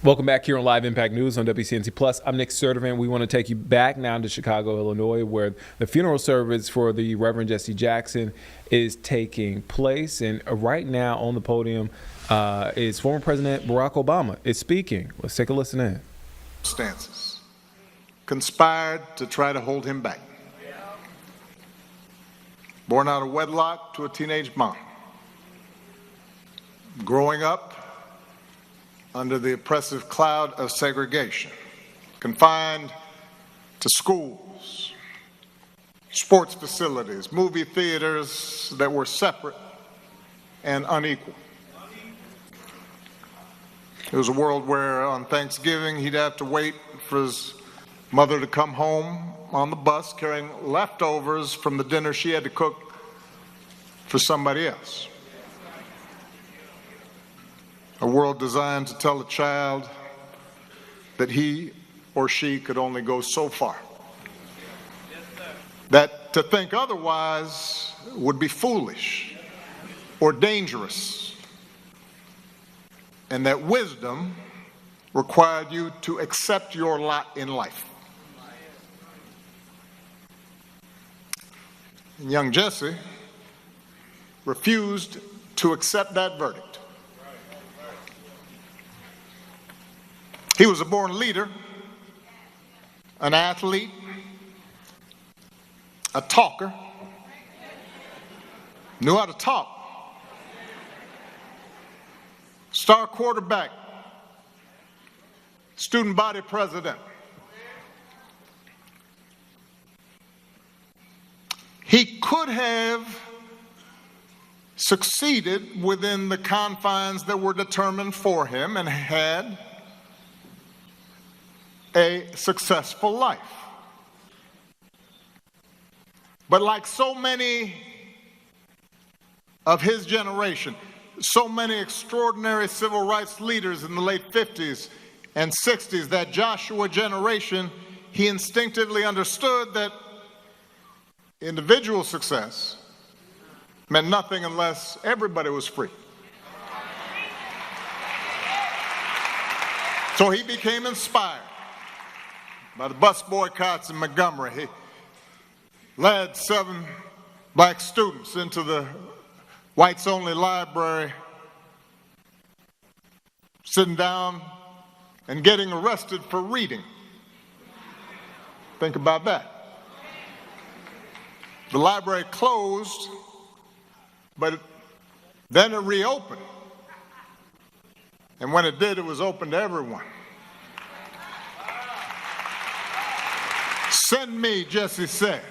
Welcome back here on Live Impact News on WCNC Plus. I'm Nick Sertivant. We want to take you back now to Chicago, Illinois, where the funeral service for the Reverend Jesse Jackson is taking place. And right now on the podium is former President Barack Obama is speaking. Let's take a listen in. Stances conspired to try to hold him back. Born out of wedlock to a teenage mom. Growing up under the oppressive cloud of segregation, confined to schools, sports facilities, movie theaters that were separate and unequal. It was a world where on Thanksgiving he'd have to wait for his mother to come home on the bus carrying leftovers from the dinner she had to cook for somebody else. A world designed to tell a child that he or she could only go so far. That to think otherwise would be foolish or dangerous. And that wisdom required you to accept your lot in life. And young Jesse refused to accept that verdict. He was a born leader, an athlete, a talker, knew how to talk, star quarterback, student body president. He could have succeeded within the confines that were determined for him and had a successful life. But like so many of his generation, so many extraordinary civil rights leaders in the late 50s and 60s, that Joshua generation, he instinctively understood that individual success meant nothing unless everybody was free. So he became inspired by the bus boycotts in Montgomery. He led 7 black students into the whites-only library, sitting down and getting arrested for reading. Think about that. The library closed, but then it reopened. And when it did, it was open to everyone. Send me, Jesse said,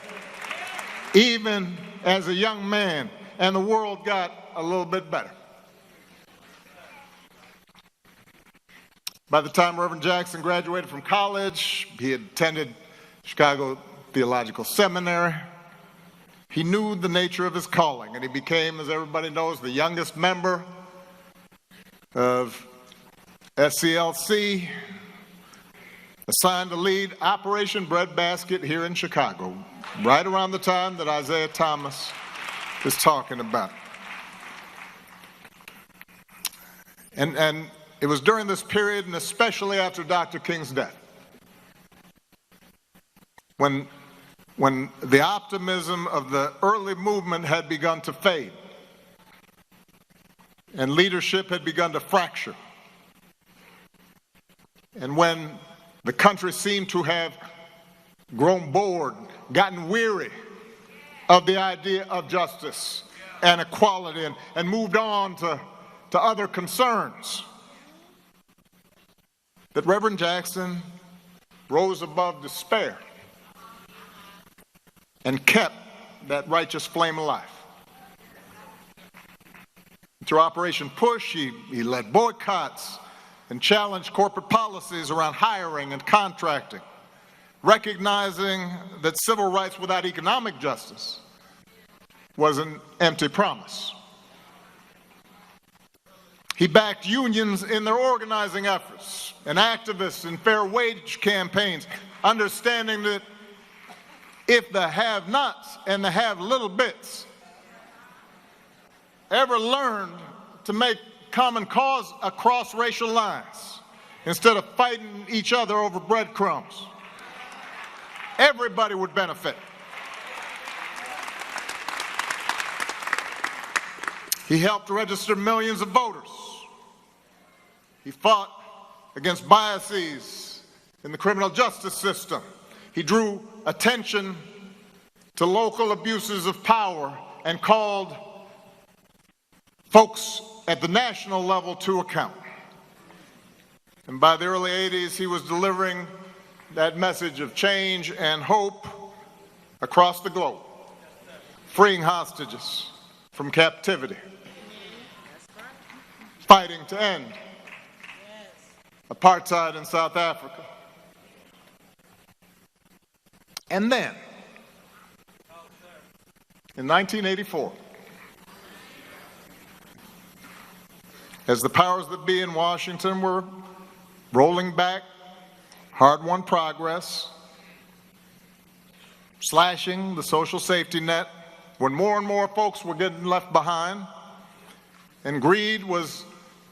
even as a young man, and the world got a little bit better. By the time Reverend Jackson graduated from college, he had attended Chicago Theological Seminary. He knew the nature of his calling, and he became, as everybody knows, the youngest member of SCLC, assigned to lead Operation Breadbasket here in Chicago, right around the time that Isaiah Thomas is talking about. And it was during this period, and especially after Dr. King's death, when the optimism of the early movement had begun to fade and leadership had begun to fracture, and when the country seemed to have grown bored, gotten weary of the idea of justice and equality, and moved on to other concerns, that Reverend Jackson rose above despair and kept that righteous flame alive. Through Operation Push, he led boycotts and challenged corporate policies around hiring and contracting, recognizing that civil rights without economic justice was an empty promise. He backed unions in their organizing efforts and activists in fair wage campaigns, understanding that if the have-nots and the have-little bits ever learned to make common cause across racial lines instead of fighting each other over breadcrumbs. Everybody would benefit. He helped register millions of voters. He fought against biases in the criminal justice system. He drew attention to local abuses of power and called folks at the national level to account. And by the early 80s, he was delivering that message of change and hope across the globe, freeing hostages from captivity, fighting to end apartheid in South Africa. And then, in 1984, as the powers that be in Washington were rolling back hard-won progress, slashing the social safety net, when more and more folks were getting left behind, and greed was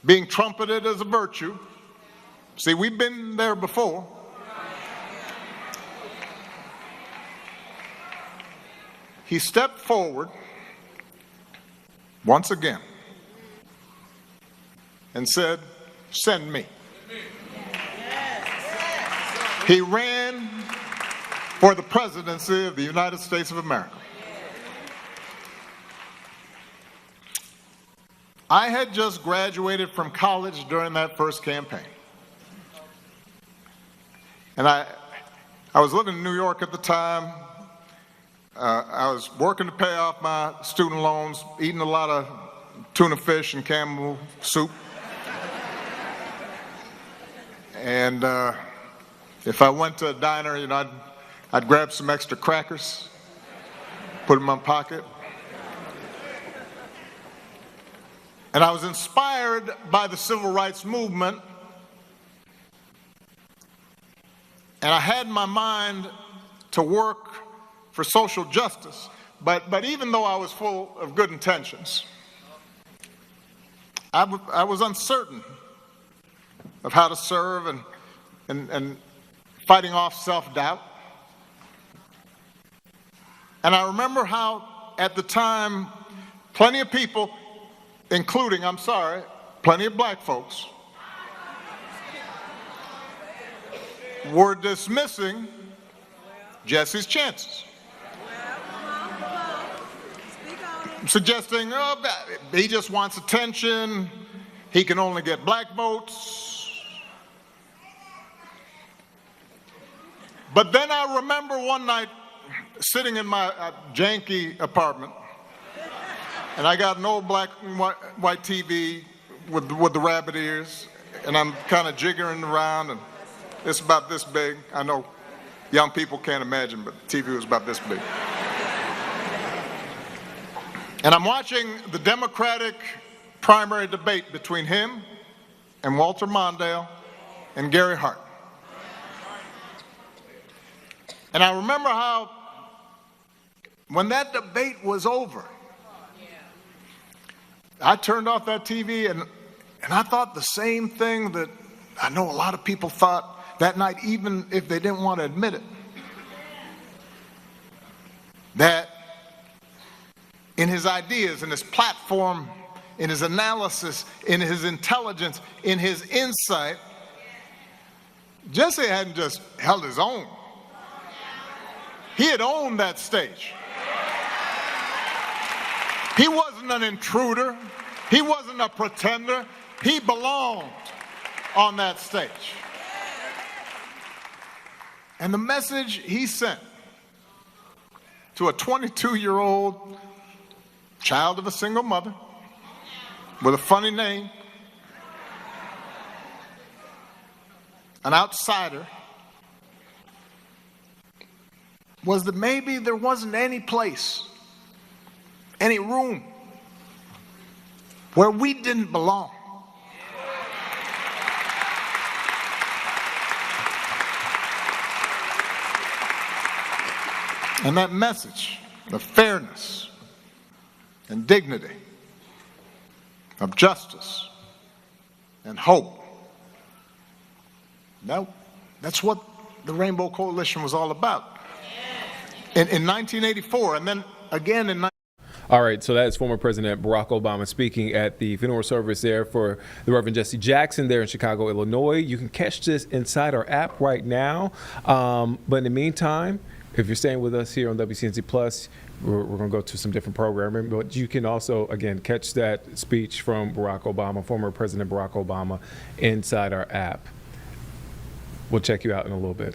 being trumpeted as a virtue. See, we've been there before. He stepped forward once again and said, "Send me." He ran for the presidency of the United States of America. I had just graduated from college during that first campaign. And I was living in New York at the time. I was working to pay off my student loans, eating a lot of tuna fish and camel soup. And if I went to a diner, you know, I'd grab some extra crackers, put them in my pocket. And I was inspired by the civil rights movement. And I had in my mind to work for social justice. But even though I was full of good intentions, I was uncertain of how to serve and fighting off self-doubt. And I remember how, at the time, plenty of people, including, plenty of black folks, were dismissing Jesse's chances. Suggesting, oh, he just wants attention, he can only get black votes. But then I remember one night sitting in my janky apartment, and I got an old black and white TV with the rabbit ears, and I'm kind of jiggering around, and it's about this big. I know young people can't imagine, but the TV was about this big. And I'm watching the Democratic primary debate between him and Walter Mondale and Gary Hart. And I remember how, when that debate was over, I turned off that TV and I thought the same thing that I know a lot of people thought that night, even if they didn't want to admit it. That in his ideas, in his platform, in his analysis, in his intelligence, in his insight, Jesse hadn't just held his own. He had owned that stage. He wasn't an intruder. He wasn't a pretender. He belonged on that stage. And the message he sent to a 22-year-old child of a single mother with a funny name, an outsider, was that maybe there wasn't any place, any room where we didn't belong. And that message of fairness and dignity, of justice and hope, That's what the Rainbow Coalition was all about. In 1984, and then again in All right, so that's former President Barack Obama speaking at the funeral service there for the Reverend Jesse Jackson there in Chicago, Illinois. You can catch this inside our app right now. But in the meantime, if you're staying with us here on WCNC Plus, we're going to go to some different programming. But you can also, again, catch that speech from Barack Obama, former President Barack Obama, inside our app. We'll check you out in a little bit.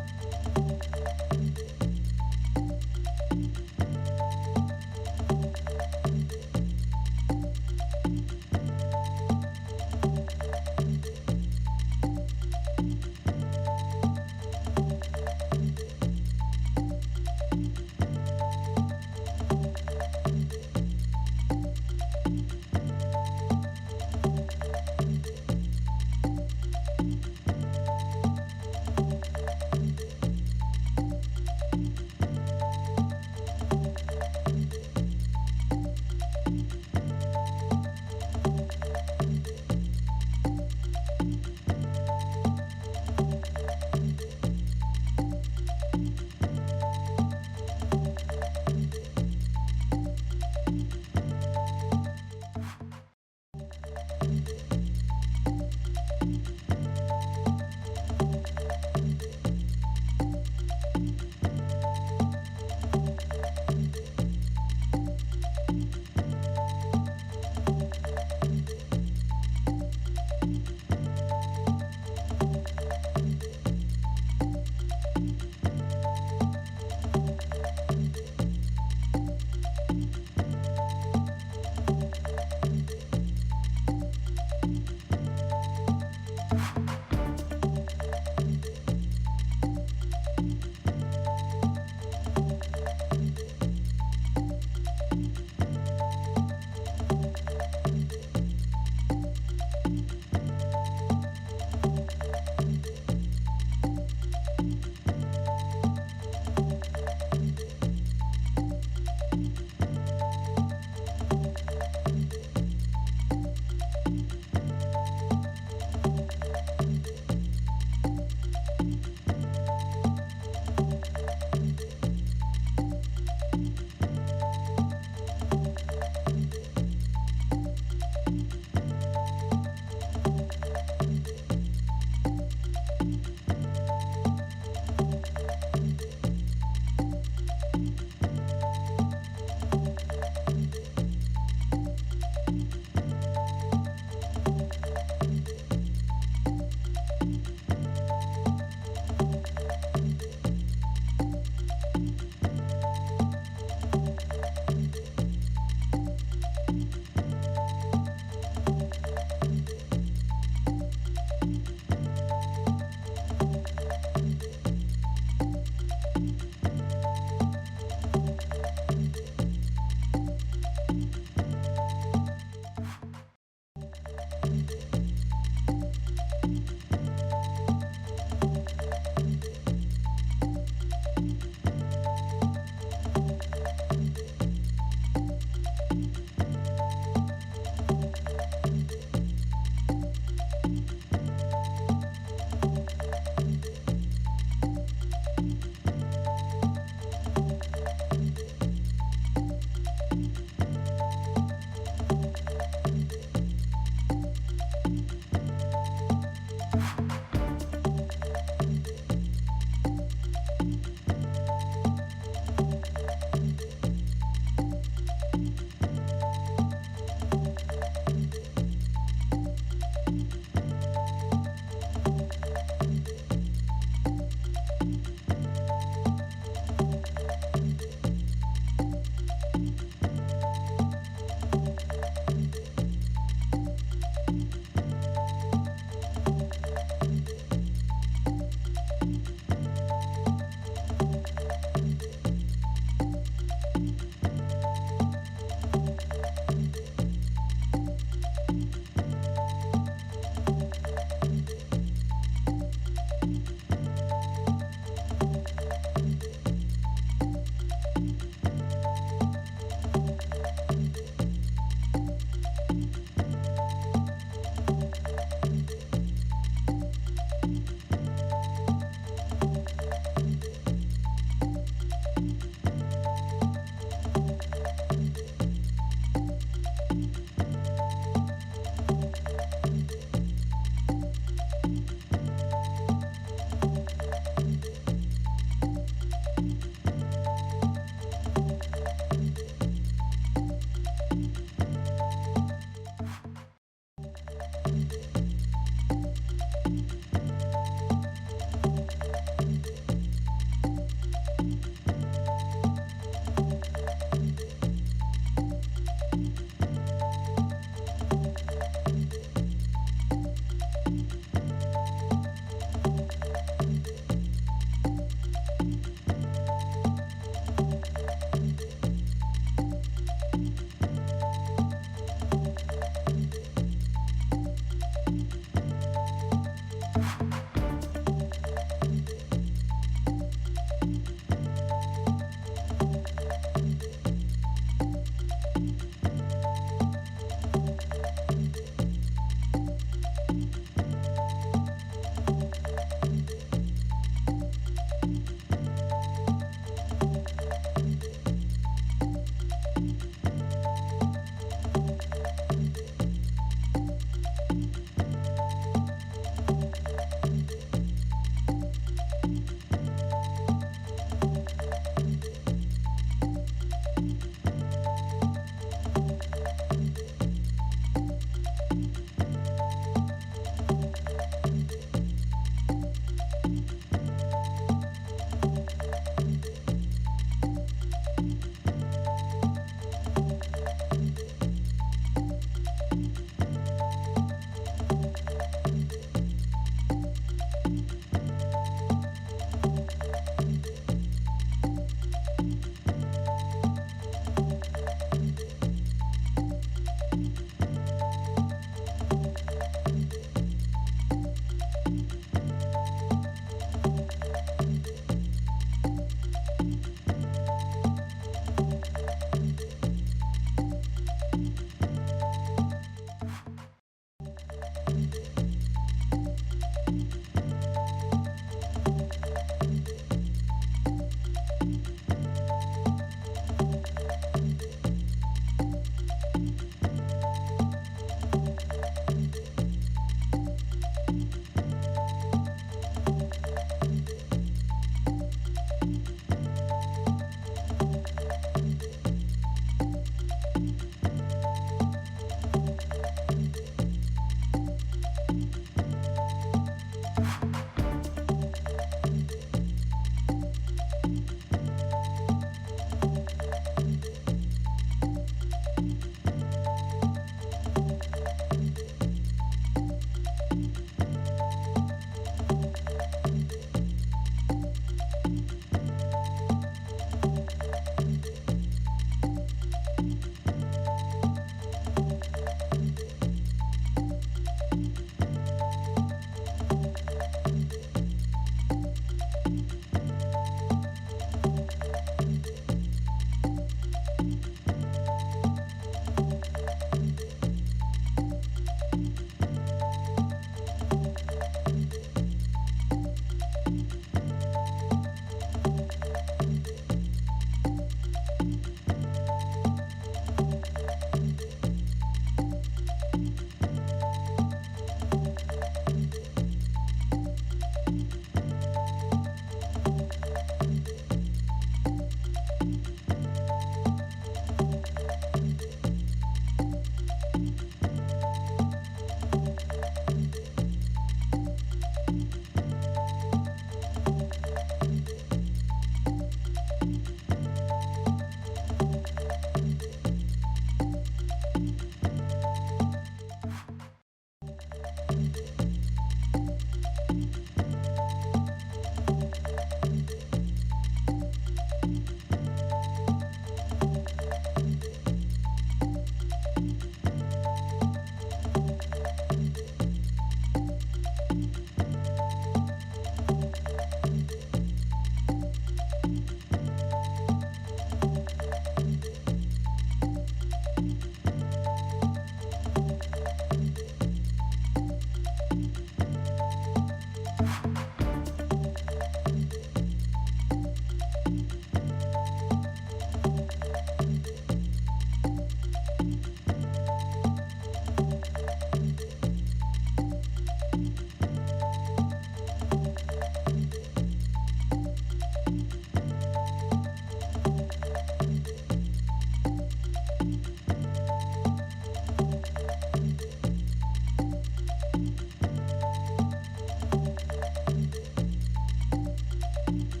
you.